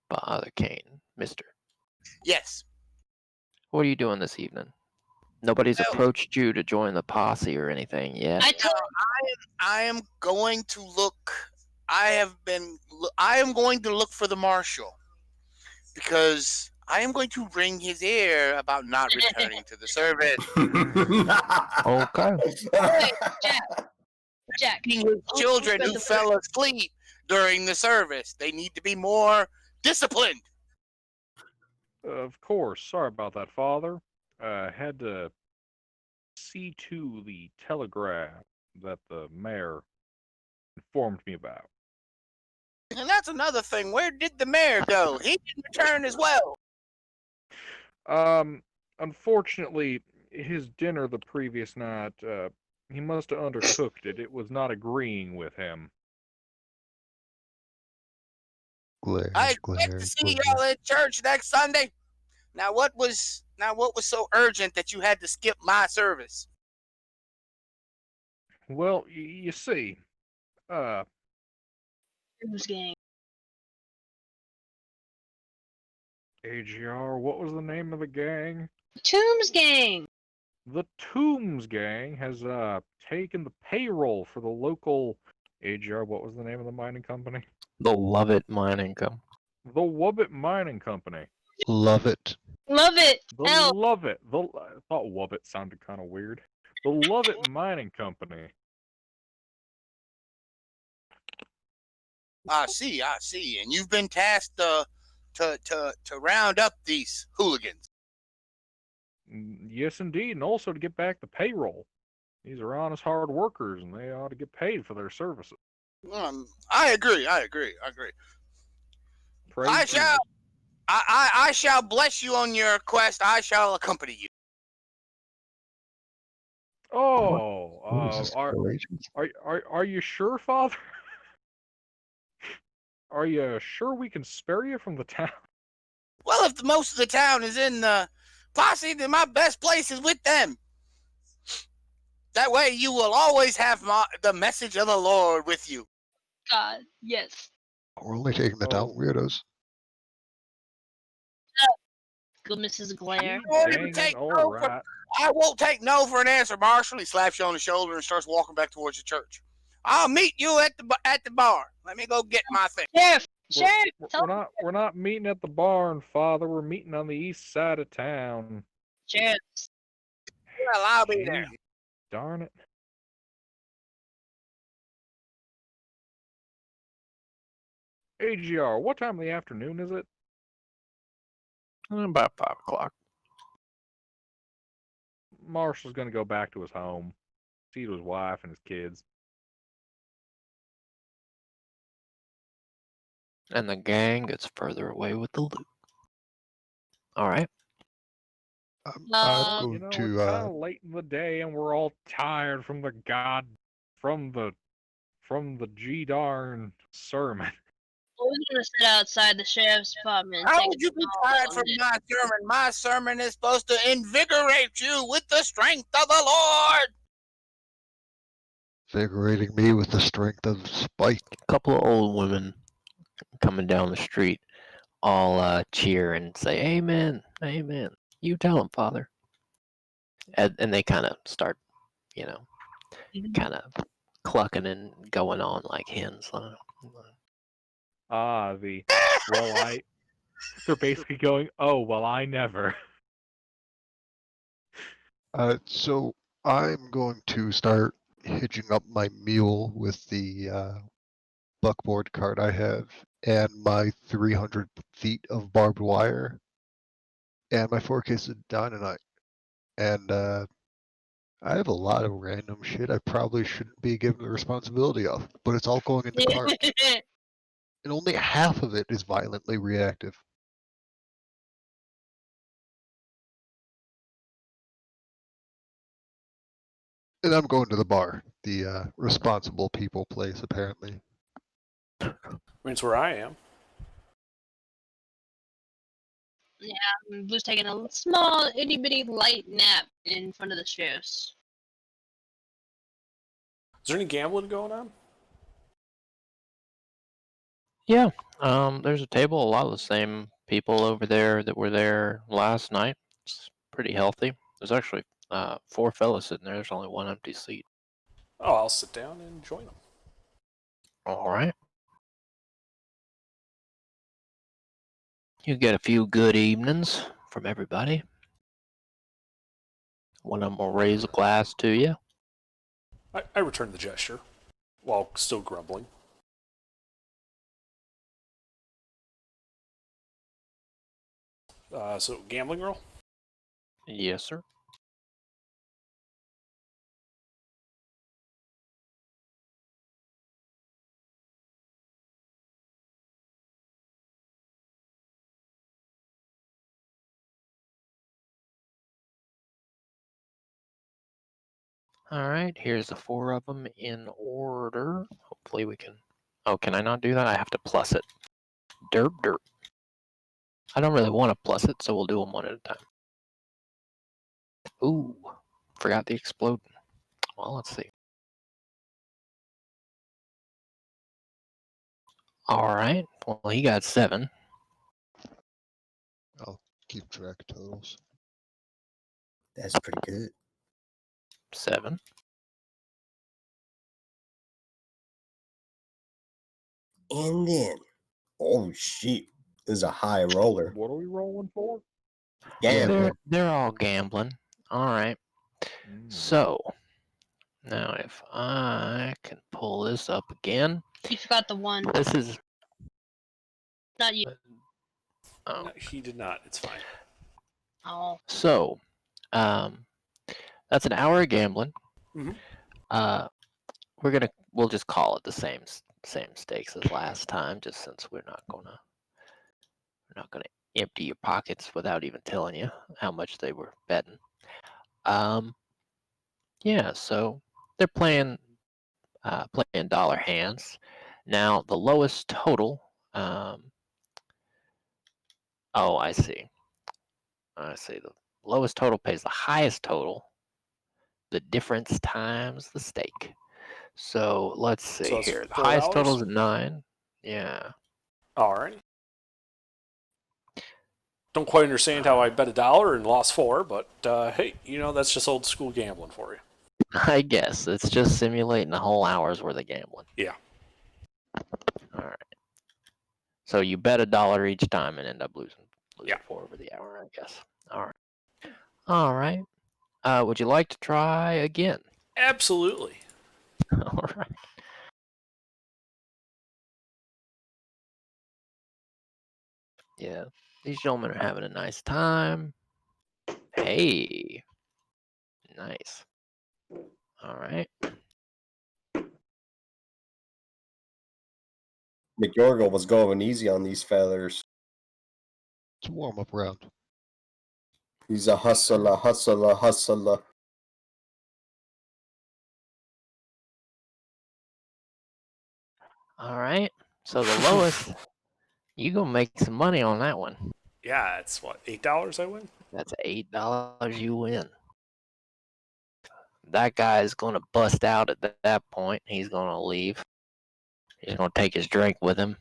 Father Kane, Mister. Yes. What are you doing this evening? Nobody's Well- approached you to join the posse or anything yet. I told I am going to look. I am going to look for the marshal because I am going to wring his ear about not returning to the service. Okay. Jack. His Oh, children but who the- fell asleep during the service. They need to be more disciplined. Of course. Sorry about that, Father. Had to see to the telegraph that the mayor informed me about. And that's another thing. Where did the mayor go? He didn't return as well. Unfortunately, his dinner the previous night, he must have undercooked it. It was not agreeing with him. Glare, I expect glare, to see glare. y'all at church next Sunday. Now what was so urgent that you had to skip my service? Well, you see, Who's gang? AGR, what was the name of the gang? Tombs gang. The Tombs gang has taken the payroll for the local AGR. What was the name of the mining company? The Lovett Mining Company. The Wubbit Mining Company. Love it. Love it. The Hell. Lovett. I thought Wubbit sounded kind of weird. The Lovett Mining Company. I see. And you've been tasked to round up these hooligans. Yes, indeed, and also to get back the payroll. These are honest, hard workers, and they ought to get paid for their services. I agree. Praise I Jesus. shall. I shall bless you on your quest. I shall accompany you. Oh, What is this correlation? are you sure, Father? Are you sure we can spare you from the town? Well, if most of the town is in the posse, then my best place is with them. That way, you will always have the message of the Lord with you. God. Yes. We're only taking the down Oh. weirdos. Good Mrs. Glare. Dang, all right. I won't take no for an answer, Marshal. He slaps you on the shoulder and starts walking back towards the church. I'll meet you at the bar. Let me go get my thing. Sheriff. We're- Sheriff. Tell We're not meeting at the barn, Father. We're meeting on the east side of town. Sheriff. Well, I'll be there. Jeez, darn it. AGR, what time of the afternoon is it? About 5 o'clock. Marshall's gonna go back to his home, see to his wife and his kids. And the gang gets further away with the loot. All right. I'm Uh, going You know, to it's kind of late in the day, and we're all tired from the G darn sermon. I was gonna sit outside the sheriff's department. and How take would a you be small tired on from it. my sermon? My sermon is supposed to invigorate you with the strength of the Lord. invigorating me with the strength of spite. A couple of old women coming down the street all cheer and say, Amen, amen. You tell them, Father. And they kind of start, kind of clucking and going on like hens. They're basically going, oh, well, I never. So I'm going to start hitching up my mule with the buckboard cart I have and my 300 feet of barbed wire and my 4 cases of dynamite. And I have a lot of random shit I probably shouldn't be given the responsibility of, but it's all going in the cart. And only half of it is violently reactive. And I'm going to the bar, the responsible people place, apparently. Means where I am. Blue's taking a small, itty bitty light nap in front of the chairs. Is there any gambling going on? Yeah. There's a table. A lot of the same people over there that were there last night. It's pretty healthy. There's actually 4 fellas sitting there. There's only 1 empty seat. Oh, I'll sit down and join them. All right. You get a few good evenings from everybody. One of them will raise a glass to you. I return the gesture while still grumbling. So, gambling roll? Yes, sir. All right, here's the 4 of them in order. Hopefully we can... Oh, can I not do that? I have to plus it. Derp, derp. I don't really want to plus it, so we'll do them one at a time. Ooh, forgot the exploding. Well, let's see. All right, well, he got 7. I'll keep track of totals. That's pretty good. 7. And then, oh shit, this is a high roller. What are we rolling for? Gambling. They're all gambling. All right. So, now if I can pull this up again. You forgot the 1. This is... Not you. Oh. No, he did not. It's fine. Oh. So, that's an hour of gambling. Mhm. We'll just call it the same stakes as last time, just since we're not gonna empty your pockets without even telling you how much they were betting. Yeah, so they're playing dollar hands. Now the lowest total. Oh, I see. The lowest total pays the highest total. The difference times the stake. So let's see So it's here. The $4? highest total is 9. Yeah. Alright. Don't quite understand how I bet $1 and lost 4, but hey, that's just old school gambling for you. I guess it's just simulating a whole hour's worth of gambling. Yeah. All right. So you bet $1 each time and end up losing 4 over the hour, I guess. All right. All right. Would you like to try again? Absolutely. All right. Yeah. These gentlemen are having a nice time. Hey. Nice. All right. McYorgle was going easy on these fellers. It's a warm-up round. He's a hustler, hustler, hustler. All right. So the lowest, you gonna make some money on that one. Yeah, it's what, $8 I win? That's $8 you win. That guy is gonna bust out at that point. He's gonna leave. He's gonna take his drink with him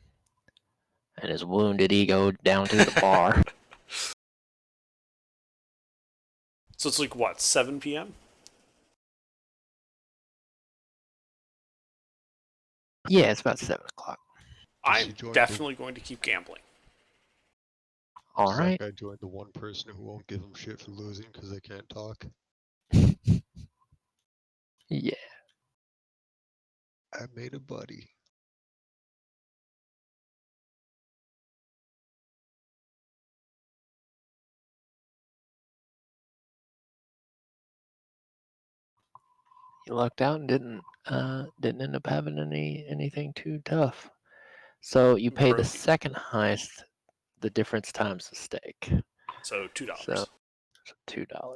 and his wounded ego down to the bar. So it's like what, 7 p.m.? Yeah, it's about 7 o'clock. I'm definitely going to keep gambling. All right. I joined the one person who won't give him shit for losing because they can't talk. Yeah. I made a buddy. You lucked out and didn't end up having anything too tough. So you pay the second highest, the difference times the stake. So $2. So $2. All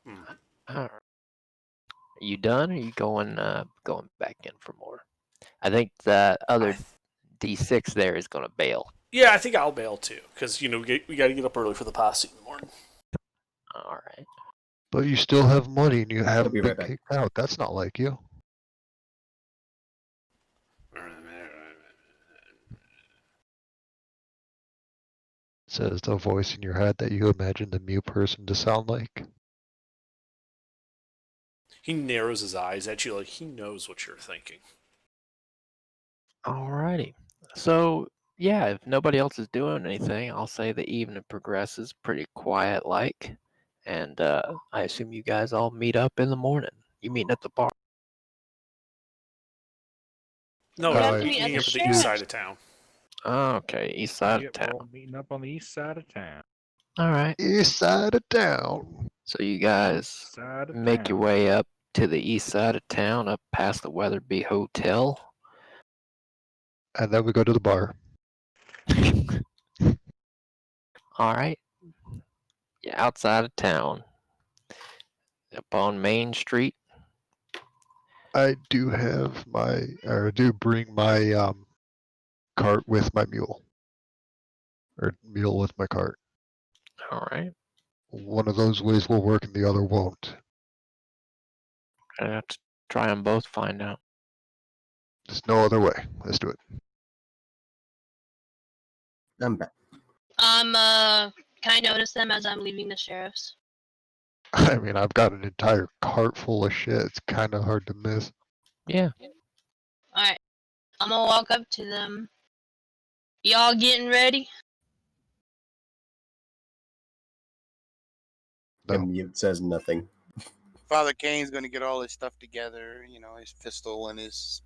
right. Are you done? Or are you going back in for more? I think the other D6 there is going to bail. Yeah, I think I'll bail too, because we got to get up early for the posse in the morning. All right. But you still have money and you haven't be been right back. kicked out. That's not like you. Says the voice in your head that you imagine the mute person to sound like. He narrows his eyes at you like he knows what you're thinking. Alrighty. So, yeah, if nobody else is doing anything, I'll say the evening progresses pretty quiet like. And I assume you guys all meet up in the morning. You meeting at the bar. No, We have we're to meet at meeting the up at the sheriff's. east side of town. Okay, east side Yep, of we're town. all meeting up on the east side of town. Alright. East side of town. So you guys Side of make your town. way up to the east side of town, up past the Weatherby Hotel. And then we go to the bar. Alright. Yeah, outside of town. Up on Main Street. I do bring my cart with my mule. Or mule with my cart. Alright. One of those ways will work and the other won't. I have to try them both, find out. There's no other way. Let's do it. I'm back. Can I notice them as I'm leaving the sheriff's? I mean, I've got an entire cart full of shit. It's kind of hard to miss. Yeah. Alright. I'm gonna walk up to them. Y'all getting ready? The No. mute says nothing. Father Kane's going to get all his stuff together, his pistol and his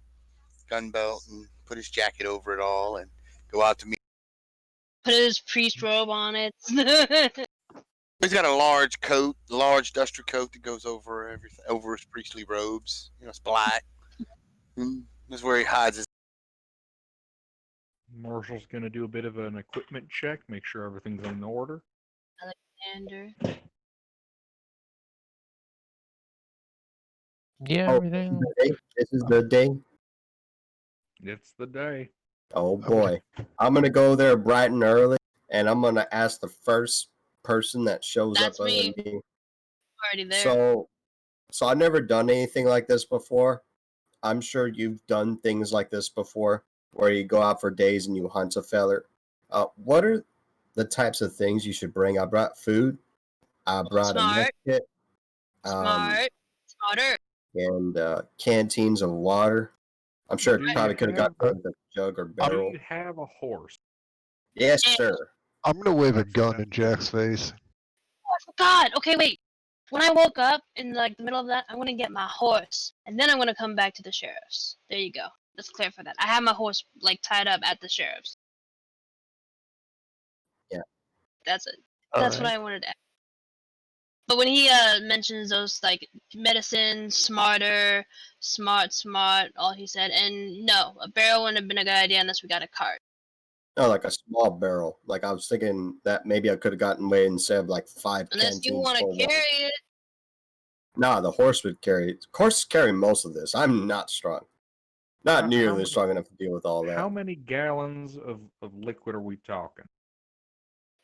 gun belt, and put his jacket over it all, and go out to meet. Put his priest robe on it. He's got a large coat, large duster coat that goes over everything, over his priestly robes. It's black. That's where he hides his. Marshall's gonna do a bit of an equipment check, make sure everything's in order. Alexander. Yeah, Oh, everything. This is the day. It's the day. Oh boy. I'm gonna go there bright and early, and I'm gonna ask the first person that shows That's up other me. than me. Already there. So I've never done anything like this before. I'm sure you've done things like this before, where you go out for days and you hunt a feller. What are the types of things you should bring? I brought food. I brought a med Smart. kit. Smarter. And canteens of water. I'm sure Do it you probably could have got have- from the jug or Do barrel. you have a horse? Yes, sir. I'm gonna wave a gun in Jack's face. Oh, I forgot. Okay, wait. When I woke up in the middle of that, I'm gonna get my horse, and then I'm gonna come back to the sheriff's. There you go. Let's clarify that. I have my horse tied up at the sheriff's. Yeah. That's it. That's what I wanted to add. But when he mentions those medicine, smarter, smart, all he said, and no, a barrel wouldn't have been a good idea unless we got a cart. No, like a small barrel. Like I was thinking that maybe I could have gotten away instead of 5 Unless you canteens want full to of carry water. it. Nah, the horse would carry it. Horses carry most of this. I'm not strong. Not How nearly many- strong enough to deal with all that. How many gallons of liquid are we talking?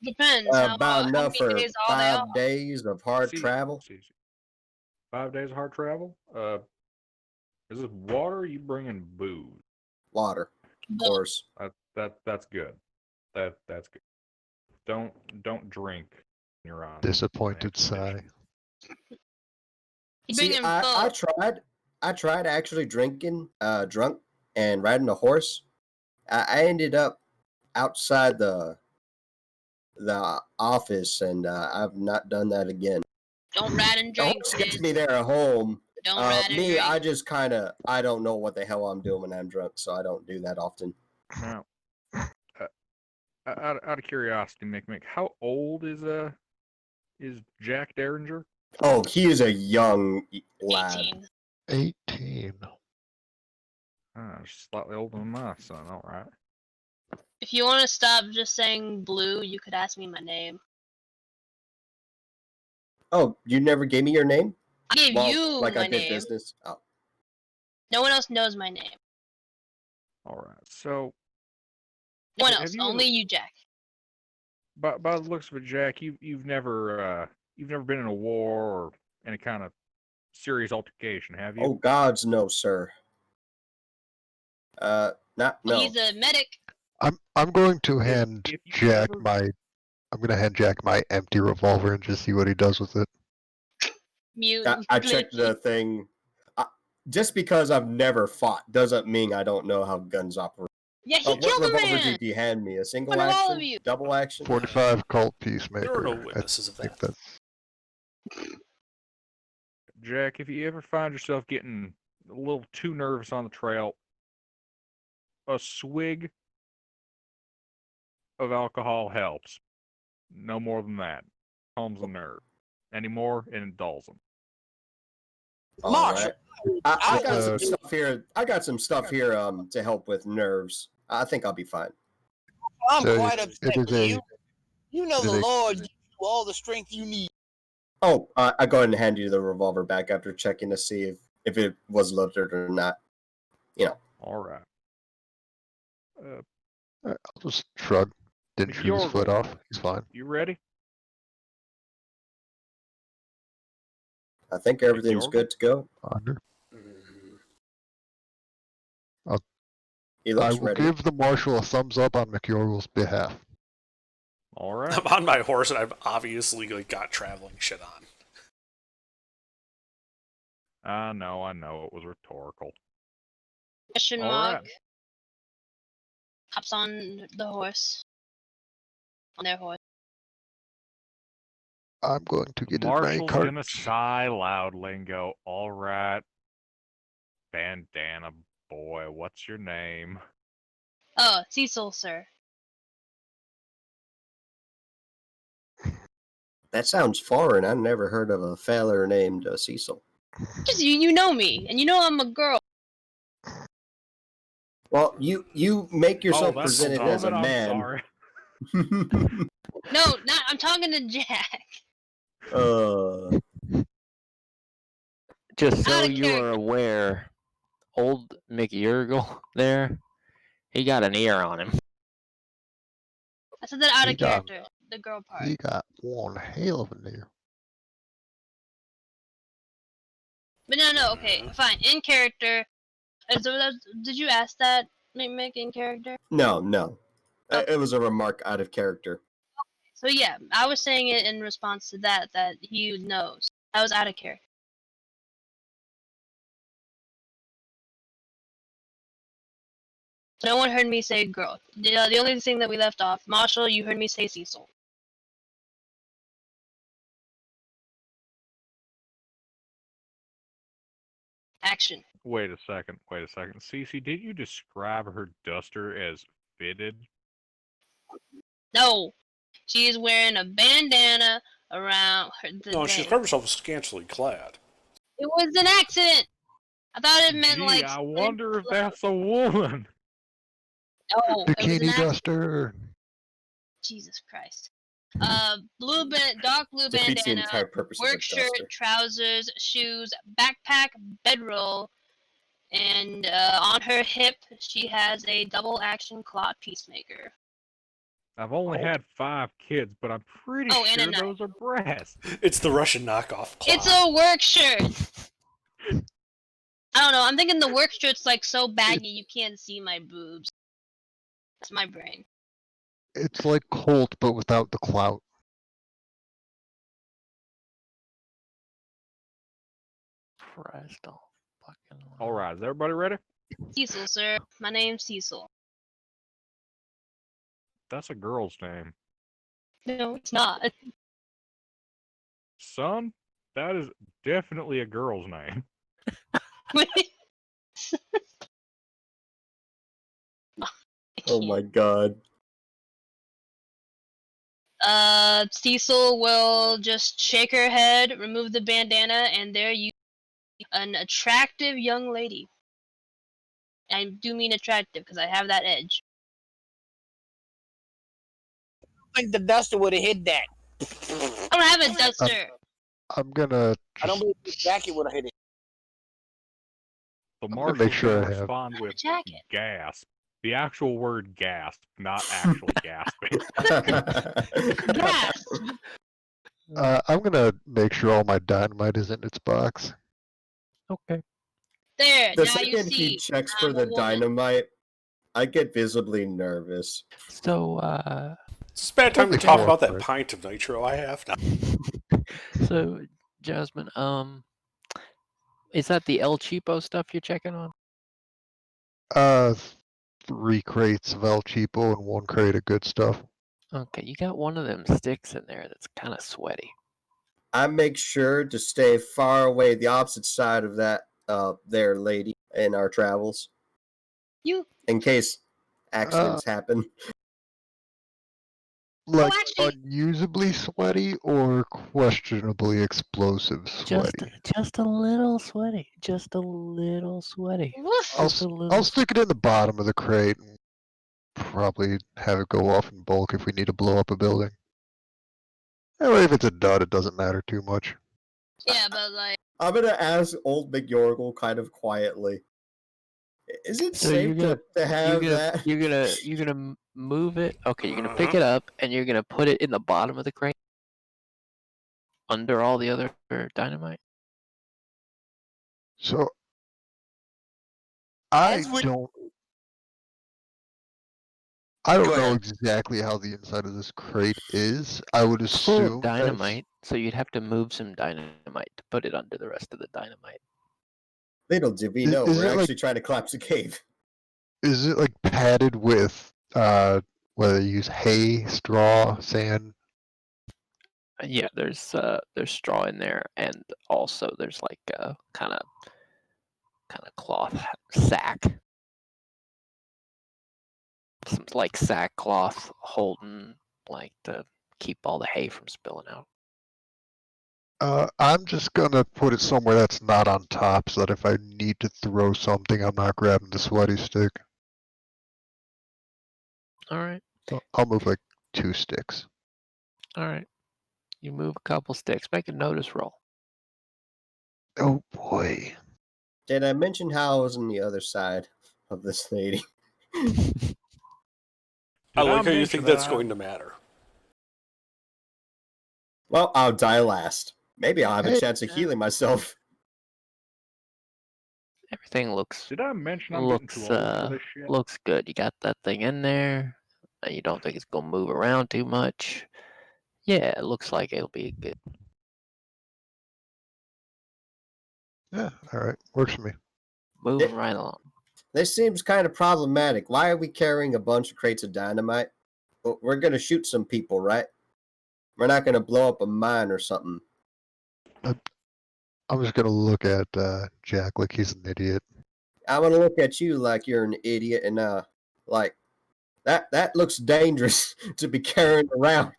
Depends. About enough many for days all they 5 are. days of hard See- travel. see. 5 days of hard travel? Is this water or are you bringing booze? Water, of course. That's good. That's good. Don't drink when you're on. Disappointed an expedition. sigh. You See, bring him I both. tried actually drinking drunk and riding a horse. I ended up outside the office, and I've not done that again. Don't ride and The drink, horse gets Sid. me there at home. Don't ride and Me, drink. I just I don't know what the hell I'm doing when I'm drunk, so I don't do that often. Now, out of curiosity, Mick, how old is Jack Derringer? Oh, he is a young lad. 18. 18. Slightly older than my son. All right. If you want to stop just saying blue, you could ask me my name. Oh, you never gave me your name? I gave you like my I did name. business. Oh, No one else knows my name. All right. So, No one Have else. you Only you, Jack. By the looks of it, Jack, you've never been in a war or any kind of serious altercation, have you? Oh gods, no, sir. Not no. He's a medic. I'm going to hand if you Jack ever- my I'm gonna hand Jack my empty revolver and just see what he does with it. Mute. I checked the thing. Just because I've never fought doesn't mean I don't know how guns operate. Yeah, he What killed a revolver man. did you hand me? A single One of all action? of you. Double action? 45 Colt There Peacemaker. are no I witnesses of think that. that's Jack, if you ever find yourself getting a little too nervous on the trail, a swig of alcohol helps. No more than that. Calms the nerve. Any more, it dulls them. All Marshall, right. I got some Uh, stuff here. I got some stuff here to help with nerves. I think I'll be fine. I'm So quite it upset is with a- you. You know it is the a- Lord gives you all the strength you need. Oh, I go ahead and hand you the revolver back after checking to see if it was loaded or not. All right. I'll just shrug. Didn't shoot his foot McYorgle. off. He's fine. You ready? I think everything's Jorgen? good to go. Under. He I looks will ready. give the marshal a thumbs up on McYorgle's behalf. All right. I'm on my horse and I've obviously got traveling shit on. I know. It was rhetorical. Question All mark. right. Hops on the horse. On their horse. I'm going to get as many Marshall's gonna cards. sigh loudly and go, all right, bandana boy, what's your name? Oh, Cecil, sir. That sounds foreign. I've never heard of a feller named Cecil. Just you know me, and you know I'm a girl. Well, you make yourself that's presented dumb, as a and I'm man. sorry. No, not. I'm talking to Jack. Just so Outta you are character. aware, old McYurgle there, he got an ear on him. I said that out He of got- character. The girl part. He got one hell of an ear. But no. Okay, fine. In character. Did you ask that, Mick, in character? No. It was a remark out of character. So yeah, I was saying it in response to that he knows. I was out of character. No one heard me say girl. The only thing that we left off, Marshall, you heard me say Cecil. Action. Wait a second. Cece, did you describe her duster as fitted? No, she is wearing a bandana around her. No, she described herself as scantily clad. It was an accident. I thought it meant Gee, like. I wonder if that's a woman. No, it was an Bikini accident. duster. Jesus Christ. Dark blue Defeats the bandana, entire purpose of work a shirt, duster. trousers, shoes, backpack, bedroll, and on her hip she has a double action claw peacemaker. I've only had 5 kids, but I'm pretty Oh, and a sure knife. those are breasts. It's the Russian knockoff claw. It's a work shirt. I don't know. I'm thinking the work shirt's like so baggy you can't see my boobs. That's my brain. It's like Colt, but without the clout. Christ, all fucking. All right, is everybody ready? Cecil, sir. My name's Cecil. That's a girl's name. No, it's not. Son, that is definitely a girl's name. Oh my god. Cecil will just shake her head, remove the bandana, and there you an attractive young lady. I do mean attractive because I have that edge. I think the duster would have hid that. I don't have a duster. I'm gonna I don't just, believe the jacket would have hid it. The gonna marshal make sure I have- respond with Jacket. gasp The actual word gasp, not actually gasping. Yes. I'm gonna make sure all my dynamite is in its box. Okay. There. The now you second he see. checks I'm for the a woman. dynamite, I get visibly nervous. So, It's a bad time to Okay. talk about that Right. pint of nitro I have now. so Jasmine, is that the El Cheapo stuff you're checking on? 3 crates of El Cheapo and 1 crate of good stuff. Okay, you got one of them sticks in there that's kind of sweaty. I make sure to stay far away, the opposite side of that there lady in our travels, You. in case accidents happen. Like actually- unusably sweaty or questionably explosive sweaty. Just a little sweaty. Just a little sweaty. Woof. I'll, Just a little. I'll stick it in the bottom of the crate and probably have it go off in bulk if we need to blow up a building. That way, if it's a dud, it doesn't matter too much. Yeah, but like. I'm gonna ask old McYorgle kind of quietly. Is it So safe to have that? You're gonna move it. Okay, you're gonna pick it up and you're gonna put it in the bottom of the crate, under all the other dynamite. So I As we- don't Go know ahead. exactly how the inside of this crate is. I would It's full assume of dynamite, so you'd have to move some dynamite to put it under the rest of the dynamite. Little did we Is- know, is we're it like- actually trying to collapse a cave. Is it like padded with whether you use hay, straw, sand? Yeah, there's straw in there, and also there's like a kind of cloth sack, some like sackcloth holding like to keep all the hay from spilling out. I'm just gonna put it somewhere that's not on top so that if I need to throw something, I'm not grabbing the sweaty stick. All right, I'll move like 2 sticks. all right. You move a couple sticks. Make a notice roll. Oh boy. Did I mention how I was on the other side of this lady? I Did like how you mention think that's that? going to matter. Well, I'll die last. Maybe I'll have a Hey, chance of healing myself. Everything looks Did I mention I'm getting too old for this shit? looks good. You got that thing in there. You don't think it's gonna move around too much. Yeah, it looks like it'll be good. Yeah, alright. Works for me. Moving right along. This seems kind of problematic. Why are we carrying a bunch of crates of dynamite? Well, we're gonna shoot some people, right? We're not gonna blow up a mine or something. I'm just gonna look at Jack like he's an idiot. I'm gonna look at you like you're an idiot and like that looks dangerous to be carrying around.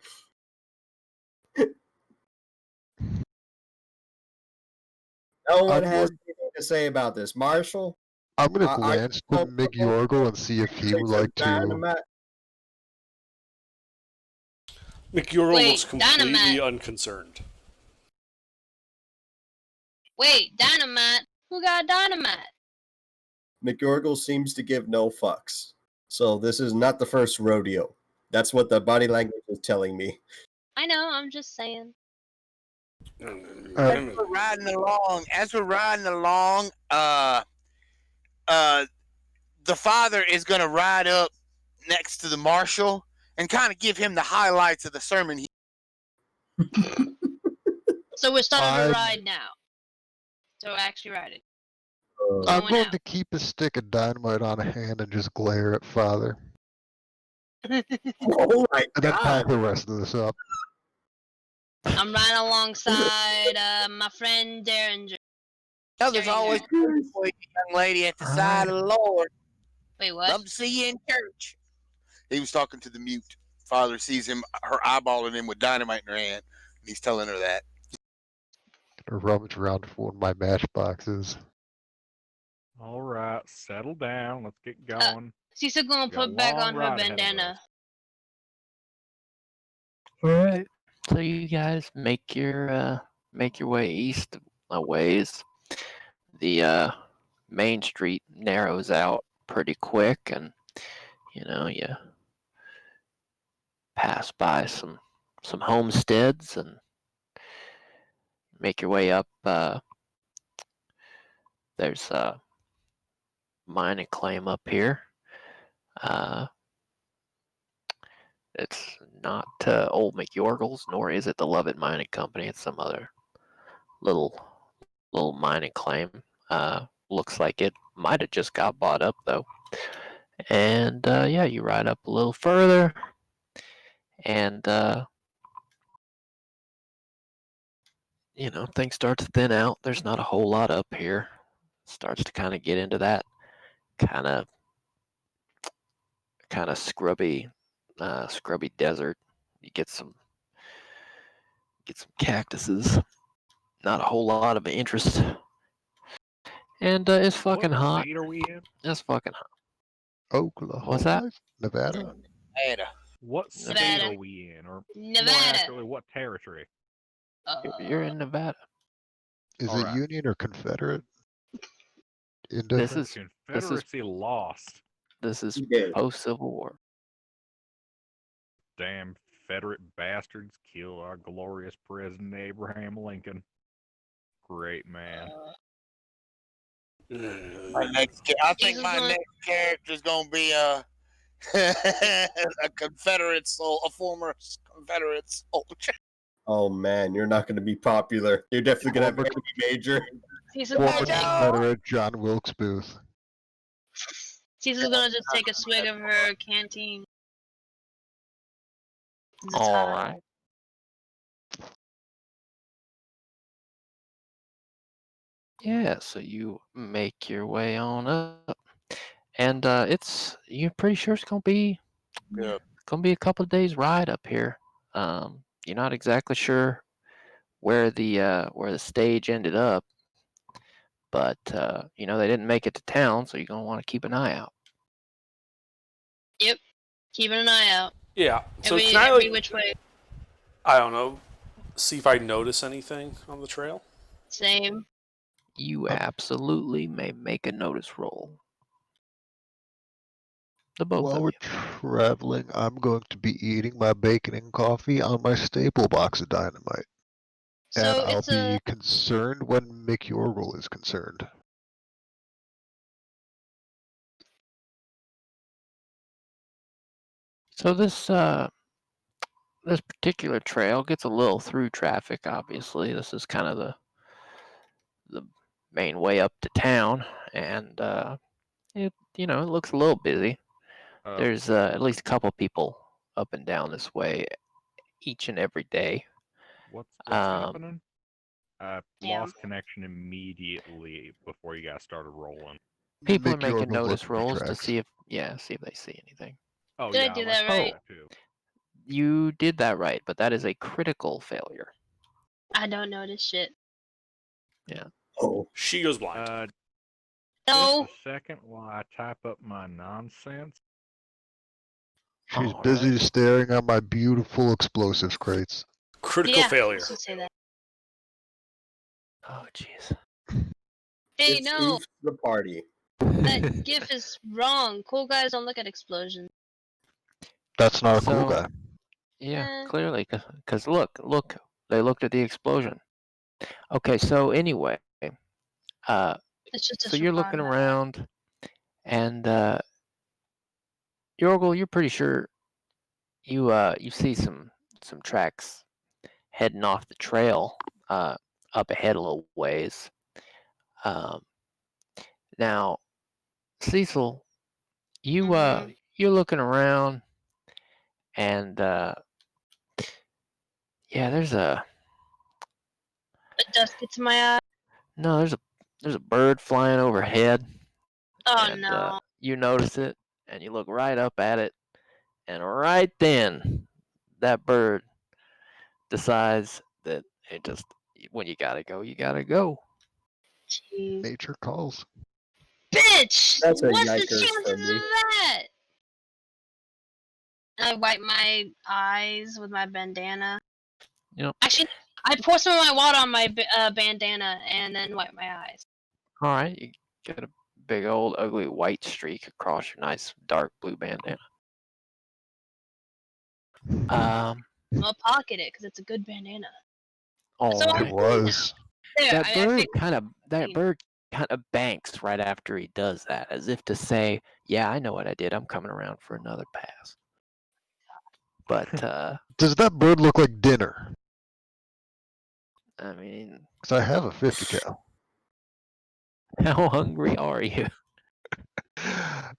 No one I'm has going- anything to say about this. Marshall, I'm gonna Are you glance to comfortable McYorgle and see if he take would some like to. dynamite? McYorgle Wait, looks completely dynamite. unconcerned. Wait, dynamite. Who got dynamite? McYorgle seems to give no fucks. So this is not the first rodeo. That's what the body language is telling me. I know. I'm just saying. As we're riding along, the father is gonna ride up next to the marshal and kind of give him the highlights of the sermon. So we're starting I'm- to ride now. So we're actually riding. I'm Going going out. to keep a stick of dynamite on hand and just glare at Father. Oh my And then pack god. the rest of this up. I'm riding alongside my friend Derringer. Now, there's always a young lady at the side of the Lord. Wait, what? Love to see you in church. He was talking to the mute. Father sees her eyeballing him with dynamite in her hand, and he's telling her that. Gonna rummage around for one of my matchboxes. All right, settle down. Let's get going. She's still gonna We got a put back long on her ride ahead of bandana. us. All right. So you guys make your way east a ways. The main street narrows out pretty quick, and You know, you pass by some homesteads and make your way up. There's a mining claim up here. It's not Old McYorgles, nor is it the Lovett Mining Company. It's some other little mining claim. Looks like it might have just got bought up though. And yeah, you ride up a little further, and you know, things start to thin out. There's not a whole lot up here. Starts to kind of get into that kind of scrubby desert. You get some cactuses. Not a whole lot of interest. And it's fucking what hot. state are we in? It's fucking hot. Oklahoma? What's that? Nevada? Ada. What state Nevada. are we in? Or more Nevada. accurately, what territory? You're in Nevada. Is All it right. Union or Confederate? This Indifferent? is Confederacy lost. Yeah. post Civil War. Damn Confederate bastards kill our glorious President Abraham Lincoln. Great man. I think my next character is gonna be a Confederate a former Confederate soldier. Oh man, you're not going to be popular. You're definitely going to have enemy major. Caesar's Former gonna take. Confederate John Wilkes Booth. Caesar's gonna just take a swig of her canteen. It's All hot. right. Yeah, so you make your way on up, and you're pretty sure it's gonna be Yeah. a couple of days ride up here. You're not exactly sure where the stage ended up, but you know they didn't make it to town, so you're gonna want to keep an eye out. Yep. Keeping an eye out. Yeah. So Every, can I, every like, which way. I don't know, see if I notice anything on the trail? Same. You absolutely may make a notice roll. The both While of we're you. traveling, I'm going to be eating my bacon and coffee on my staple box of dynamite. So And I'll it's be concerned when McYorgle is concerned. So this particular trail gets a little through traffic. Obviously, this is kind of the main way up to town, and it looks a little busy. There's at least a couple people up and down this way each and every day. What's Um, happening? I Yeah. lost connection immediately before you guys started rolling. People are making McYorgle's notice looking for rolls to tracks. see if they see anything. Oh Did I yeah, do like that right? too. You did that right, but that is a critical failure. I don't notice shit. Oh, She goes blind. No. Just a second while I type up my nonsense. She's All busy right. staring at my beautiful explosives crates. Critical Yeah, failure. I should say that. Oh, jeez. Hey, it's no, Oof the party. that GIF is wrong. Cool guys don't look at explosions. That's not a cool So- guy. Yeah, Eh. clearly, because look, they looked at the explosion. Okay, so anyway, It's just a so you're looking surprise. around, and Yorgel, you're pretty sure you see some tracks heading off the trail up ahead a little ways. Now, Cecil, you're looking around, and yeah, there's a The dust gets in my eye. no, there's a bird flying overhead. Oh And, no. you notice it, and you look right up at it, and right then, that bird decides that when you gotta go, you gotta go. Jeez. Nature calls. Bitch! That's a What's the yikers chances for of me. that? I wipe my eyes with my bandana. Yep. Actually, I pour some of my water on my bandana and then wipe my eyes. All right, you get a big old ugly white streak across your nice dark blue bandana. I'm gonna pocket it because it's a good bandana. All So It was. there, that I bird figured- kind of mean- banks right after he does that, as if to say, "Yeah, I know what I did. I'm coming around for another pass." But Does that bird look like dinner? I mean, Because I have a 50 cal. how hungry are you?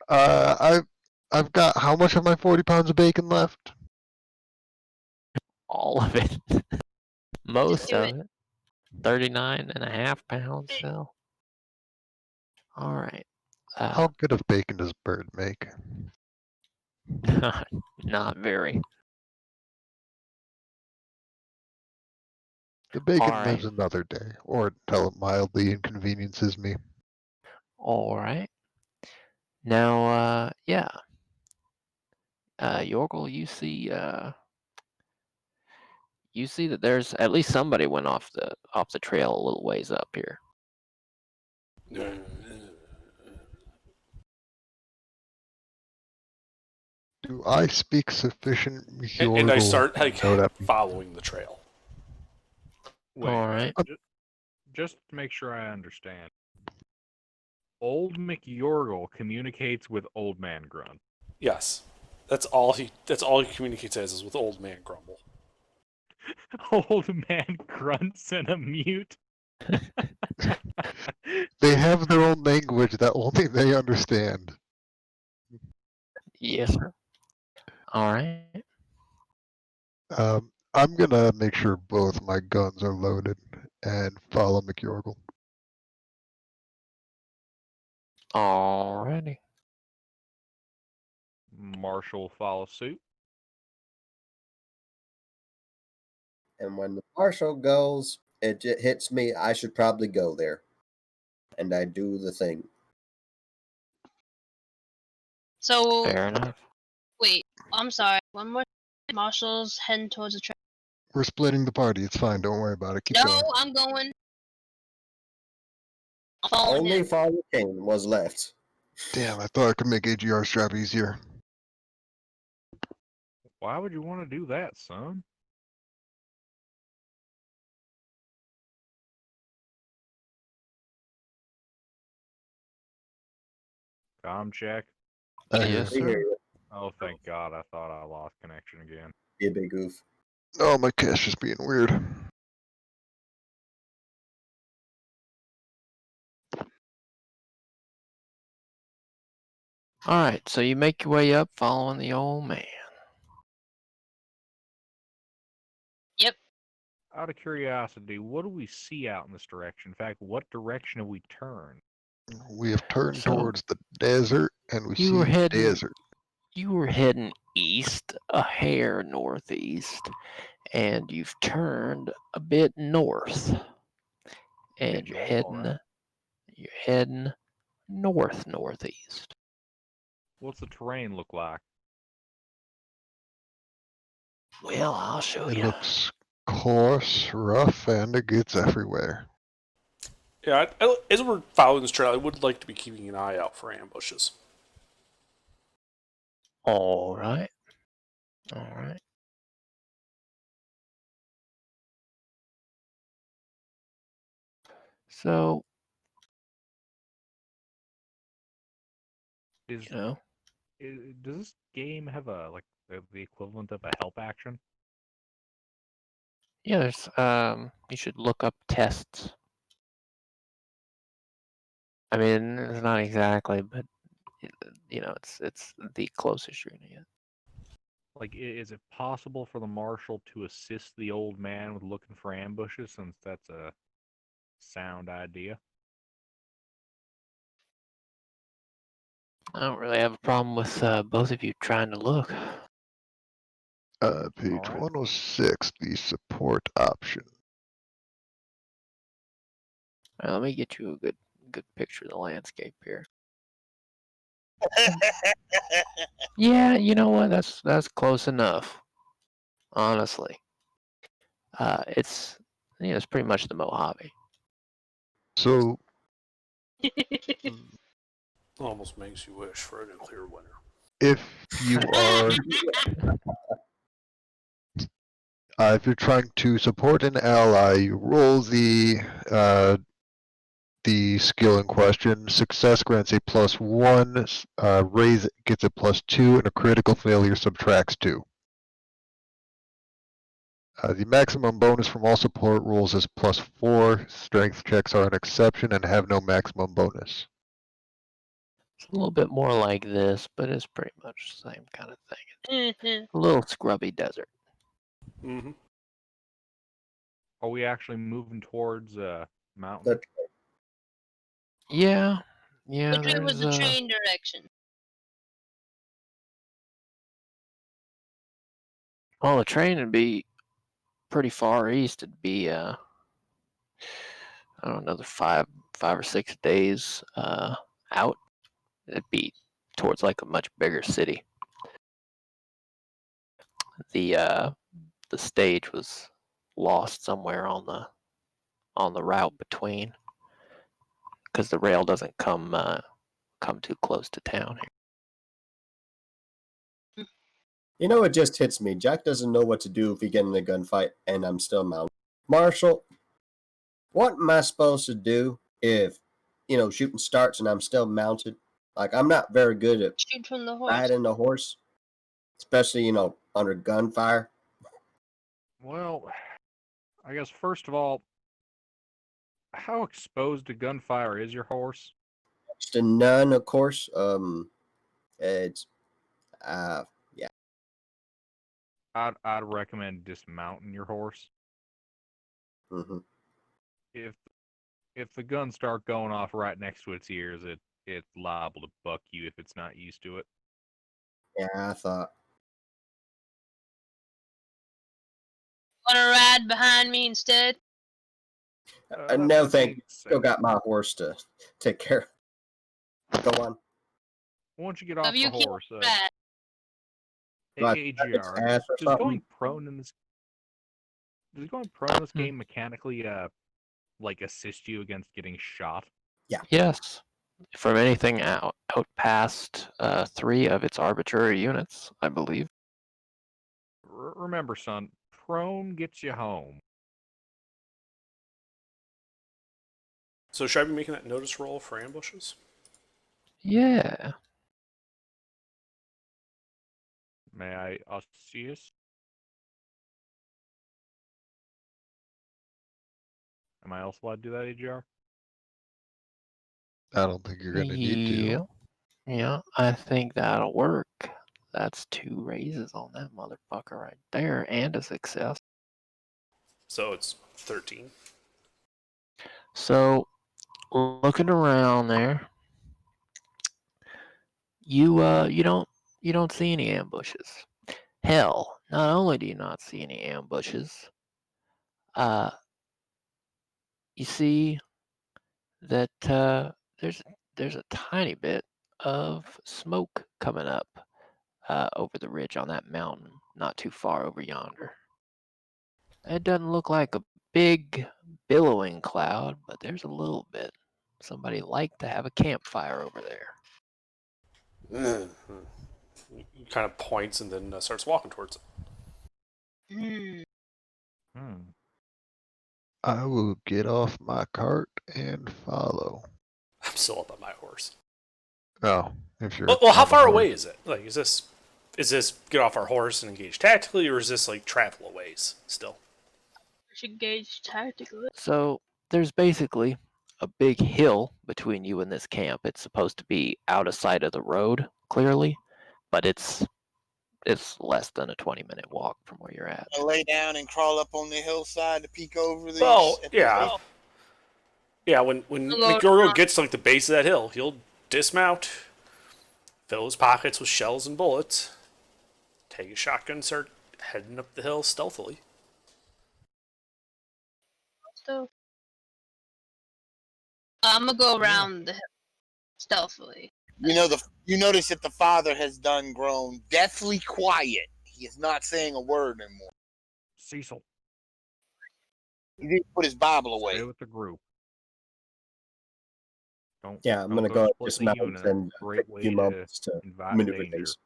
I've got how much of my 40 pounds of bacon left? All of it. Most do of it. it. 39.5 pounds still. All right. How good of bacon does bird make? Not very. The bacon All lives right. another day, or until it mildly inconveniences me. All right. Now, yeah. Yorgel, you see that there's at least somebody went off the trail a little ways up here. Do I speak sufficient And I Yorgol start to like know that? following the trail. Wait, All right. just to make sure I understand. Old McYorgle communicates with Old Man Grunt. Yes, that's all he communicates as is with Old Man Grumble. Old Man Grunt's in a mute. They have their own language that only they understand. Yes, sir. All right. I'm gonna make sure both my guns are loaded and follow McYorgle. All righty. Marshall follows suit. And when the marshal goes, it hits me. I should probably go there, and I do the thing. So Fair enough. wait, I'm sorry. One more. Marshall's heading towards the train. We're splitting the party. It's fine. Don't worry about it. Keep No, going. I'm going. I'm following Only him. Father Kane was left. Damn, I thought I could make AGR strap easier. Why would you want to do that, son? Com check. I Yes, We hear sir. you. Oh, thank God. I thought I lost connection again. Be a big goof. Oh, my cache is being weird. All right. So you make your way up, following the old man. Out of curiosity, what do we see out in this direction? In fact, what direction have we turned? We have turned So, towards the desert, and we you see were heading- desert. You were heading east, a hair northeast, and you've turned a bit north. And Bit you're north, heading alright. you're heading northeast. What's the terrain look like? Well, I'll show It you. looks coarse, rough, and it gets everywhere. Yeah, as we're following this trail, I would like to be keeping an eye out for ambushes. All right. All right. So, Is, you know, does this game have the equivalent of a help action? yeah, there's you should look up tests. I mean, it's not exactly, but you know, it's the closest you're gonna get. Like, is it possible for the marshal to assist the old man with looking for ambushes, since that's a sound idea? I don't really have a problem with both of you trying to look. Page Alright. 106, the support option. Let me get you a good picture of the landscape here. Yeah, you know what? That's close enough. Honestly, it's it's pretty much the Mojave. So Almost makes you wish for a nuclear winter. If you are, if you're trying to support an ally, you roll the skill in question. Success grants a +1, raise gets a +2, and a critical failure subtracts 2. The maximum bonus from all support rolls is +4. Strength checks are an exception and have no maximum bonus. It's a little bit more like this, but it's pretty much the same kind of thing. Mhm. A little scrubby desert. Mm-hmm. Are we actually moving towards mountain? That- Yeah, yeah. Which way was There's the train direction? well, the train would be pretty far east. It'd be I don't know, another 5 or 6 days out. It'd be towards like a much bigger city. The stage was lost somewhere on the route between, because the rail doesn't come too close to town here. You know, it just hits me. Jack doesn't know what to do if we get in a gunfight and I'm still mounted. Marshall, what am I supposed to do if, shooting starts and I'm still mounted? Like, I'm not very good at Shoot from the horse. riding a horse, especially, under gunfire. Well, I guess first of all, how exposed to gunfire is your horse? Just a none, of course. It's, yeah. I'd recommend dismounting your horse. Mm-hmm. If the guns start going off right next to its ears, it's liable to buck you if it's not used to it. Yeah, I thought. Wanna ride behind me instead? No, that thank you. being Still said, got my horse to take care of. Go on. once you get off Have you the killed horse, rat? Like, its AGR, ass or does something? going prone in this game mechanically like assist you against getting shot? Yes, from anything out past 3 of its arbitrary units, I believe. Remember, son, prone gets you home. So should I be making that notice roll for ambushes? Yeah. May I assist? Am I also allowed to do that, AGR? I don't think you're going to need to. Yeah, I think that'll work. That's 2 raises on that motherfucker right there, and a success. So it's 13. So, looking around there, you don't see any ambushes. Hell, not only do you not see any ambushes, you see that there's a tiny bit of smoke coming up over the ridge on that mountain, not too far over yonder. It doesn't look like a big billowing cloud, but there's a little bit. Somebody liked to have a campfire over there. He kind of points and then starts walking towards it. Hmm. I will get off my cart and follow. I'm still up on my horse. Oh, if you're. Well, how on the far horse. away is it? Like, is this get off our horse and engage tactically, or is this like travel a ways still? We should gauge tactically. So there's basically a big hill between you and this camp. It's supposed to be out of sight of the road, clearly, but it's less than a 20-minute walk from where you're at. I lay down and crawl up on the hillside to peek over the. Well, yeah. Yeah, when Hello. McGorgo gets to like the base of that hill, he'll dismount, fill his pockets with shells and bullets, take his shotgun, and start heading up the hill stealthily. So, I'm gonna go around the hill stealthily. You notice that the father has grown deathly quiet. He is not saying a word anymore. Cecil, He didn't put his Bible stay away. with the group. Don't. Yeah, I'm don't gonna go go split the dismount unit. and Great take a way few to moments to invite maneuver danger. things.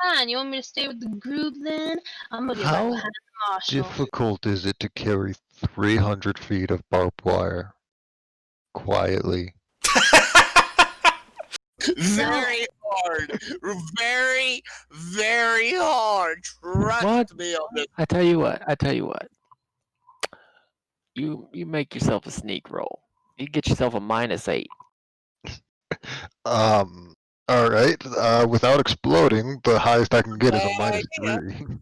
Fine, you want me to stay with the group then? I'm gonna get right How behind the marshal. difficult is it to carry 300 feet of barbed wire quietly? Very hard. Very, very hard. Trust What? me on this. I tell you what. You make yourself a sneak roll. You get yourself a -8. All right. Without exploding, the highest I can get is a Yeah. -3.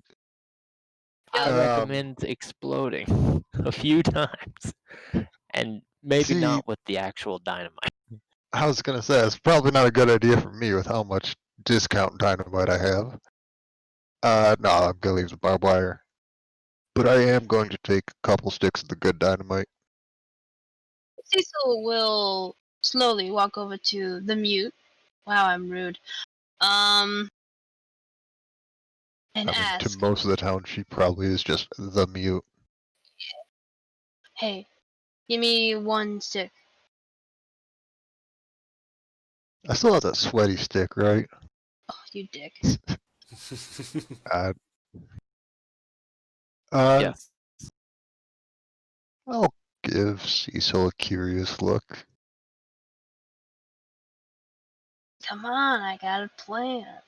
I Um, recommend exploding a few times, and maybe See- not with the actual dynamite. I was gonna say it's probably not a good idea for me with how much discount dynamite I have. No, I'm gonna leave the barbed wire. But I am going to take a couple sticks of the good dynamite. Cecil will slowly walk over to the mute. Wow, I'm rude. And I mean, ask, to most of the town, she probably is just the mute. "Hey, give me 1 stick." I still have that sweaty stick, right? Oh, you dick. Uh, Yes. I'll give Cecil a curious look. Come on, I got a plan.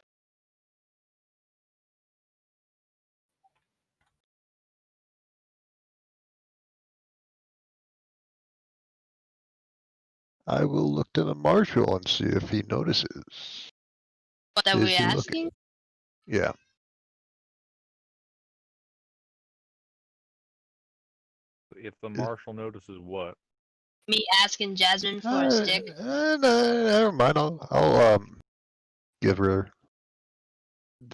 I will look to the marshal and see if he notices. What are Is we he looking? asking? Yeah. If the marshal notices what? Me asking Jasmine for a stick? No, never mind. I'll give her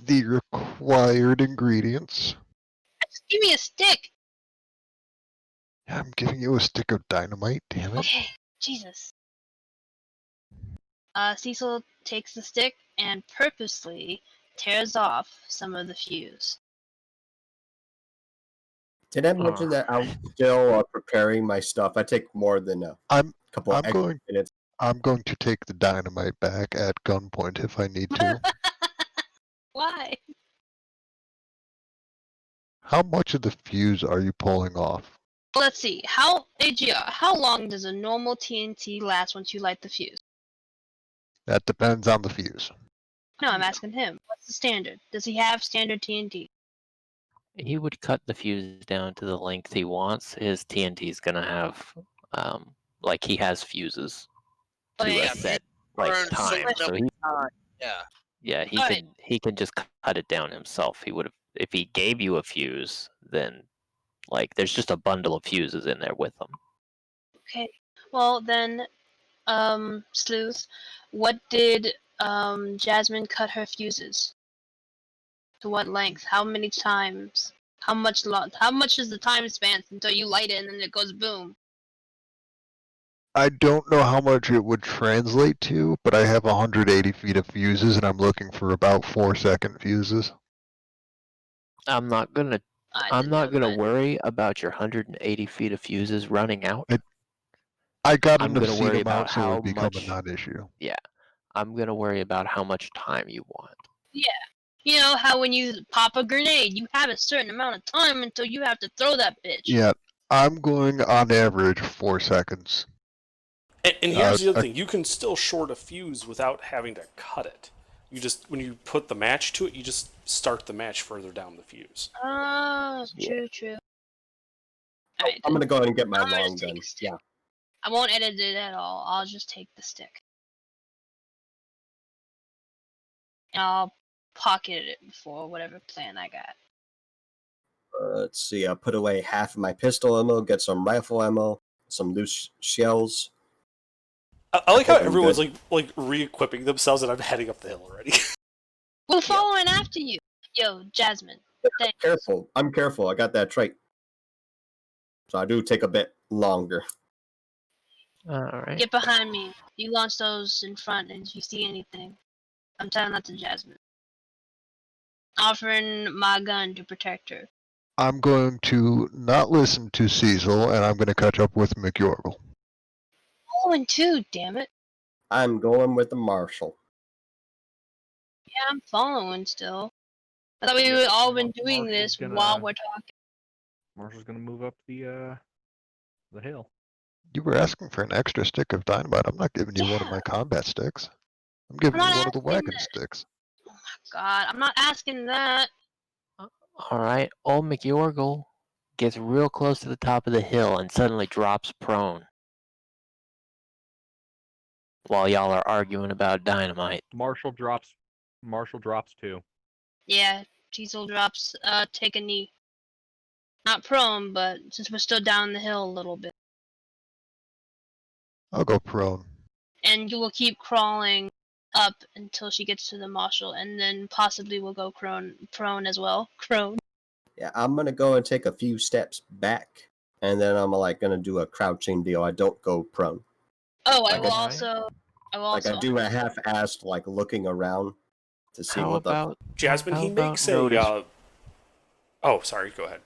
the required ingredients. Just give me a stick. I'm giving you a stick of dynamite, damn it. Okay, Jesus. Cecil takes the stick and purposely tears off some of the fuse. Did I mention that I'm still preparing my stuff? I take more than a couple I'm extra going- minutes. I'm going to take the dynamite back at gunpoint if I need to. Why? How much of the fuse are you pulling off? Let's see. How long does a normal TNT last once you light the fuse? That depends on the fuse. No, I'm asking him. What's the standard? Does he have standard TNT? He would cut the fuse down to the length he wants. His TNT is gonna have, like he has fuses to Okay. a set like Burn time. certain So he, Yeah. he Alright. can just cut it down himself. He would have if he gave you a fuse, then like there's just a bundle of fuses in there with them. Okay. Well then, Sleuth, what did Jasmine cut her fuses? To what length? How many times? How much is the time span until you light it and then it goes boom? I don't know how much it would translate to, but I have 180 feet of fuses and I'm looking for about 4-second fuses. I'm not gonna I didn't know that. worry about your 180 feet of fuses running out. I got I'm enough gonna seed worry amount about so it how would become much- a non-issue. I'm gonna worry about how much time you want. You know how when you pop a grenade, you have a certain amount of time until you have to throw that bitch. Yeah, I'm going on average 4 seconds. And here's the other I- thing: you can still short a fuse without having to cut it. You just when you put the match to it, you just start the match further down the fuse. Oh, Yeah. true. Alright, I'm gonna go ahead and get my I'm gonna long just take gun. a stick. Yeah. I won't edit it at all. I'll just take the stick. And I'll pocket it for whatever plan I got. Let's see. I'll put away half of my pistol ammo, get some rifle ammo, some loose shells. I like how Okay, everyone's good. like re-equipping themselves, and I'm heading up the hill already. We're following after you. Yo, Jasmine. Thanks. Careful. I'm careful. I got that trait. So I do take a bit longer. All right. Get behind me. You launch those in front, and if you see anything, I'm telling that to Jasmine. Offering my gun to protect her. I'm going to not listen to Cecil and I'm going to catch up with McYorgle. Oh, going too, damn it. I'm going with the marshal. Yeah, I'm following still. I thought we Yep, would all been doing Marshall's this gonna- while we're talking. Marshall's gonna move up the hill. You were asking for an extra stick of dynamite. I'm not giving you one of Yeah. my combat sticks. I'm giving I'm you not one of the asking wagon that. sticks. God, I'm not asking that. All right, old McYorgle gets real close to the top of the hill and suddenly drops prone. While y'all are arguing about dynamite. Marshall drops 2. Yeah, Diesel drops, take a knee. Not prone, but since we're still down the hill a little bit. I'll go prone. And you will keep crawling up until she gets to the marshal, and then possibly we'll go prone as well. Crone. Yeah, I'm gonna go and take a few steps back, and then I'm like gonna do a crouching deal. I don't go prone. Oh, Like I will a- also. I will Like also. I do a half-assed, like looking around to see How what the. about Jasmine, How he about makes notice- a. Oh, sorry. Go ahead.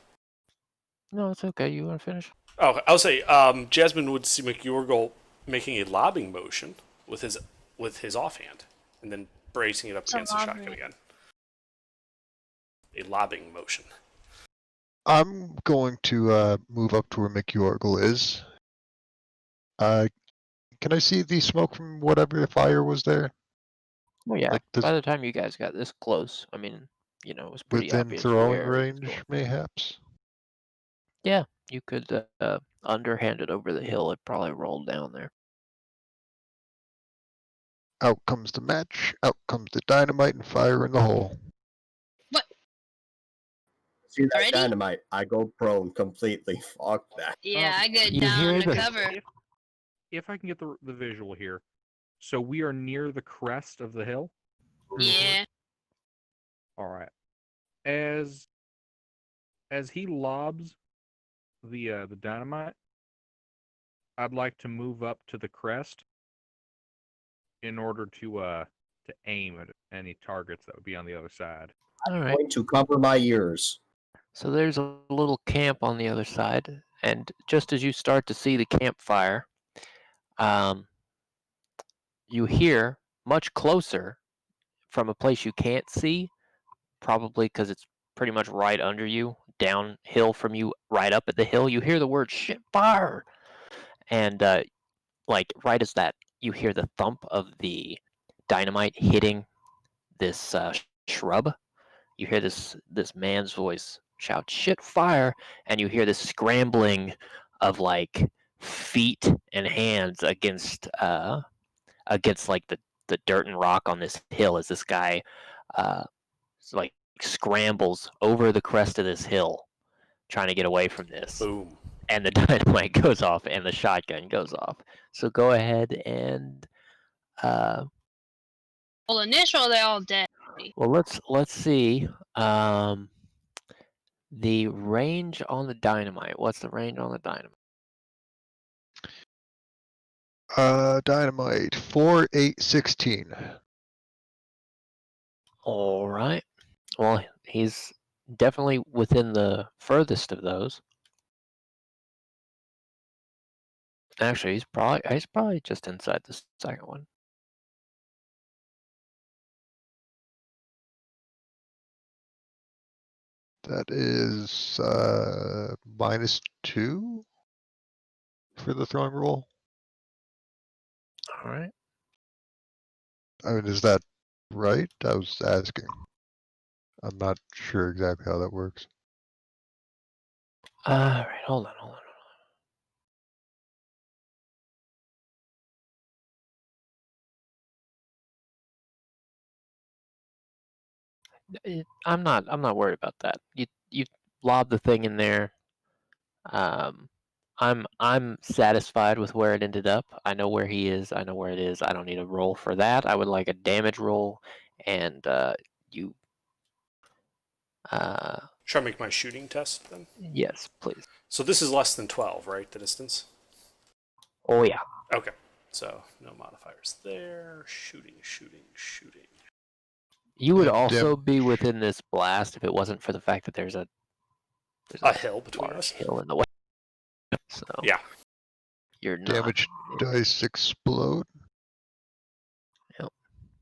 No, it's okay. You want to finish? Oh, I'll say. Jasmine would see McYorgle making a lobbing motion with his offhand, and then bracing it up It's a against the shotgun lobbing. again. A lobbing motion. I'm going to move up to where McYorgle is. Can I see the smoke from whatever fire was there? Well, yeah. Like this- By the time you guys got this close, I mean, it was pretty Within obvious throwing where it was range, going. mayhaps? Yeah, you could underhand it over the hill. It probably rolled down there. Out comes the match, out comes the dynamite, and fire in the hole. See that Ready? dynamite? I go prone completely. Fuck that. Yeah, I get you down hear to the- cover. If I can get the visual here, so we are near the crest of the hill. Yeah. All right. As he lobs the dynamite, I'd like to move up to the crest in order to aim at any targets that would be on the other side. All I'm right. going to cover my ears. So there's a little camp on the other side, and just as you start to see the campfire, you hear much closer from a place you can't see, probably because it's pretty much right under you, downhill from you, right up at the hill. You hear the word "shit fire," and like right as that, you hear the thump of the dynamite hitting this shrub. You hear this man's voice shout "shit fire," and you hear this scrambling of like feet and hands against like the dirt and rock on this hill as this guy like scrambles over the crest of this hill trying to get away from this. Boom. And the dynamite goes off and the shotgun goes off. So go ahead and Well, initial, they're all dead. well, let's see. The range on the dynamite. What's the range on the dynamite? Dynamite 4, 8, 16. All right. Well, he's definitely within the furthest of those. Actually, he's probably just inside the second one. That is -2 for the throwing roll. All right. I mean, is that right? I was asking. I'm not sure exactly how that works. All right. Hold on. I'm not worried about that. You lob the thing in there. I'm satisfied with where it ended up. I know where he is. I know where it is. I don't need a roll for that. I would like a damage roll, and you. Should I make my shooting test then? Yes, please. So this is less than 12, right? The distance? Oh yeah. Okay. So no modifiers there. Shooting. You would Yeah, also be within this blast if it wasn't for the fact that there's a A hill between large us. hill in the way. So Yeah. you're not. Damage dice explode.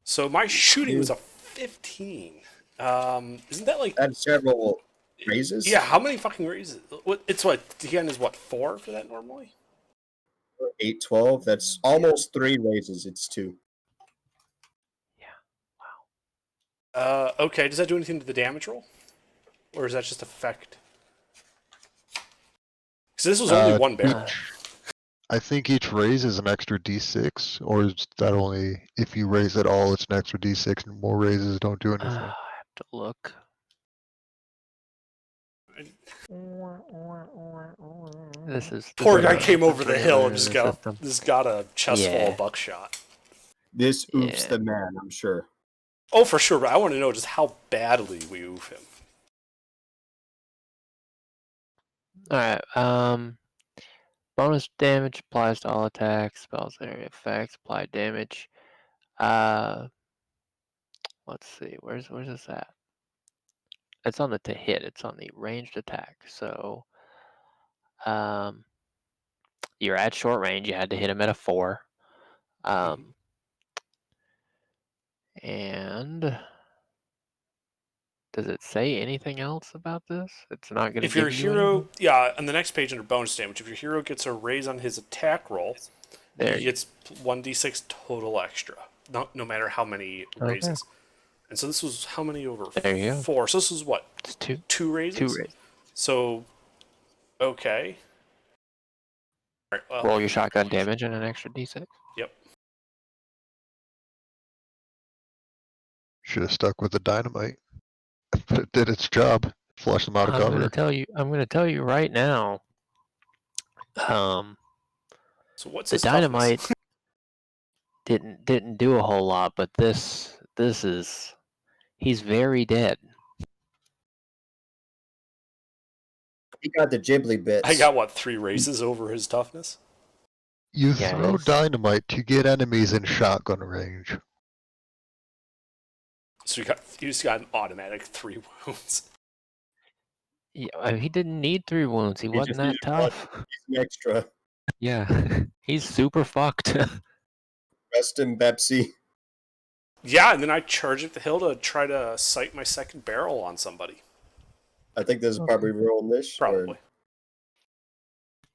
So my shooting was a 15. Isn't that like... That's several raises. Yeah, how many fucking raises? It's what? DN is what, 4 for that normally? 8, 12. That's almost 3 raises. It's 2. Okay, does that do anything to the damage roll? Or is that just effect? Because this was only one barrel. I think each raise is an extra d6, or is that only if you raise at all, it's an extra d6, and more raises don't do anything? I have to look. This is Poor this guy is came over the hill and the just got a chest full Yeah. of buckshot. This oops Yeah. the man, I'm sure. Oh, for sure, but I want to know just how badly we oof him. Alright, bonus damage applies to all attacks, spells, area effects, apply damage. Let's see, where's this at? It's on the to hit, it's on the ranged attack, so you're at short range, you had to hit him at a 4. And does it say anything else about this? It's not going to If your give you hero, anything? yeah, on the next page under bonus damage, if your hero gets a raise on his attack roll, There he you gets 1d6 total extra, no matter how many raises. And so this was how many over There you go. 4? So this was what? It's 2. 2 raises? 2 raises. So, okay. All right, well, Roll your shotgun damage and an extra d6. Yep. Should have stuck with the dynamite, but it did its job. Flushed them out of I'm cover. going to tell you right now. So what's The his toughness? dynamite didn't do a whole lot, but this is he's very dead. He got the Ghibli bits. I got what, 3 raises over his toughness? You Yeah, throw it's- dynamite to get enemies in shotgun range. So you just got an automatic 3 wounds. Yeah, he didn't need 3 wounds. He wasn't just that needed tough. He's an extra. Yeah, he's super fucked. Rest in Pepsi. Yeah, and then I charge up the hill to try to sight my second barrel on somebody. I think this is probably rolling this. or- Probably.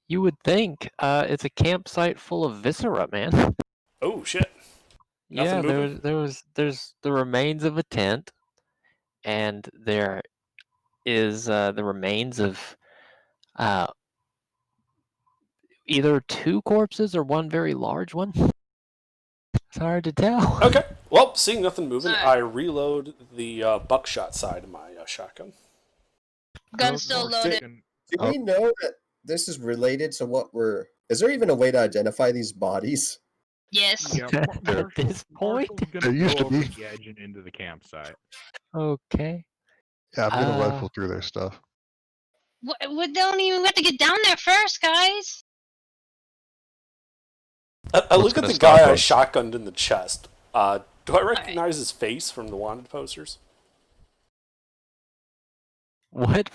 You would think it's a campsite full of viscera, man. Oh shit. Yeah, Nothing moving? there's the remains of a tent, and there is the remains of either 2 corpses or 1 very large one. It's hard to tell. Okay. Well, seeing nothing moving, Alright. I reload the buckshot side of my shotgun. Gun's still loaded. And Do we know that this is related to what we're... Is there even a way to identify these bodies? Yes. yeah, At this point? Marshall's There gonna used go to over be. Gadget into the campsite. Okay. Yeah, I'm gonna Uh, rifle through their stuff. We don't even have to get down there first, guys. I What's look at gonna the guy stop I us? shotgunned in the chest. Do I recognize his face from the wanted posters? What?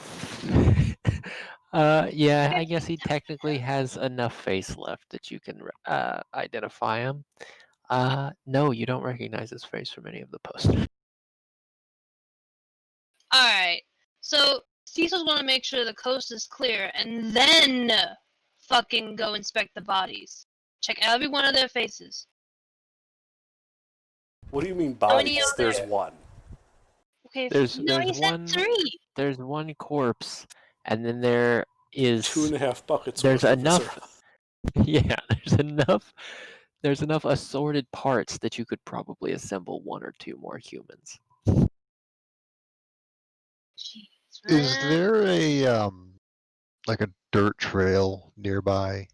Yeah, I guess he technically has enough face left that you can identify him. No, you don't recognize his face from any of the posters. Alright. So, Cecil's gonna make sure the coast is clear, and then fucking go inspect the bodies. Check every one of their faces. What do you mean How many bodies? are There's there? one. Okay, There's- no, there's he said one- 3. There's 1 corpse, and then there is 2.5 buckets. there's worth of enough. viscera. Yeah, there's enough assorted parts that you could probably assemble 1 or 2 more humans. Jeez, Is man. there a like a dirt trail nearby?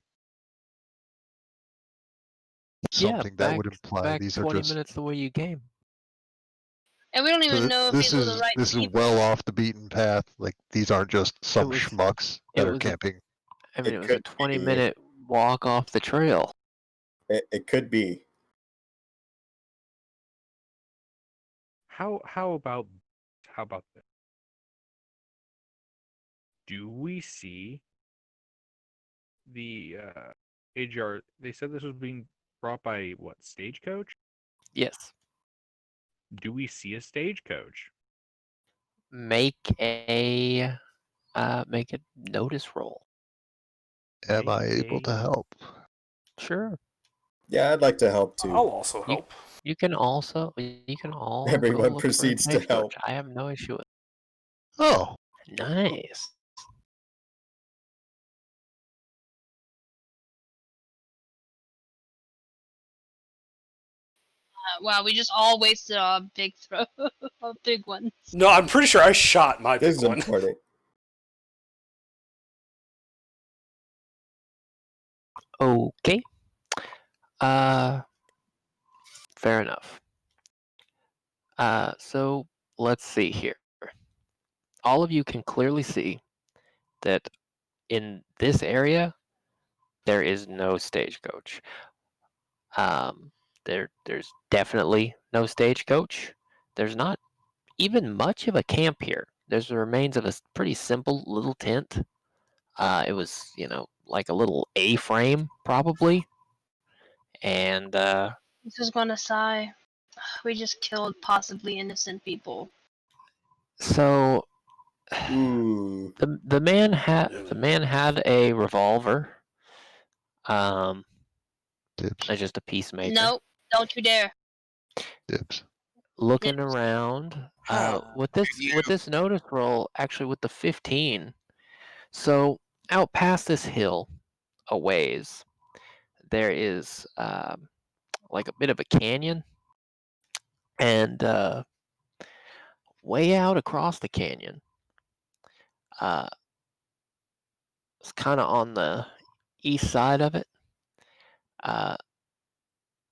Something that would imply back these are 20 just. minutes the way you came. And we don't even know if This these were is the right this is people. well off the beaten path. Like these aren't just some was- schmucks it that are was a- camping. I mean, It it was a could 20-minute walk off the trail. It could be. How about this? Do we see the AGR, they said this was being brought by what, Stagecoach? Yes. Do we see a Stagecoach? Make a notice roll. Am I able to help? Sure. Yeah, I'd like to help too. I'll also help. You can all Everyone go look for a proceeds to stagecoach. help. I have no issue with Oh, it. Nice. Wow, we just all wasted a big throw, a big one. No, I'm pretty sure I shot my This big is one. important. Okay. Fair enough. So let's see here. All of you can clearly see that in this area there is no stagecoach. There's definitely no stagecoach. There's not even much of a camp here. There's the remains of a pretty simple little tent. It was, like a little A-frame probably, and This is gonna sigh. We just killed possibly innocent people. so Hmm. the man had a revolver. dibs, As just a peacemaker. No, don't you dare. dibs. Looking Yes. around Huh. with this notice roll, actually with the 15. So out past this hill, a ways, there is like a bit of a canyon, and way out across the canyon, it's kind of on the east side of it.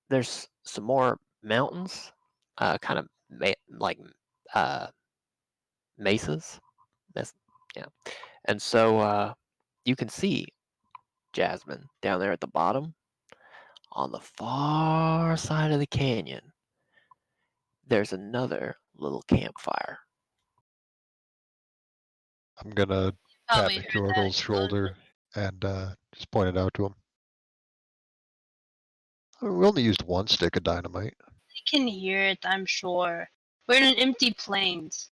There's some more mountains, kind of like mesas. That's yeah. And so you can see Jasmine down there at the bottom on the far side of the canyon. There's another little campfire. I'm gonna pat Probably heard that McYorgle's explosion. shoulder and just point it out to him. We only used one stick of dynamite. I can hear it, I'm sure. We're in an empty plains.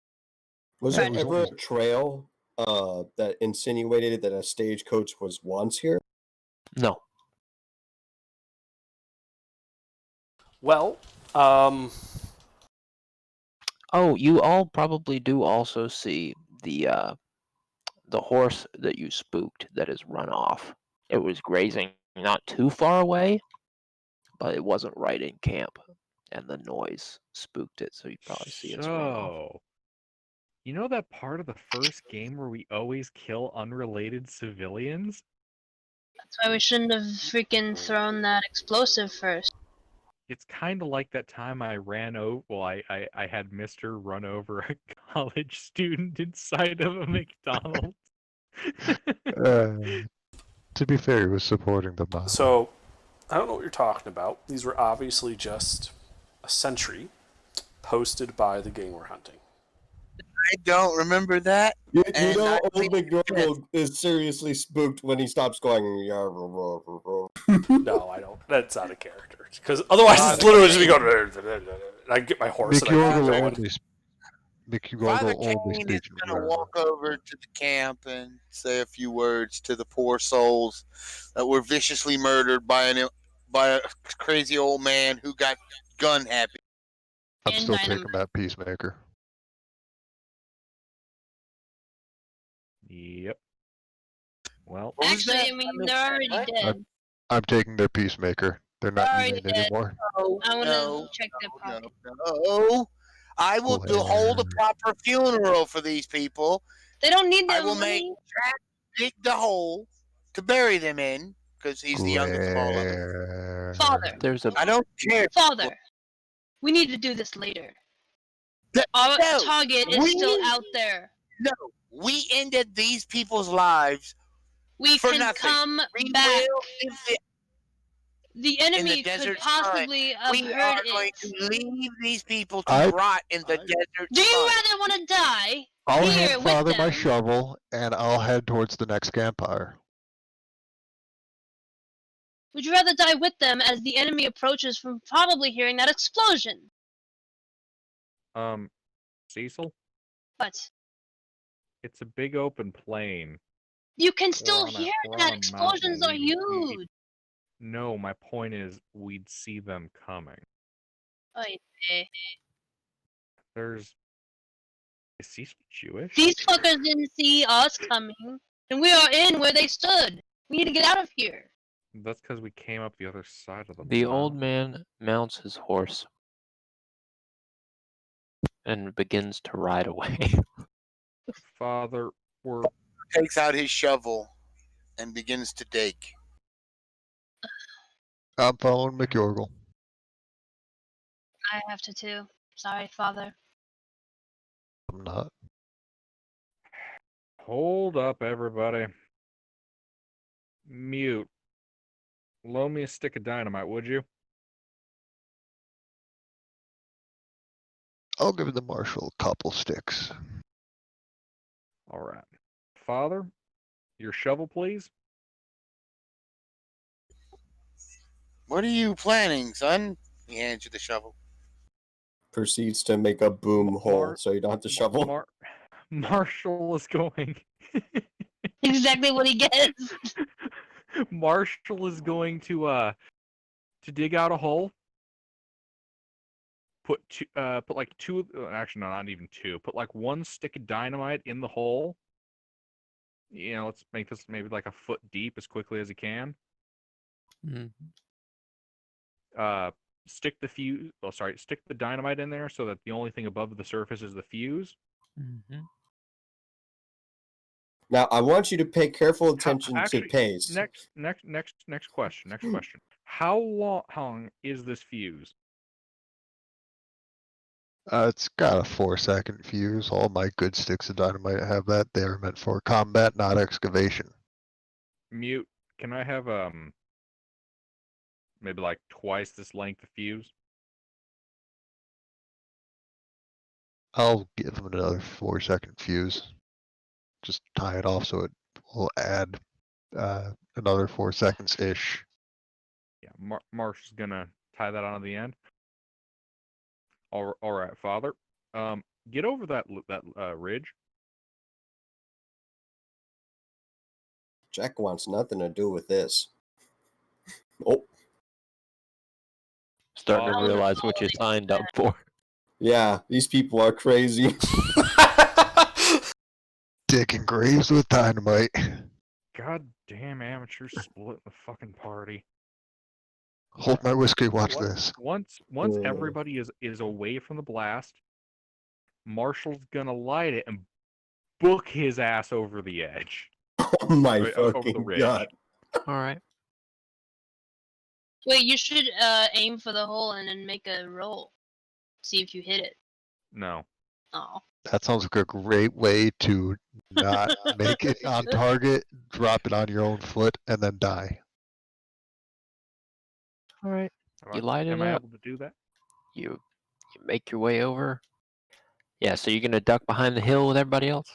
Was Right. there ever a trail that insinuated that a stagecoach was once here? No. Well, Oh, you all probably do also see the horse that you spooked that has run off. It was grazing not too far away, but it wasn't right in camp, and the noise spooked it, so you probably see it's run off. So, you know that part of the first game where we always kill unrelated civilians? That's why we shouldn't have freaking thrown that explosive first. It's kind of like that time I ran over. Well, I had Mr. run over a college student inside of a McDonald's. To be fair, he was supporting the mob. so I don't know what you're talking about. These were obviously just a sentry posted by the gang we're hunting. I don't remember that. You And know, I old think McDonald is seriously spooked when he stops going. No, I don't. That's out of character. Because otherwise, it's literally just me going. And I get my horse. And I McYorgle keep only, Father McYorgle only Kane is speaks going to German. walk over to the camp and say a few words to the poor souls that were viciously murdered by a crazy old man who got gun happy. I'm And still dynamite. taking that peacemaker. Yep. Well, What was Actually, that? I mean, they're already What? dead. I'm taking their peacemaker. They're not Alright, using it Ed. anymore. I want to No, check their pocket. no. I will hold a proper funeral for these people. They don't need I their will make money. Jack dig the hole to bury them in because he's the youngest of all of us. Glare. Father. There's a I don't care. Father. We need to do this later. Th- Our no, target is we- still out there. No, we ended these people's lives. We For can nothing. come We back. will defeat. The enemy could desert possibly have We heard are going it. to leave these people to I- rot in the desert. Do you sun. rather want to die I'll here hand with Father my them? shovel, and I'll head towards the next campfire. Would you rather die with them as the enemy approaches from probably hearing that explosion? Cecil, But it's a big open plain. you can still on a- hear we're that on a explosions are mountain. We- huge. No, my point is we'd see them coming. Oy vey. Is Cecil Jewish? These fuckers didn't see us coming, and we are in where they stood. We need to get out of here. That's because we came up the other side of the The old mountain. man mounts his horse and begins to ride away. Father, we're Takes out his shovel and begins to dig. I'm following McYorgle. I have to too. Sorry, Father. I'm not. hold up, everybody. Mute. Loan me a stick of dynamite, would you? I'll give the marshal a couple sticks. All right. Father, your shovel, please. What are you planning, son? He hands you the shovel. Proceeds to make a boom hole Mar- so you don't have to shovel. Marshall is going. Exactly what he gets. Marshall is going to dig out a hole. Put like two. Actually, no, not even two. Put like one stick of dynamite in the hole. You know, let's make this maybe like a foot deep as quickly as he can. Mhm. Stick the fuse. Oh, sorry. Stick the dynamite in there so that the only thing above the surface is the fuse. Mhm. Now, I want you to pay careful attention actually, to pace. Next question. Next question. How long is this fuse? It's got a 4-second fuse. All my good sticks of dynamite have that. They are meant for combat, not excavation. Mute. Can I have maybe like twice this length of fuse? I'll give them another 4-second fuse. Just tie it off so it will add another 4 seconds ish. Yeah, Marsh is gonna tie that onto the end. All right, Father. Get over that ridge. Jack wants nothing to do with this. Oh, Starting to Father. realize what you signed up for. yeah, these people are crazy. Digging graves with dynamite. God damn amateurs splitting the fucking party. Hold my whiskey, watch What- this. Once Ugh. everybody is away from the blast, Marshall's gonna light it and book his ass over the edge. Oh my Over the fucking ridge. god. All right. Wait, you should aim for the hole and then make a roll. See if you hit it. No. Oh. That sounds like a great way to not make it on target, drop it on your own foot, and then die. All right. You Am light it Am I up. able to do that? You make your way over. Yeah, so you're gonna duck behind the hill with everybody else.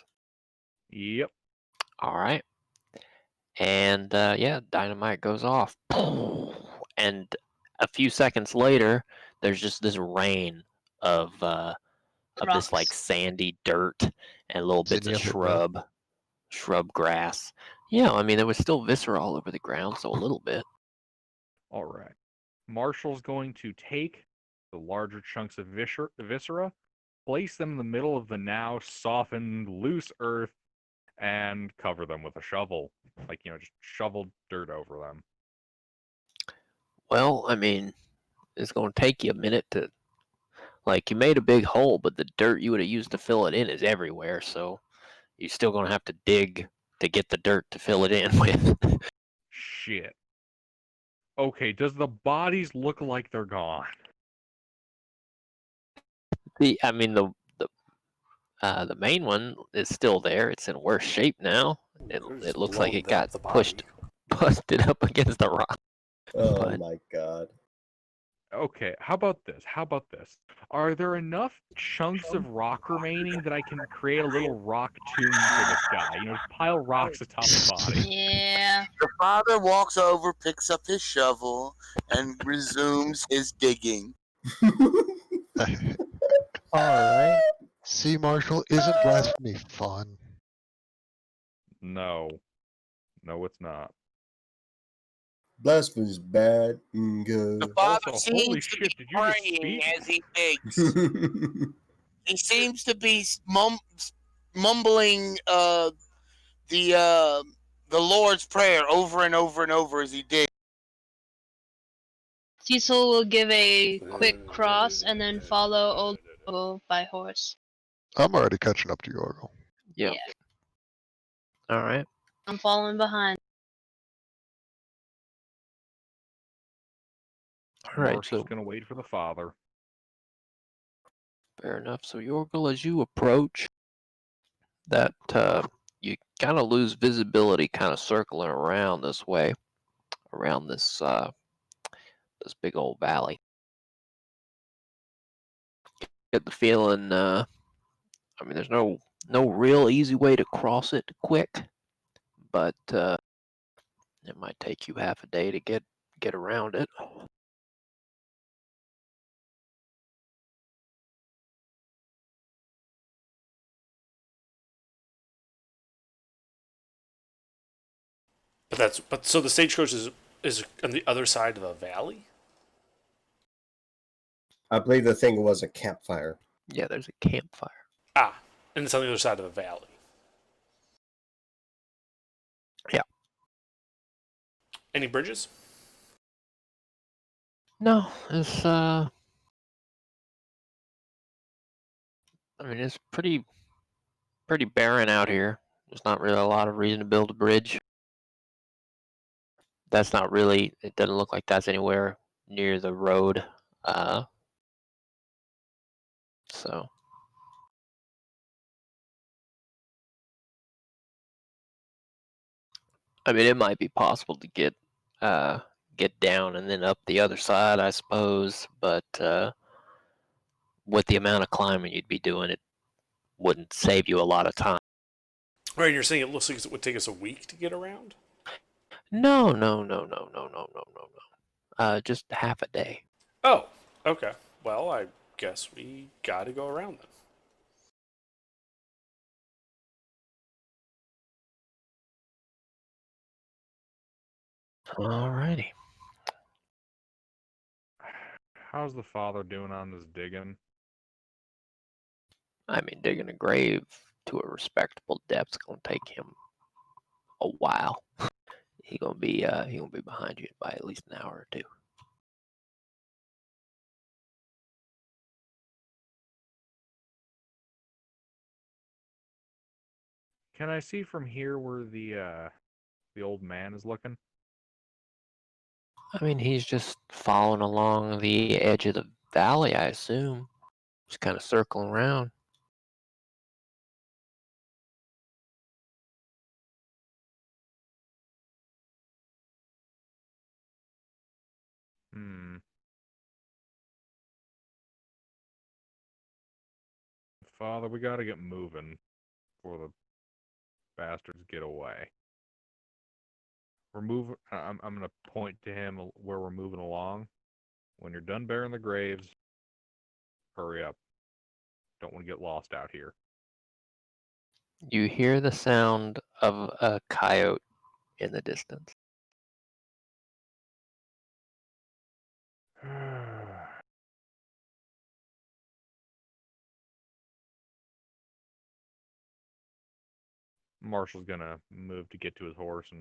Yep. All right. And yeah, dynamite goes off. And a few seconds later, there's just this rain of this like Rocks. sandy dirt and little bits of Zinnia, but no. shrub grass. Yeah, I mean there was still viscera all over the ground, so a little bit. All right. Marshall's going to take the larger chunks of viscera, place them in the middle of the now softened, loose earth, and cover them with a shovel. Like, just shovel dirt over them. Well, I mean, it's gonna take you a minute to like you made a big hole, but the dirt you would have used to fill it in is everywhere, so you're still gonna have to dig to get the dirt to fill it in with. Shit. Okay, does the bodies look like they're gone? I mean the main one is still there. It's in worse shape now. It looks like it got busted up against the rock. Oh But- my god. Okay, how about this? How about this? Are there enough chunks of rock remaining that I can create a little rock tomb for this guy? You know, just pile rocks atop the body. Yeah. The father walks over, picks up his shovel, and resumes his digging. All right. See, Marshall, isn't blasphemy fun? No. No, it's not. Blasphemy's bad and The good. father Also, holy seems to shit, be did you just praying speak? as he digs. He seems to be mumbling the Lord's Prayer over and over and over as he digs. Cecil will give a quick cross and then follow Old Orgo by horse. I'm already catching up to Yorgo. Yep. Yeah. All right. I'm following behind. All right. Marshall's So gonna wait for the father. fair enough. So Yorgul, as you approach, that you kind of lose visibility, kind of circling around this way, around this this big old valley. Get the feeling. I mean, there's no real easy way to cross it quick, but it might take you half a day to get around it. But so the stagecoach is on the other side of the valley. I believe the thing was a campfire. Yeah, there's a campfire. Ah, and it's on the other side of the valley. Yeah. Any bridges? No, it's I mean, it's pretty barren out here. There's not really a lot of reason to build a bridge. That's not really. It doesn't look like that's anywhere near the road. So I mean, it might be possible to get down and then up the other side, I suppose. But with the amount of climbing you'd be doing, it wouldn't save you a lot of time. Right, you're saying it looks like it would take us a week to get around? No. Just half a day. Oh, okay. Well, I guess we gotta go around then. Alrighty. How's the father doing on this digging? I mean, digging a grave to a respectable depth's gonna take him a while. He gonna be behind you by at least an hour or two. Can I see from here where the old man is looking? I mean, he's just following along the edge of the valley, I assume. Just kind of circling around. Hmm. Father, we gotta get moving before the bastards get away. We're moving. I'm gonna point to him where we're moving along. When you're done burying the graves, hurry up. Don't want to get lost out here. You hear the sound of a coyote in the distance. Marshall's gonna move to get to his horse and,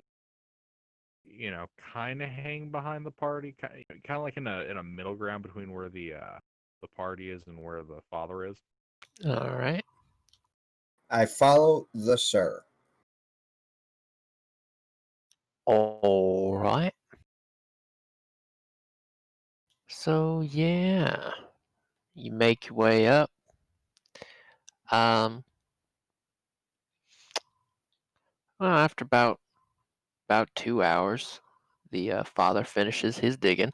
kind of hang behind the party, kind of like in a middle ground between where the party is and where the father is. All right. I follow the sir. All right. So yeah, you make your way up. Well, after about 2 hours, the father finishes his digging,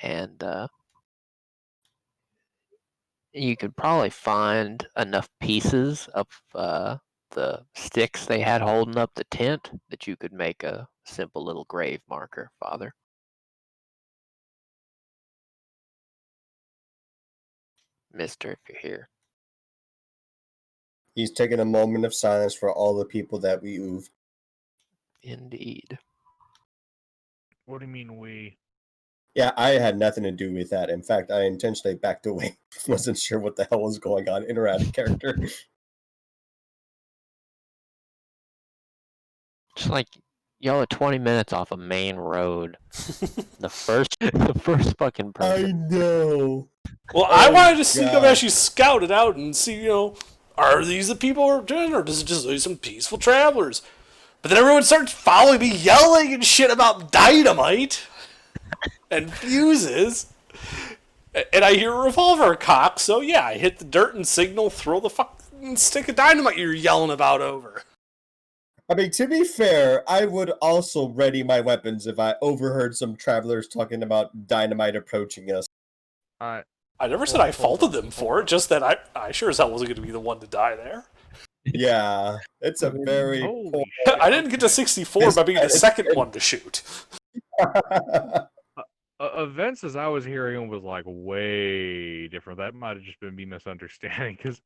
and you could probably find enough pieces of the sticks they had holding up the tent that you could make a simple little grave marker, Father. Mister, if you're here. He's taking a moment of silence for all the people that we ooved. Indeed. What do you mean we? Yeah, I had nothing to do with that. In fact, I intentionally backed away. Wasn't sure what the hell was going on. Interactive character. Just like y'all are 20 minutes off a main road. the first fucking person. I know. Well, I Oh, wanted to see them God. actually scout it out and see, are these the people we're doing, or does it just leave some peaceful travelers? But then everyone starts following me, yelling and shit about dynamite and fuses. And I hear a revolver cock, so yeah, I hit the dirt and signal, throw the fucking stick of dynamite you're yelling about over. I mean, to be fair, I would also ready my weapons if I overheard some travelers talking about dynamite approaching us. I I never said I faulted them for it, just that I sure as hell wasn't going to be the one to die there. Yeah, it's a very Holy poor... shit. I didn't get to 64 by being the second one to shoot. Events as I was hearing was like way different. That might have just been me misunderstanding because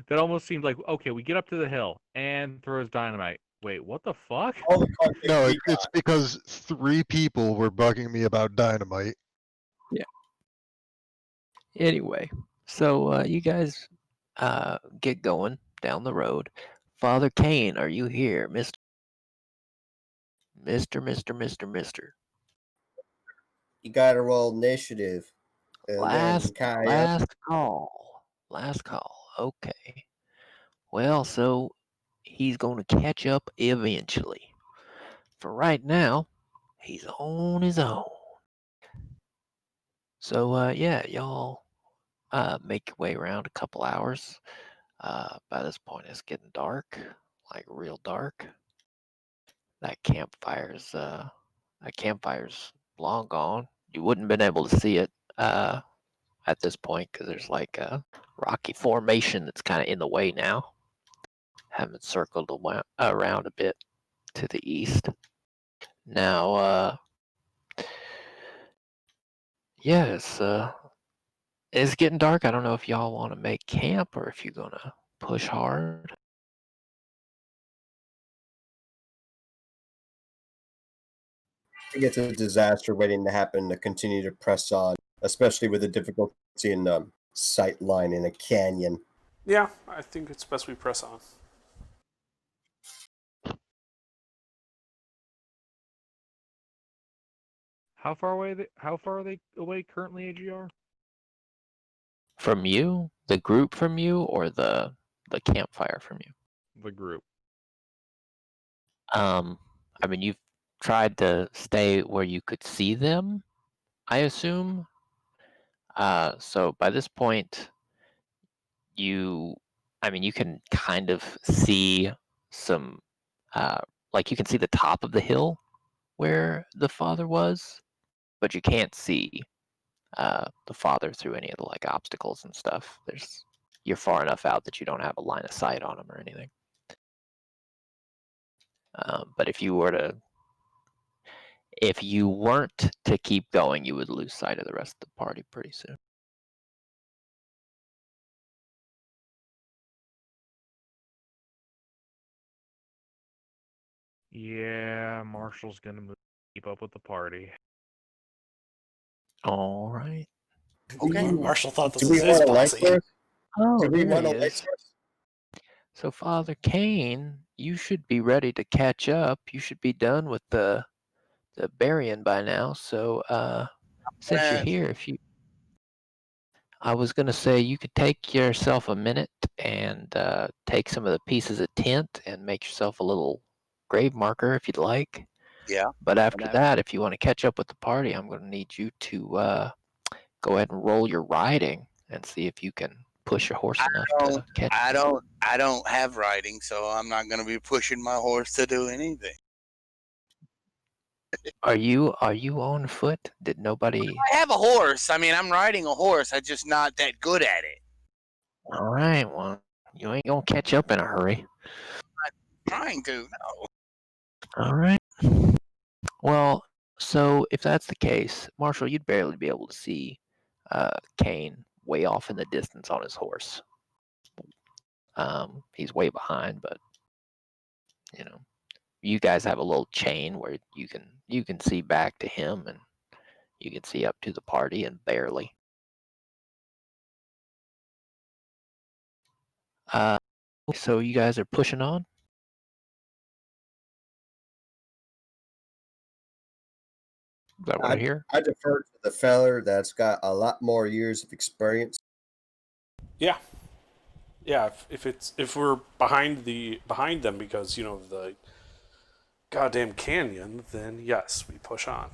that almost seemed like okay, we get up to the hill and throws dynamite. Wait, what the fuck? All the context No, we it's because 3 people were bugging me about dynamite. Anyway, so you guys get going down the road. Father Kane, are you here? Mister. You gotta roll initiative. And Last then Kaya. call. Last call. Okay. Well, so he's going to catch up eventually. For right now, he's on his own. So yeah, y'all make your way around a couple hours. By this point, it's getting dark, like real dark. That campfire's long gone. You wouldn't have been able to see it at this point because there's like a rocky formation that's kind of in the way now. Haven't circled around a bit to the east. Now, yeah, it's getting dark. I don't know if y'all want to make camp or if you're gonna push hard. I think it's a disaster waiting to happen to continue to press on, especially with the difficulty in sight line in a canyon. Yeah, I think it's best we press on. How far are they away currently, AGR? From you, the group from you, or the campfire from you? The group. I mean, you've tried to stay where you could see them, I assume. So by this point, you can kind of see some, like you can see the top of the hill where the father was, but you can't see the father through any of the like obstacles and stuff. You're far enough out that you don't have a line of sight on him or anything. But if you weren't to keep going, you would lose sight of the rest of the party pretty soon. Yeah, Marshall's gonna keep up with the party. All right. Okay, Marshall thought this Do was we his want a light posse. source? Oh, Do we there want a he light is. source? So, Father Kane, you should be ready to catch up. You should be done with the burying by now. So, since you're here, I was gonna say you could take yourself a minute and take some of the pieces of tent and make yourself a little grave marker if you'd like. Yeah. But after that, if you want to catch up with the party, I'm going to need you to go ahead and roll your riding and see if you can push your horse enough to catch. I don't have riding, so I'm not going to be pushing my horse to do anything. Are you on foot? Did nobody? I have a horse. I mean, I'm riding a horse. I'm just not that good at it. All right. Well, you ain't gonna catch up in a hurry. Trying to, no. All right. Well, so if that's the case, Marshall, you'd barely be able to see Kane way off in the distance on his horse. He's way behind, but you know, you guys have a little chain where you can see back to him, and you can see up to the party, and barely. So you guys are pushing on. Is that what I hear? I defer to the feller that's got a lot more years of experience. Yeah. Yeah, if we're behind them because, you know, of the goddamn canyon, then yes, we push on.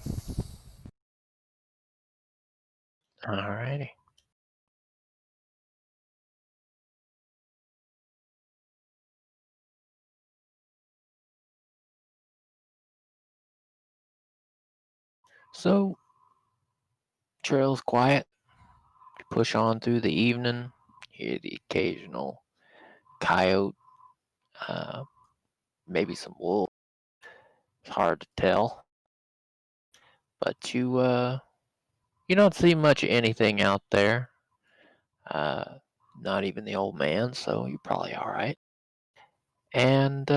Alrighty. So, trail's quiet. You push on through the evening. Hear the occasional coyote, maybe some wolf. It's hard to tell, but you don't see much of anything out there. Not even the old man, so you're probably all right. And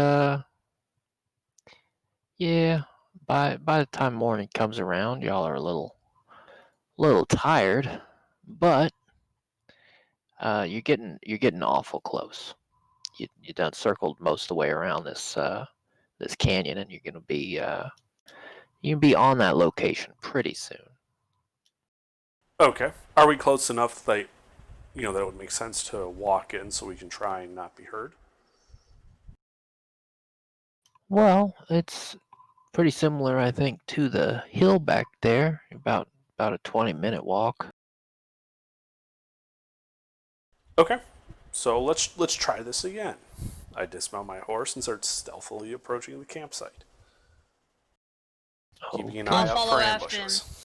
yeah, by the time morning comes around, y'all are a little tired, but you're getting awful close. You done circled most of the way around this canyon, and you're gonna be you can be on that location pretty soon. Okay. Are we close enough that, you know, that it would make sense to walk in so we can try and not be heard? Well, it's pretty similar, I think, to the hill back there. About a 20-minute walk. Okay. So let's try this again. I dismount my horse and start stealthily approaching the campsite, keeping an Okay. eye I'll out follow for after ambushes.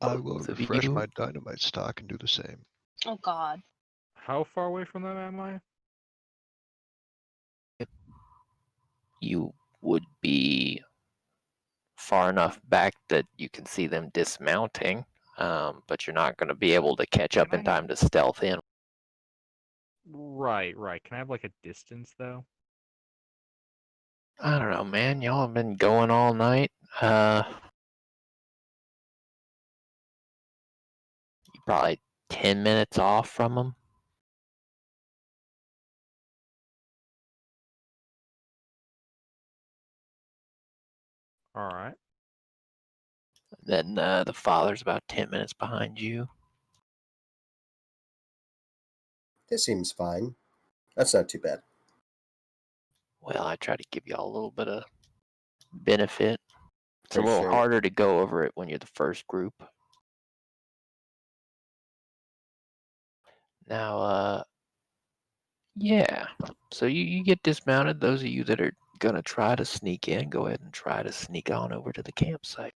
I will So refresh you- my dynamite stock and do the same. Oh God. How far away from them am I? You would be far enough back that you can see them dismounting, but you're not going to be able to catch up in time to stealth in. Right, right. Can I have like a distance though? I don't know, man. Y'all have been going all night. You're probably 10 minutes off from them. All right. Then the father's about 10 minutes behind you. This seems fine. That's not too bad. Well, I try to give y'all a little bit of benefit. It's a For little sure. harder to go over it when you're the first group. Now, yeah. So you get dismounted. Those of you that are gonna try to sneak in, go ahead and try to sneak on over to the campsite.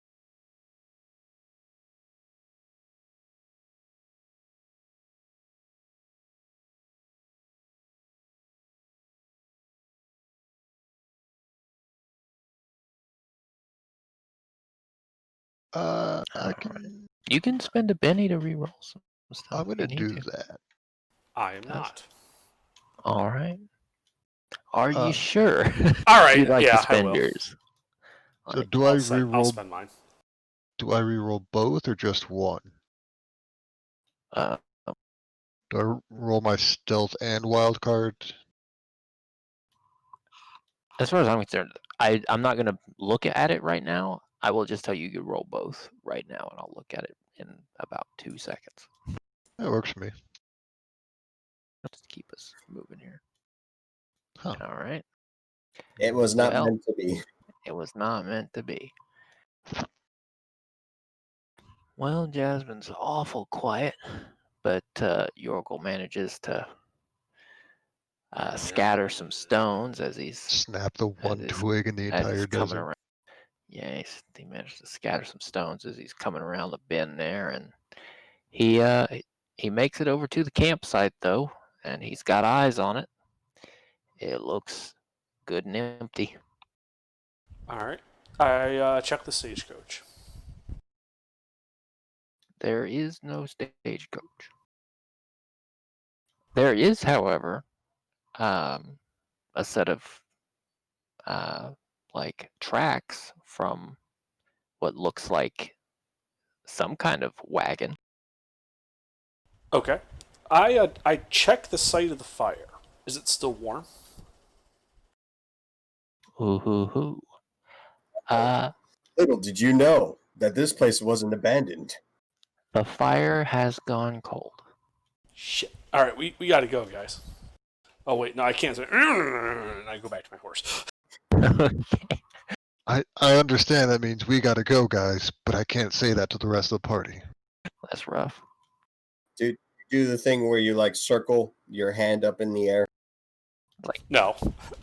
I Alright. can. You can spend a penny to reroll some stuff. I'm gonna if you do need to. that. I am not. All right. Are you Uh, sure? All right. You'd like Yeah, to I spend will. yours. So Like, do I I'll reroll? spend mine. Do I reroll both or just one? uh, Do I roll my stealth and wild card? as far as I'm concerned, I'm not gonna look at it right now. I will just tell you you roll both right now, and I'll look at it in about 2 seconds. That works for me. Just keep us moving here. Huh. All right. It was not Well- meant to be. It was not meant to be. Well, Jasmine's awful quiet, but Yorgel manages to scatter some stones as he's Snap the one it's- twig in the as entire he's coming desert. around. Yeah, he managed to scatter some stones as he's coming around the bend there, and he makes it over to the campsite though, and he's got eyes on it. It looks good and empty. All right. I check the stagecoach. There is no stagecoach. There is, however, a set of like tracks from what looks like some kind of wagon. Okay. I check the site of the fire. Is it still warm? Ooh hoo hoo. Little did you know that this place wasn't abandoned. The fire has gone cold. Shit. All right, we got to go, guys. Oh wait, no, I can't say. And I go back to my horse. Okay. I understand that means we gotta go, guys, but I can't say that to the rest of the party. That's rough. Dude, do the thing where you like circle your hand up in the air. No,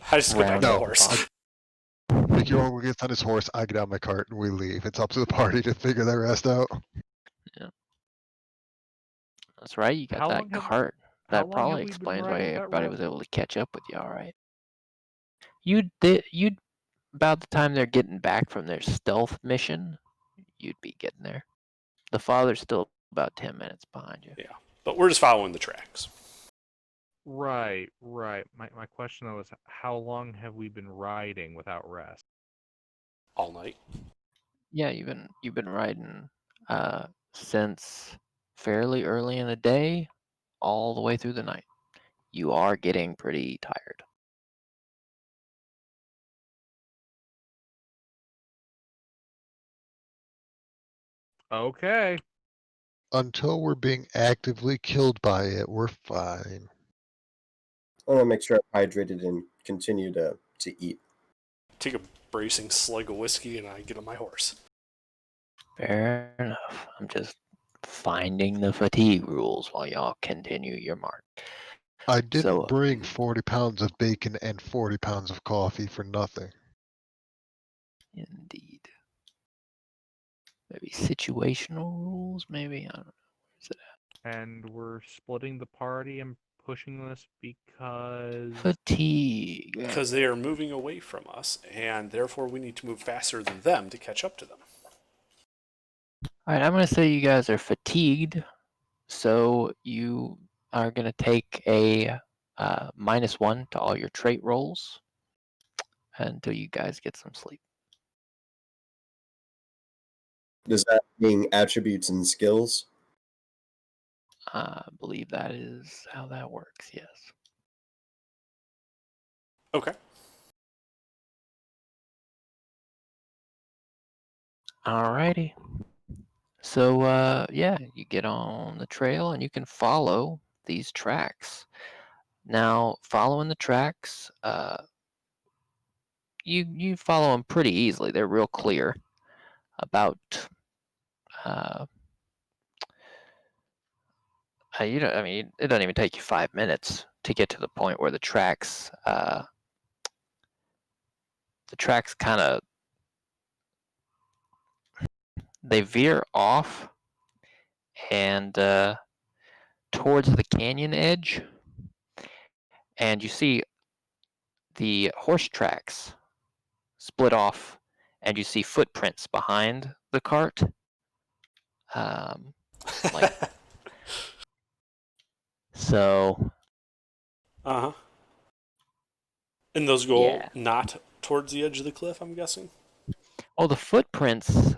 I just go back to the Round horse. Mickey Orwell gets on his horse, I get on my cart, and we leave. It's up to the party to figure the rest out. That's right. You got How that long have- cart. how That long probably have we been explains why riding without everybody rest? was able to catch up with you. All right. You'd about the time they're getting back from their stealth mission, you'd be getting there. The father's still about 10 minutes behind you. Yeah, but we're just following the tracks. Right. My question though is, how long have we been riding without rest? All night. Yeah, you've been riding since fairly early in the day, all the way through the night. You are getting pretty tired. Okay. Until we're being actively killed by it, we're fine. I want to make sure I'm hydrated and continue to eat. Take a bracing slug of whiskey and I get on my horse. Fair enough. I'm just finding the fatigue rules while y'all continue your march. I didn't So, bring 40 pounds of bacon and 40 pounds of coffee for nothing. Indeed. Maybe situational rules, maybe? I don't know. Where's it And we're splitting the party and pushing this because at? Fatigue. Because they are moving away from us, and therefore we need to move faster than them to catch up to them. Alright, I'm going to say you guys are fatigued, so you are going to take a -1 to all your trait rolls until you guys get some sleep. Does that mean attributes and skills? I believe that is how that works, yes. Okay. Alrighty. So, yeah, you get on the trail and you can follow these tracks. Now, following the tracks, you follow them pretty easily. They're real clear. About, you know, I mean, it doesn't even take you 5 minutes to get to the point where the tracks kind of they veer off and towards the canyon edge, and you see the horse tracks split off, and you see footprints behind the cart. Like so. Uh-huh. And those go Yeah. not towards the edge of the cliff, I'm guessing? Oh, the footprints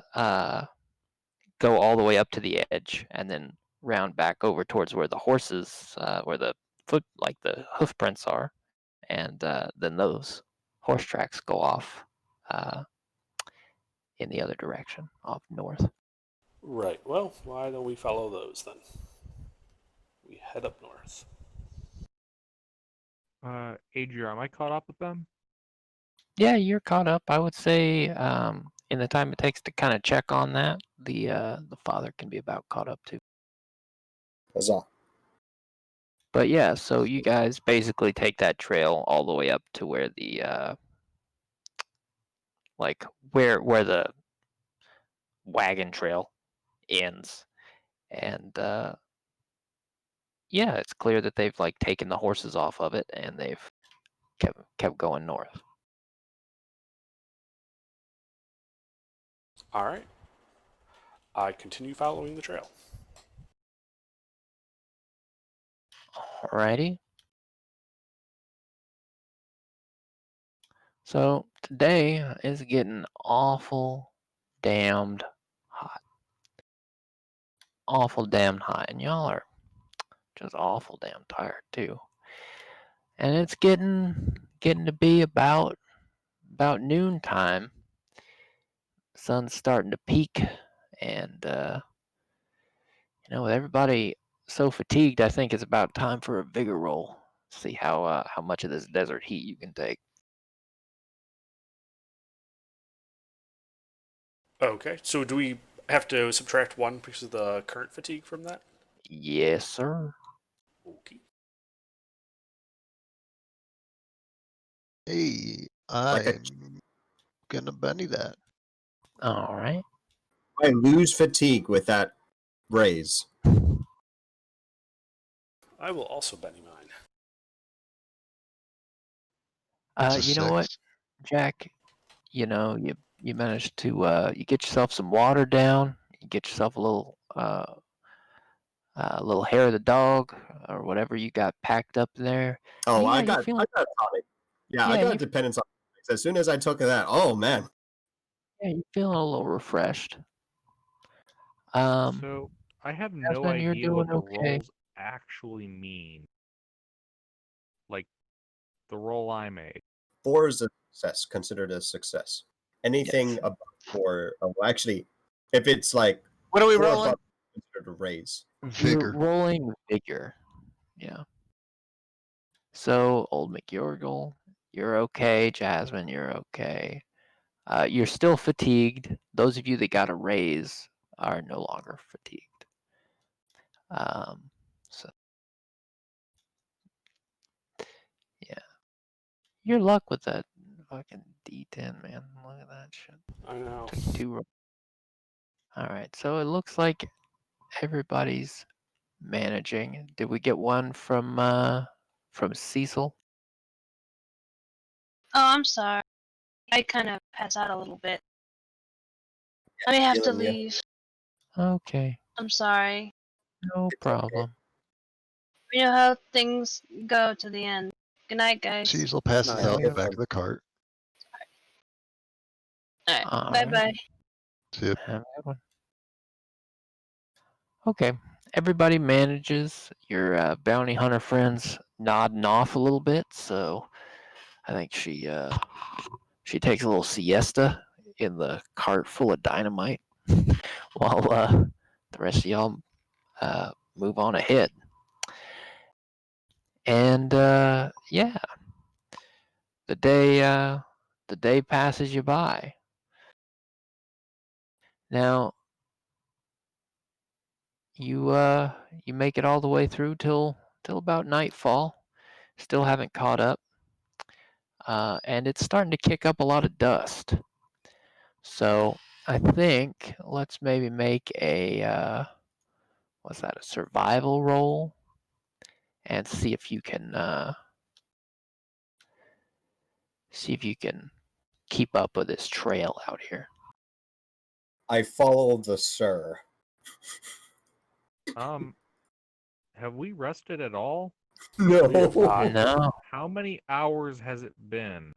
go all the way up to the edge, and then round back over towards where the horses, where the the hoof prints are, and then those horse tracks go off in the other direction, off north. Right. Well, why don't we follow those then? We head up north. Adria, am I caught up with them? Yeah, you're caught up. I would say in the time it takes to kind of check on that, the father can be about caught up too. Huzzah. But yeah, so you guys basically take that trail all the way up to where the where the wagon trail ends, and yeah, it's clear that they've like taken the horses off of it and they've kept going north. All right. I continue following the trail. Alrighty. So today is getting awful damned hot. Awful damned hot. And y'all are just awful damn tired too. And it's getting to be about noontime. Sun's starting to peak, and with everybody so fatigued, I think it's about time for a vigor roll. See how much of this desert heat you can take. Okay, so do we have to subtract 1 because of the current fatigue from that? Yes, sir. Okay. Hey, Like a- I'm gonna Benny that. All right. I lose fatigue with that raise. I will also Benny mine. It's a You know what, 6. Jack? You managed to you get yourself some water down. You get yourself a little hair of the dog or whatever you got packed up in there. Oh, Yeah, I you're got feeling. a tonic. Yeah, I Yeah, got dependence on tonics. As soon as I took that, oh man. Yeah, you're feeling a little refreshed. Um, So I have no Jasmine, you're idea what doing the okay. roles actually mean. Like the role I made. 4 is a success, considered a success. Anything Yes. above 4, actually, if it's like What are we 4 rolling? above, considered a raise. You're Vigor. rolling vigor. Yeah. So, old McYorgle, you're okay. Jasmine, you're okay. You're still fatigued. Those of you that got a raise are no longer fatigued. So yeah, your luck with that fucking D10, man. Look at that shit. I know. Took you 2 rolls. All right, so it looks like everybody's managing. Did we get one from Cecil? Oh, I'm sorry. I kind of passed out a little bit. I may have to Feeling ya. leave. Okay, I'm sorry. no okay. problem. You know how things go to the end. Good night, guys. Cecil passes Nice. out in the Yeah. back of the cart. Alright. All Bye right. bye. See ya. Have a good one. Okay, everybody manages. Your bounty hunter friend's nodding off a little bit, so I think she takes a little siesta in the cart full of dynamite while the rest of y'all move on ahead. And yeah, the day passes you by. Now you make it all the way through till about nightfall. Still haven't caught up, and it's starting to kick up a lot of dust. So I think let's maybe make a what's that? A survival roll, and see if you can keep up with this trail out here. I follow the sir. Have we rested at all? No, We have not. No, How many hours has it been?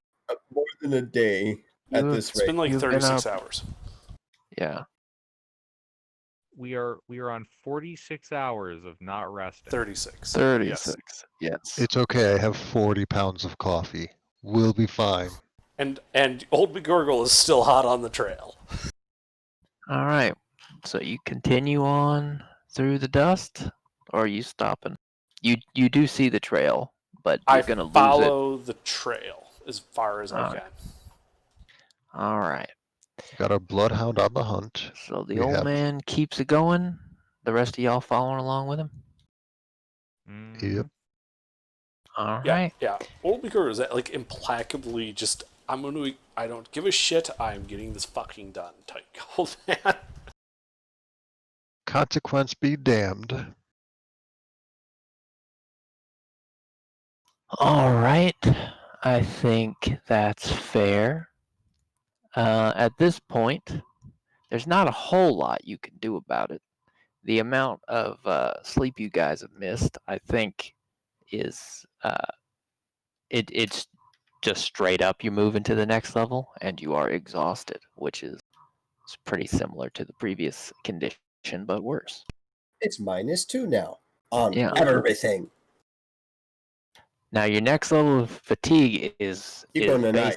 more than a day at You- this It's rate. been like You've been 36 up- hours. yeah. We are on 46 hours of not resting. 36. 36. Yes. It's okay. I have 40 pounds of coffee. We'll be fine. And Old McGurgle is still hot on the trail. All right. So you continue on through the dust, or are you stopping? You do see the trail, but you're I gonna lose it. follow the trail as far as I Alright. can. All right. Got our bloodhound on the hunt. So the We old have- man keeps it going. The rest of y'all following along with him. Yep. All Yeah, right. yeah. Old McGurgle is like implacably just, I don't give a shit, I'm getting this fucking done type old man. Consequence be damned. All right. I think that's fair. At this point, there's not a whole lot you can do about it. The amount of sleep you guys have missed, I think, is it's just straight up. You move into the next level and you are exhausted, which is pretty similar to the previous condition, but worse. It's -2 now on Yeah. everything. Now your next level of fatigue is Keep going tonight.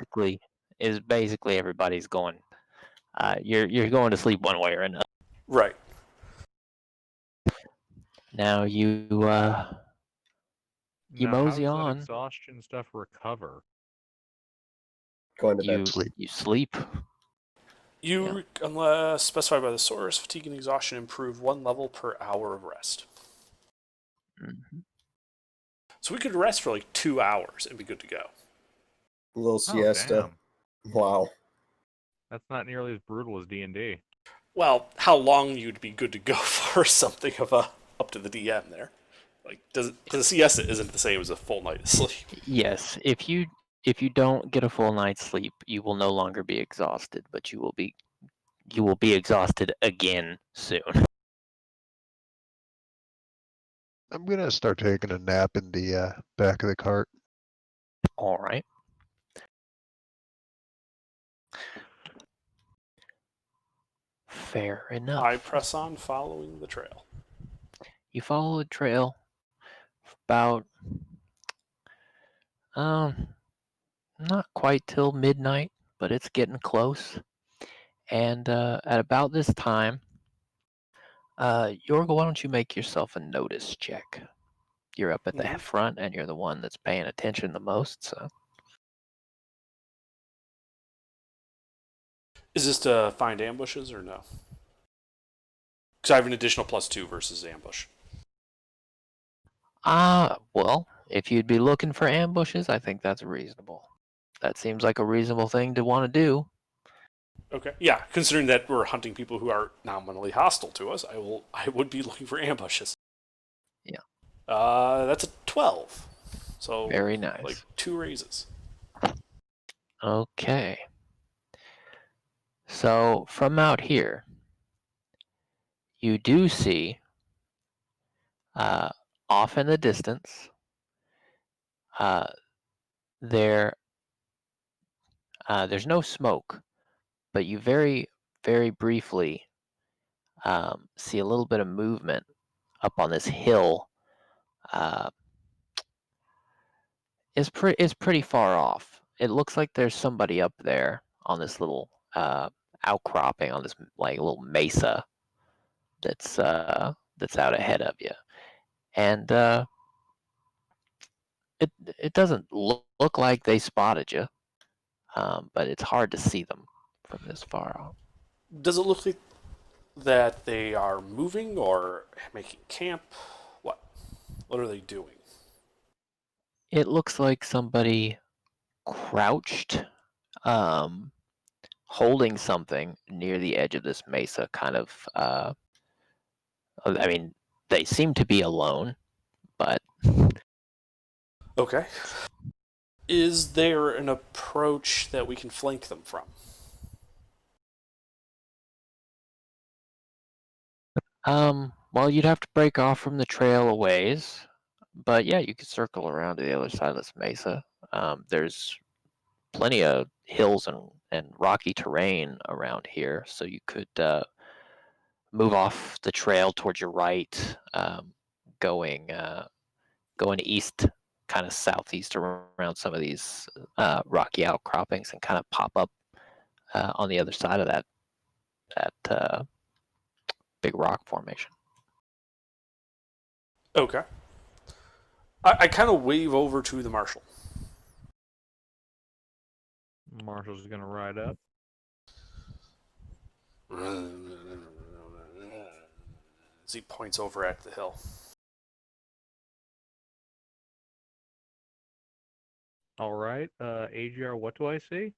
basically everybody's going. You're going to sleep one way or another. Right. Now you Now, how mosey does that on. exhaustion stuff recover? Going to You bed. Sleep. you sleep. Unless specified by the source, fatigue and exhaustion improve 1 level per hour of rest. Mhm. So we could rest for like 2 hours and be good to go. A little Oh, siesta. damn. Wow. That's not nearly as brutal as D&D. Well, how long you'd be good to go for something of up to the DM there. Like, because a siesta isn't the same as a full night of sleep. Yes, if you don't get a full night's sleep, you will no longer be exhausted, but you will be exhausted again soon. I'm gonna start taking a nap in the back of the cart. All right. Fair enough. I press on following the trail. You follow the trail for about not quite till midnight, but it's getting close. And at about this time, Yorga, why don't you make yourself a notice check? You're up at the Mhm. front, and you're the one that's paying attention the most. So Is this to find ambushes or no? Because I have an additional +2 versus ambush. well, if you'd be looking for ambushes, I think that's reasonable. That seems like a reasonable thing to want to do. Okay. Yeah, considering that we're hunting people who are nominally hostile to us, I would be looking for ambushes. Yeah. That's a 12. So Very nice. like 2 raises. Okay. So from out here, you do see off in the distance, there's no smoke, but you very, very briefly see a little bit of movement up on this hill. It's pretty far off. It looks like there's somebody up there on this little outcropping on this like little mesa that's out ahead of you, and it doesn't look like they spotted you, but it's hard to see them from this far off. Does it look like that they are moving or making camp? What are they doing? It looks like somebody crouched, holding something near the edge of this mesa, kind of. I mean, they seem to be alone, but Okay. Is there an approach that we can flank them from? well, you'd have to break off from the trail a ways, but yeah, you could circle around to the other side of this mesa. There's plenty of hills and rocky terrain around here, so you could move off the trail towards your right, going east, kind of southeast around some of these rocky outcroppings, and kind of pop up on the other side of that big rock formation. Okay. I kind of wave over to the marshal. Marshall's gonna ride up. As he points over at the hill. All right, AGR, what do I see?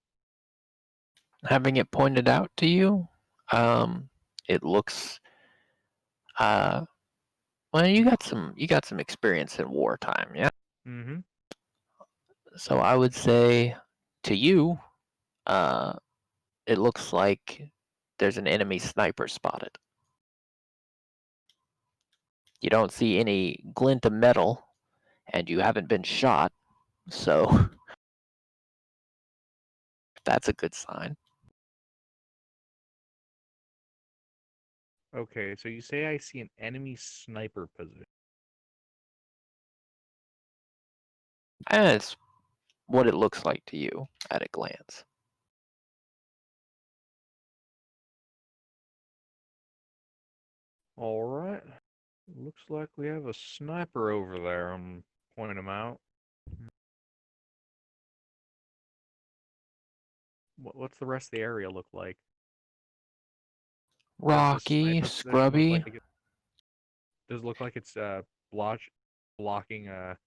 Having it pointed out to you, it looks well, you got some experience in wartime, yeah? Mm-hmm. So I would say to you, it looks like there's an enemy sniper spotted. You don't see any glint of metal, and you haven't been shot, so that's a good sign. Okay, so you say I see an enemy sniper position. And it's what it looks like to you at a glance. All right. Looks like we have a sniper over there. I'm pointing him out. What's the rest of the area look like? Does this Rocky, sniper position look scrubby. like does it look like it's blocking a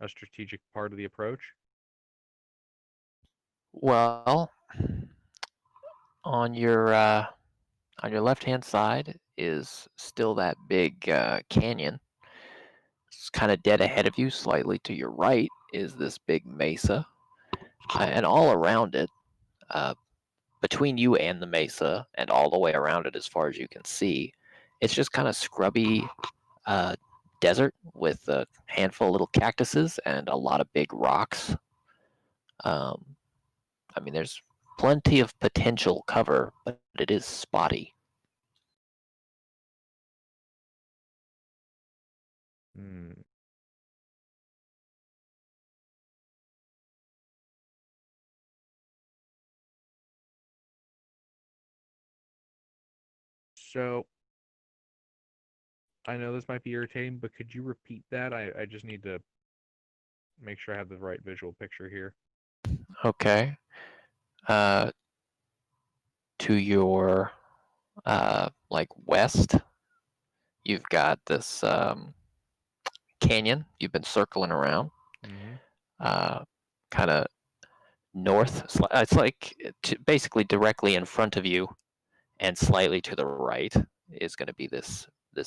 strategic part of the approach? Well, on your left-hand side is still that big canyon. It's kind of dead ahead of you. Slightly to your right is this big mesa, and all around it, between you and the mesa, and all the way around it, as far as you can see, it's just kind of scrubby desert with a handful of little cactuses and a lot of big rocks. I mean, there's plenty of potential cover, but it is spotty. Hmm. So, I know this might be irritating, but could you repeat that? I just need to make sure I have the right visual picture here. Okay. To your like west, you've got this canyon you've been circling around. Mm-hmm. Kind of north. It's like basically directly in front of you, and slightly to the right is going to be this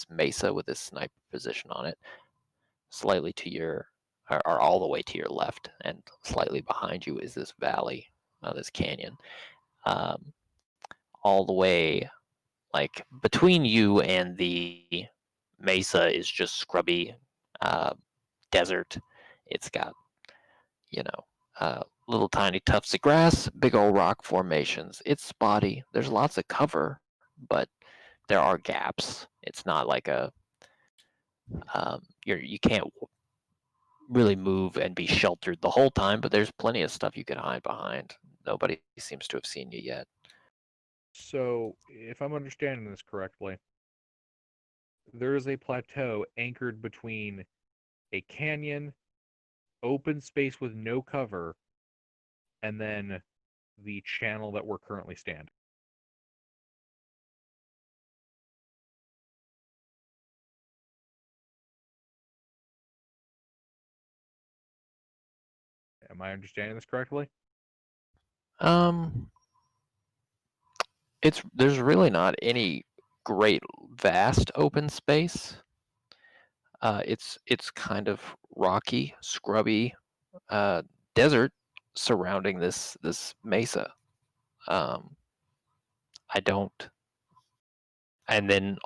mesa with this sniper position on it. Slightly to your, or all the way to your left, and slightly behind you is this valley, this canyon. Um, all the way, like between you and the mesa is just scrubby desert. It's got, you know, little tiny tufts of grass, big old rock formations. It's spotty. There's lots of cover, but there are gaps. It's not like a you can't really move and be sheltered the whole time, but there's plenty of stuff you can hide behind. Nobody seems to have seen you yet. So, if I'm understanding this correctly, there is a plateau anchored between a canyon, open space with no cover, and then the channel that we're currently standing. Am I understanding this correctly? Um, there's really not any great vast open space. It's kind of rocky, scrubby desert surrounding this mesa. Um, I don't, and then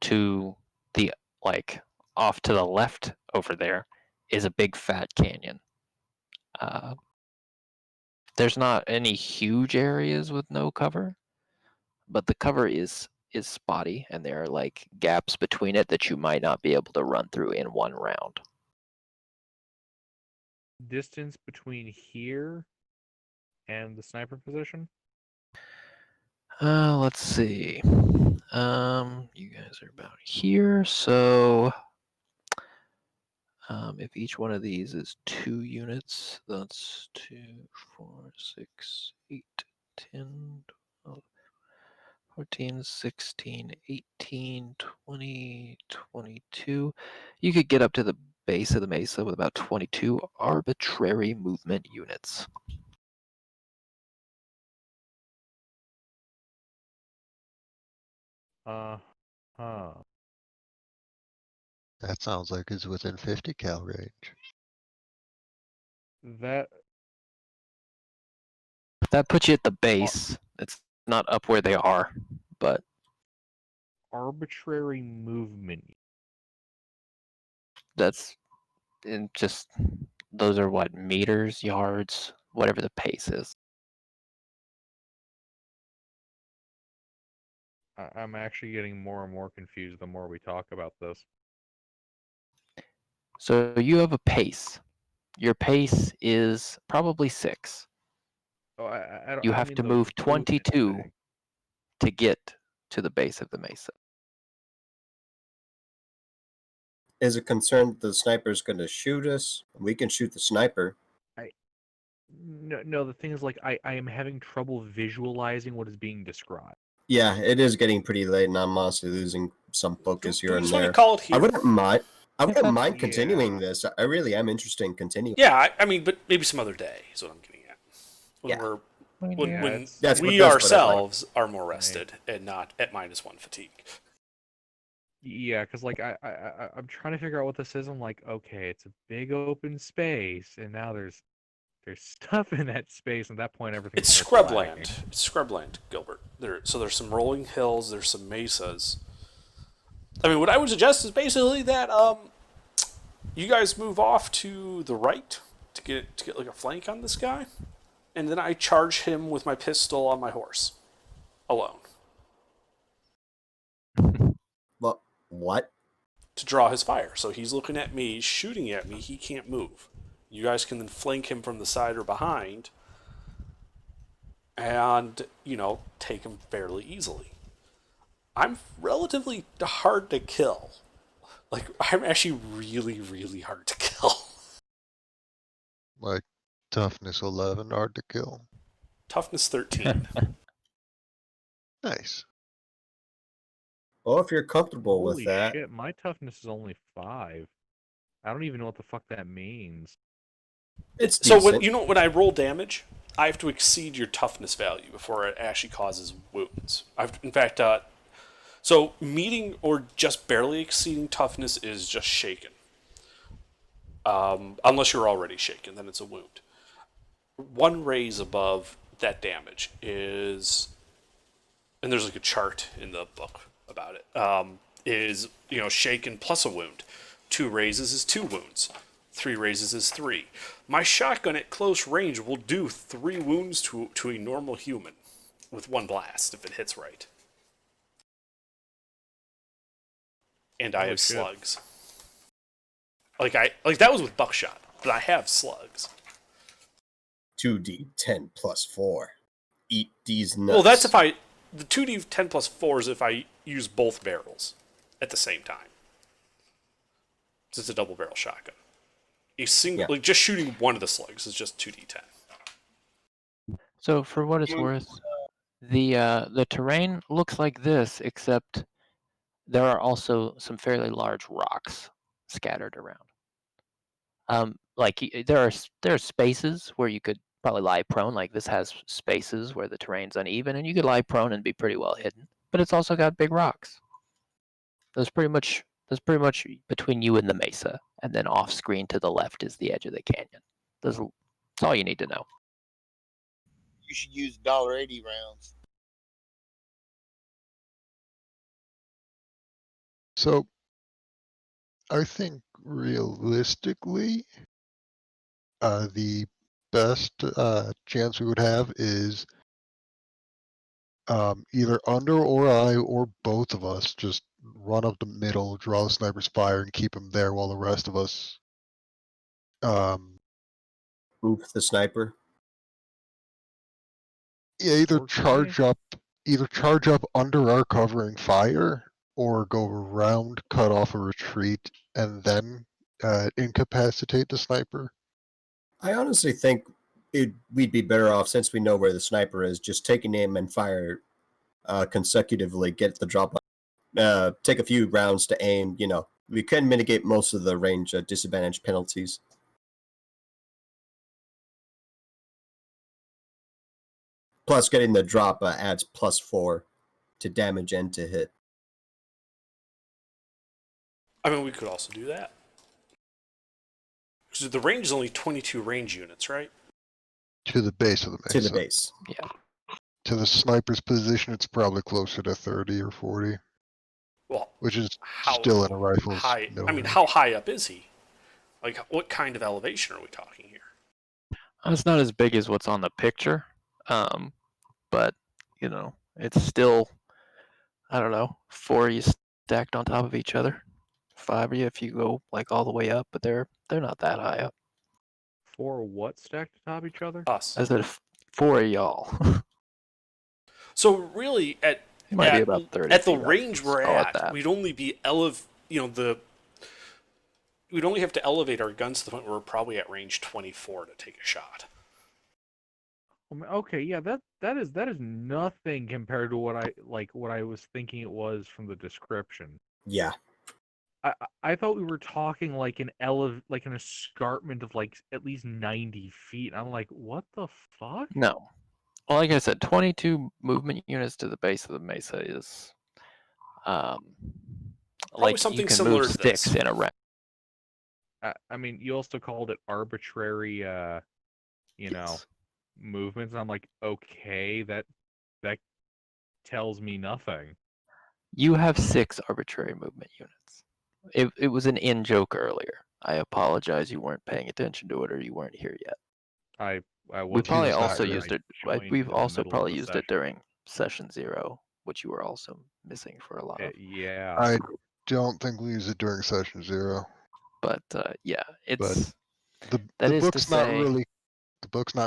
to the like off to the left over there is a big fat canyon. Uh, there's not any huge areas with no cover, but the cover is spotty, and there are like gaps between it that you might not be able to run through in one round. Distance between here and the sniper position? Let's see. You guys are about here, so if each one of these is 2 units, that's 2, 4, 6, 8, 10, 12, 14, 16, 18, 20, 22. You could get up to the base of the mesa with about 22 arbitrary movement units. Huh. That sounds like it's within 50 cal range. That That puts you at the base. It's not up where they are, but arbitrary movement. that's in just those are what, meters, yards, whatever the pace is. I'm actually getting more and more confused the more we talk about this. So you have a pace. Your pace is probably 6. Oh, I don't You I don't have mean to the move movement 22 thing. to get to the base of the mesa. Is it concerned that the sniper's going to shoot us? We can shoot the sniper. No, the thing is, like, I am having trouble visualizing what is being described. Yeah, it is getting pretty late, and I'm honestly losing some focus Do here we and just want to there. call it I here? wouldn't mind. I wouldn't that's- mind continuing Yeah. this. I really am interested in continuing. Yeah, I mean, but maybe some other day is what I'm getting at. When Yeah. we're when, Yeah, when it's- That's we what I'd like. ourselves are more rested and not at -1 fatigue. Yeah, because like I'm trying to figure out what this is. I'm like, okay, it's a big open space, and now there's stuff in that space. And at that point, everything It's starts scrubland. lagging. It's scrubland, Gilbert. So there's some rolling hills. There's some mesas. I mean, what I would suggest is basically that you guys move off to the right to get like a flank on this guy, and then I charge him with my pistol on my horse, alone, Well, what? to draw his fire. So he's looking at me, shooting at me. He can't move. You guys can then flank him from the side or behind, and take him fairly easily. I'm relatively hard to kill. Like, I'm actually really, really hard to kill. Like toughness 11, hard to kill. Toughness 13. Nice. Well, if you're comfortable Holy with that, shit, my toughness is only 5. I don't even know what the fuck that means. it's So decent. when I roll damage, I have to exceed your toughness value before it actually causes wounds. In fact, so meeting or just barely exceeding toughness is just shaken. Unless you're already shaken, then it's a wound. 1 raise above that damage is, and there's like a chart in the book about it, is shaken plus a wound. 2 raises is 2 wounds. 3 raises is 3. My shotgun at close range will do 3 wounds to a normal human with 1 blast if it hits right. And I Holy have shit. slugs. Like that was with buckshot, but I have slugs. 2d10 plus 4. Eat these nuts. Well, that's if the 2d10 plus 4 is if I use both barrels at the same time. So it's a double barrel shotgun. Like just shooting one of the slugs is just 2d10. So for what it's worth, the terrain looks like this, except there are also some fairly large rocks scattered around. There are spaces where you could probably lie prone. Like this has spaces where the terrain's uneven, and you could lie prone and be pretty well hidden. But it's also got big rocks. That's pretty much between you and the mesa, and then off screen to the left is the edge of the canyon. That's all you need to know. You should use $1.80 rounds. So I think realistically, the best chance we would have is either Under or I or both of us just run up the middle, draw the sniper's fire, and keep him there while the rest of us Oof the sniper. either Okay. charge up under our covering fire or go around, cut off a retreat, and then incapacitate the sniper. I honestly think we'd be better off, since we know where the sniper is, just taking aim and fire consecutively, get the drop, take a few rounds to aim. We can mitigate most of the range disadvantage penalties. Plus, getting the drop adds +4 to damage and to hit. I mean, we could also do that. So the range is only 22 range units, right? To the base of the To mesa. the base. To the sniper's position, it's probably closer to 30 or 40, Well, which is how still in a rifle's high? middle I mean, range. how high up is he? Like, what kind of elevation are we talking here? It's not as big as what's on the picture, but you know, it's still, I don't know, 4 of you stacked on top of each other, 5 of you if you go like all the way up, but they're not that high up. 4 what stacked atop each other? Us. I said 4 of y'all. So really, at It might be about 30 at the feet up, range let's we're call it at, that. we'd only be we'd only have to elevate our guns to the point where we're probably at range 24 to take a shot. Okay, yeah, that is nothing compared to what I was thinking it was from the description. Yeah. I thought we were talking like an escarpment of like at least 90 feet. I'm like, what the fuck? No. Well, like I said, 22 movement units to the base of the mesa is like you something can similar move to this. sticks in a round. I mean, you also called it arbitrary, Yes. movements. I'm like, okay, that tells me nothing. You have 6 arbitrary movement units. It was an in-joke earlier. I apologize you weren't paying attention to it or you weren't here yet. I We probably Jesus, not also really. used it. joined We've in the also middle of probably the used it session. during session 0, which you were also missing for a lot of. Yeah. I don't think we use it during session 0. But yeah, it's The that is to book's not say.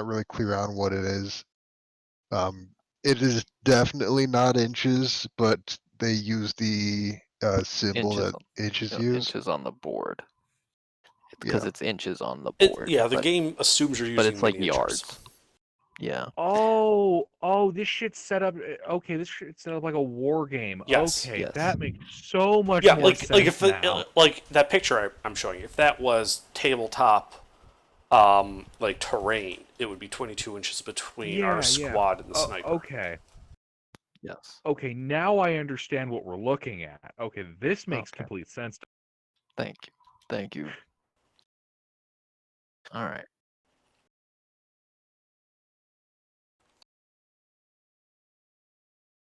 really clear on what it is. It is definitely not inches, but they use the symbol Inches that inches you use. know, inches on the board. Because Yeah. it's inches on the It, board. yeah, the but, game assumes you're but using it's like miniatures. yards. Yeah. Oh, this shit's set up. Okay, this shit's set up like a war game. Yes. Okay, Yes. that makes so much Yeah, more like sense if now. like that picture I'm showing you, if that was tabletop, like terrain, it would be 22 inches between our squad and the sniper. Okay. Yes. Okay, now I understand what we're looking at. Okay, this makes Okay. complete sense. Thank you. Thank you. All right.